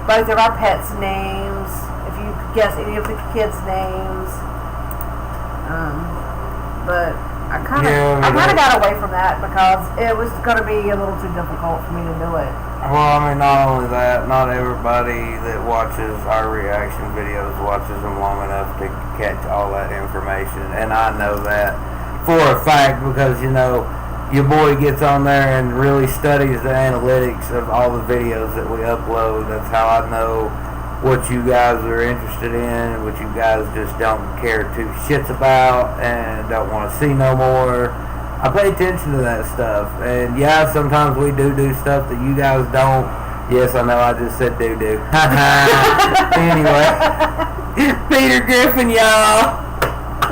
both of our pets' names, if you could guess any of the kids' names. But I kind of got away from that because it was going to be a little too difficult for me to do it. Well, I mean, not only that, not everybody that watches our reaction videos watches them long enough to catch all that information, and I know that for a fact because, your boy gets on there and really studies the analytics of all the videos that we upload. That's how I know what you guys are interested in and what you guys just don't care two shits about and don't want to see no more. I pay attention to that stuff. And yeah, sometimes we do stuff that you guys don't. Yes, I know I just said do. Anyway. Peter Griffin, y'all.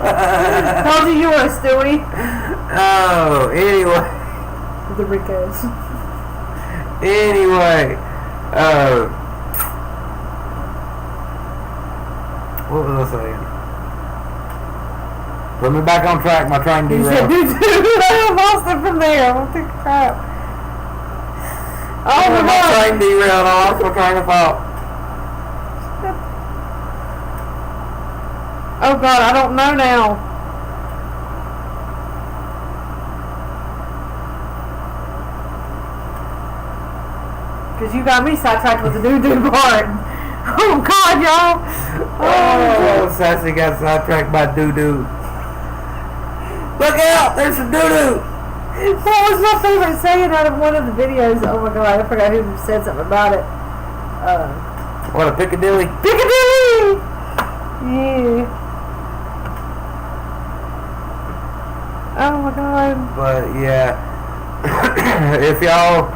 Told you were a Stewie. Oh, anyway. The Ricos. Anyway. What was I saying? Put me back on track. My train derailed. I lost it from there. What the crap? Oh my God. My train derailed. I lost my train of thought. Oh God, I don't know now. Because you got me sidetracked with the doo-doo part. Oh God, y'all. Oh, Sassy got sidetracked by doo-doo. Look out, there's some doo-doo. That was my favorite saying out of one of the videos. Oh my God, I forgot who said something about it. What, a Piccadilly? Piccadilly! Yeah. Oh my god. But yeah, if y'all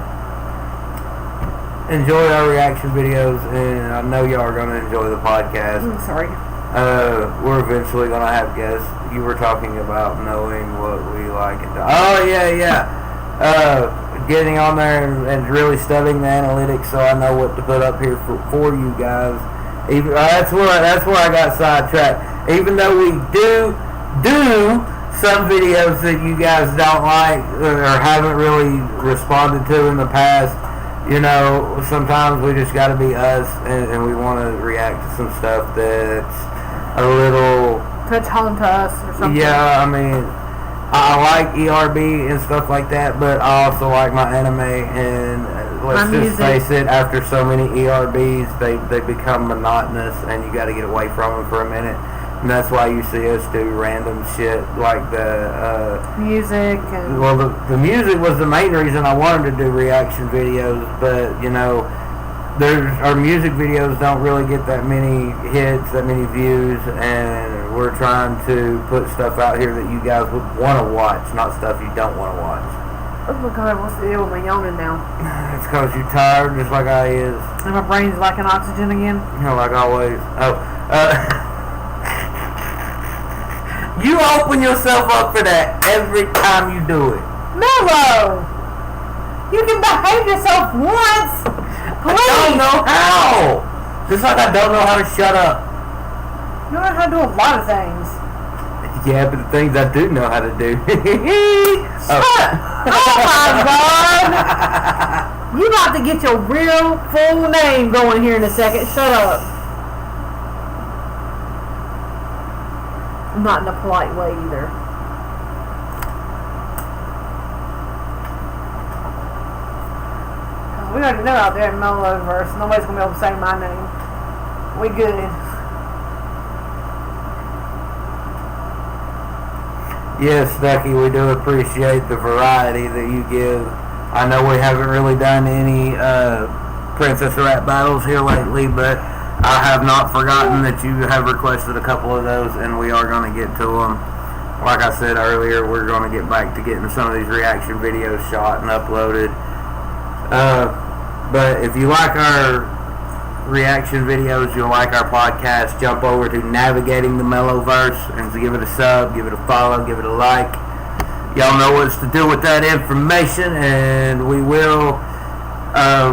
enjoy our reaction videos, and I know y'all are going to enjoy the podcast. I'm sorry. We're eventually going to have guests. You were talking about knowing what we like and oh yeah. Getting on there and really studying the analytics so I know what to put up here for you guys. Even that's where I got sidetracked. Even though we do some videos that you guys don't like or haven't really responded to in the past, you know, sometimes we just got to be us, and we want to react to some stuff that's a little touch home to us or something. Yeah, I mean, I like ERB and stuff like that, but I also like my anime, and let's just face it, after so many ERBs, they become monotonous, and you got to get away from them for a minute. And that's why you see us do random shit like the music. Well, the music was the main reason I wanted to do reaction videos, but you know, our music videos don't really get that many hits, that many views, and we're trying to put stuff out here that you guys would want to watch, not stuff you don't want to watch. Oh my god, what's the deal with my yawning now? It's because you're tired, just like I is. And my brain's lacking oxygen again? You know, like always. You open yourself up for that every time you do it. Mellow! You can behave yourself once! Please! I don't know how! Just like I don't know how to shut up. You know how to do a lot of things. Yeah, but the things I do know how to do. Shut up! Oh my god! You about to get your real full name going here in a second. Shut up. Not in a polite way either. We already know out there in Mellowverse, nobody's gonna be able to say my name. We good. Yes, Ducky, we do appreciate the variety that you give. I know we haven't really done any Princess Rat battles here lately, but I have not forgotten that you have requested a couple of those, and we are going to get to them. Like I said earlier, we're going to get back to getting some of these reaction videos shot and uploaded. But if you like our reaction videos, you'll like our podcast, jump over to Navigating the Mellowverse and give it a sub, give it a follow, give it a like. Y'all know what to do with that information, and we will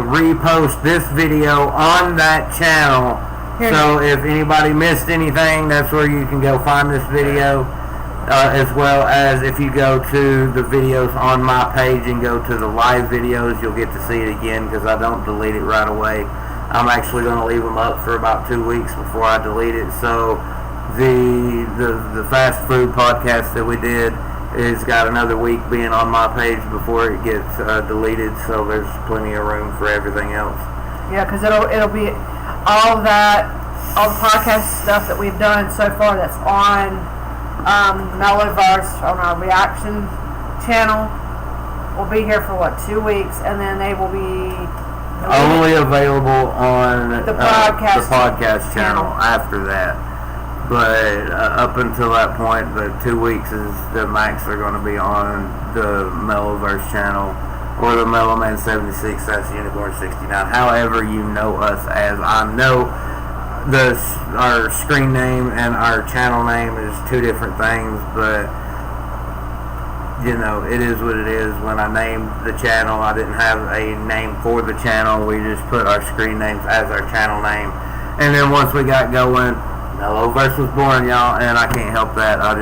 repost this video on that channel. So if anybody missed anything, that's where you can go find this video, as well as if you go to the videos on my page and go to the live videos, you'll get to see it again, because I don't delete it right away. I'm actually going to leave them up for about 2 weeks before I delete it. So the fast food podcast that we did has got another week being on my page before it gets deleted, so there's plenty of room for everything else. Yeah, because it'll be all the podcast stuff that we've done so far that's on Mellowverse on our reaction channel will be here for 2 weeks, and then they will be only available on the podcast channel after that. But up until that point, the 2 weeks is the max they're going to be on the Mellowverse channel, or the Mellowman 76, that's Unicorn 69. However you know us as. I know our screen name and our channel name is two different things, but you know, it is what it is. When I named the channel, I didn't have a name for the channel. We just put our screen names as our channel name. And then once we got going, Mellowverse was born, y'all, and I can't help that. I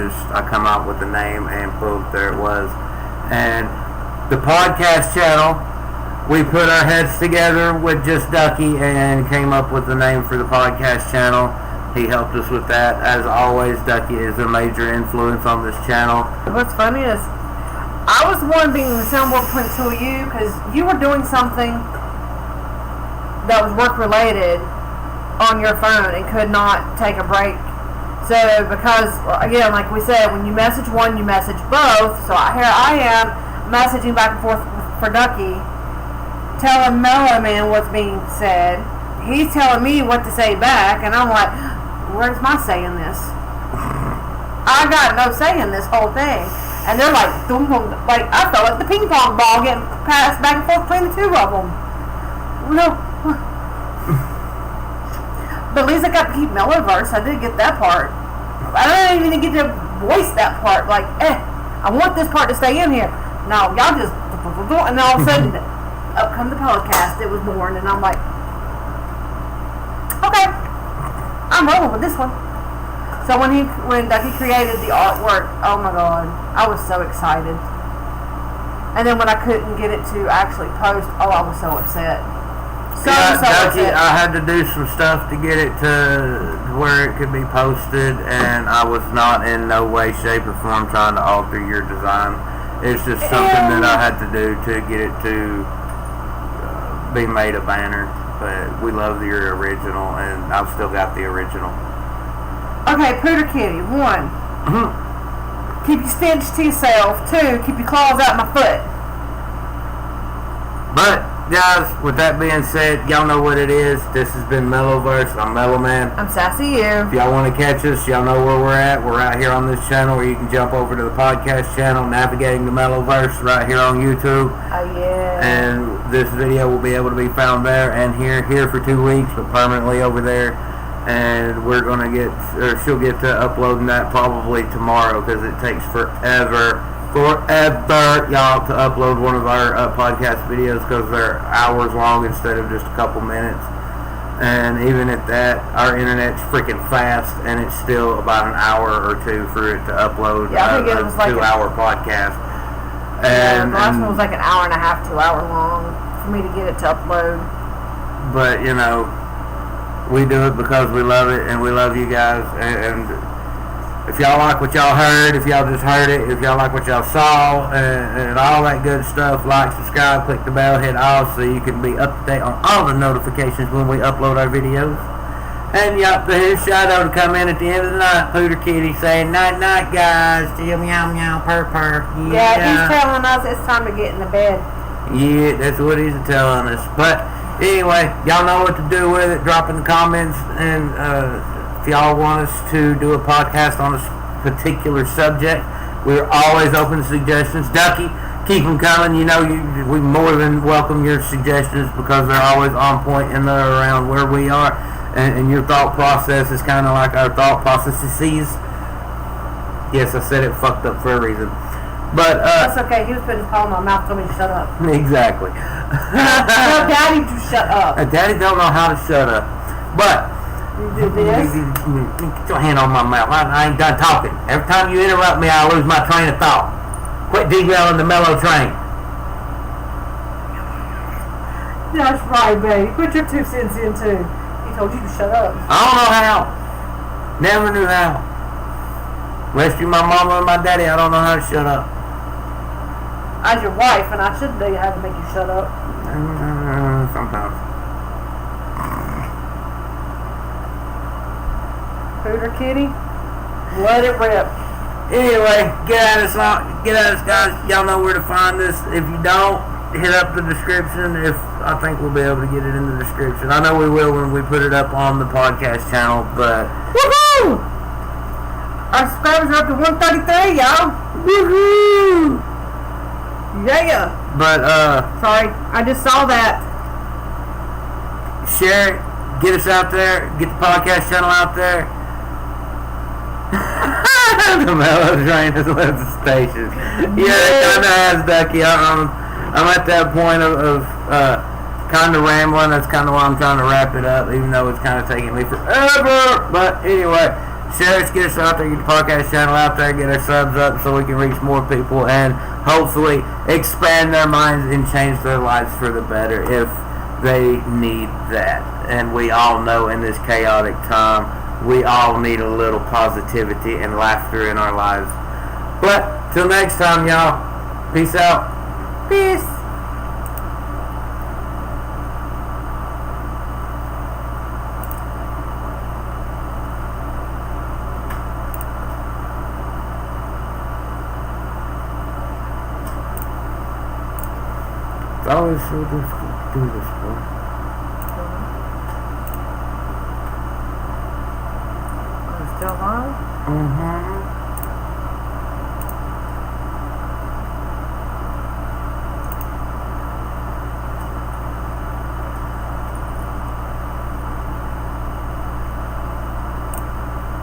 come out with the name, and boom, there it was. And the podcast channel, we put our heads together with just Ducky and came up with the name for the podcast channel. He helped us with that. As always, Ducky is a major influence on this channel. What's funny is I was the one being the soundboard point to you because you were doing something that was work related on your phone and could not take a break. So because, again, like we said, when you message one, you message both. So here I am messaging back and forth for Ducky, telling Mellow Man what's being said. He's telling me what to say back, and I'm like, where's my say in this? I got no say in this whole thing. And they're like, boom, boom, like I felt like the ping pong ball getting passed back and forth between the two of them. No. But at least I got to keep Mellowverse. I did get that part. I didn't even get to voice that part. Like, I want this part to stay in here. No, y'all just, and then all of a sudden, up come the podcast. It was born, and I'm like, okay, I'm rolling with this one. So when Ducky created the artwork, oh my god, I was so excited. And then when I couldn't get it to actually post, I was so upset. So Ducky, upset. I had to do some stuff to get it to where it could be posted, and I was not in no way, shape, or form trying to alter your design. It's just something that I had to do to get it to be made a banner. But we love your original, and I've still got the original. Okay, Pooter Kitty, 1. Keep your stench to yourself. 2, keep your claws out my foot. But, guys, with that being said, y'all know what it is. This has been Mellowverse. I'm Mellow Man. I'm Sassy You. If y'all want to catch us, y'all know where we're at. We're right here on this channel, where you can jump over to the podcast channel, Navigating the Mellowverse, right here on YouTube. Oh, yeah. And this video will be able to be found there and here for 2 weeks, but permanently over there. And we're going to get, or she'll get to uploading that probably tomorrow, because it takes forever, y'all, to upload one of our podcast videos, because they're hours long instead of just a couple minutes. And even at that, our internet's freaking fast, and it's still about an hour or 2 for it to upload I think it was like 2-hour podcast. The last one was like an hour and a half, 2 hour long for me to get it to upload. But, you know, we do it because we love it, and we love you guys. And if y'all like what y'all heard, if y'all just heard it, if y'all like what y'all saw, and all that good stuff, like, subscribe, click the bell, hit all, so you can be up to date on all the notifications when we upload our videos. And y'all, here's Shadow to come in at the end of the night, Pooter Kitty, saying, night, night, guys, still meow, meow, purr, purr. Yeah, he's telling us it's time to get in the bed. Yeah, that's what he's telling us. But anyway, y'all know what to do with it. Drop in the comments, and if y'all want us to do a podcast on a particular subject, we're always open to suggestions. Ducky, keep them coming. You know, we more than welcome your suggestions, because they're always on point and they're around where we are. And your thought process is kind of like our thought processes. Yes, I said it fucked up for a reason. But that's okay. He was putting his paw in my mouth, told me to shut up. Exactly. Tell Daddy to shut up. Daddy don't know how to shut up. But you do this. Get your hand on my mouth. I ain't done talking. Every time you interrupt me, I lose my train of thought. Quit derailing the Mellow train. That's right, baby. Put your 2 cents in too. He told you to shut up. I don't know how. Never knew how. Unless you're my mama and my daddy, I don't know how to shut up. I'm your wife, and I shouldn't be having to make you shut up. Sometimes. Pooter Kitty, let it rip. Anyway, get at us, guys. Y'all know where to find us. If you don't, hit up the description. I think we'll be able to get it in the description. I know we will when we put it up on the podcast channel, but woohoo! Our subscribers are up to 133, y'all. woohoo! Yeah. But Sorry, I just saw that. share it, get us out there, get the podcast channel out there. The Mellow train has left the station. Yeah, it kind of has, Ducky. I'm at that point of kind of rambling. That's kind of why I'm trying to wrap it up, even though it's kind of taking me forever. But anyway, share us, get us out there, get the podcast channel out there, get our subs up so we can reach more people and hopefully expand their minds and change their lives for the better if they need that. And we all know in this chaotic time, we all need a little positivity and laughter in our lives. But till next time, y'all, peace out. Peace. It's always so difficult to do this, boy. Still on? Mm-hmm.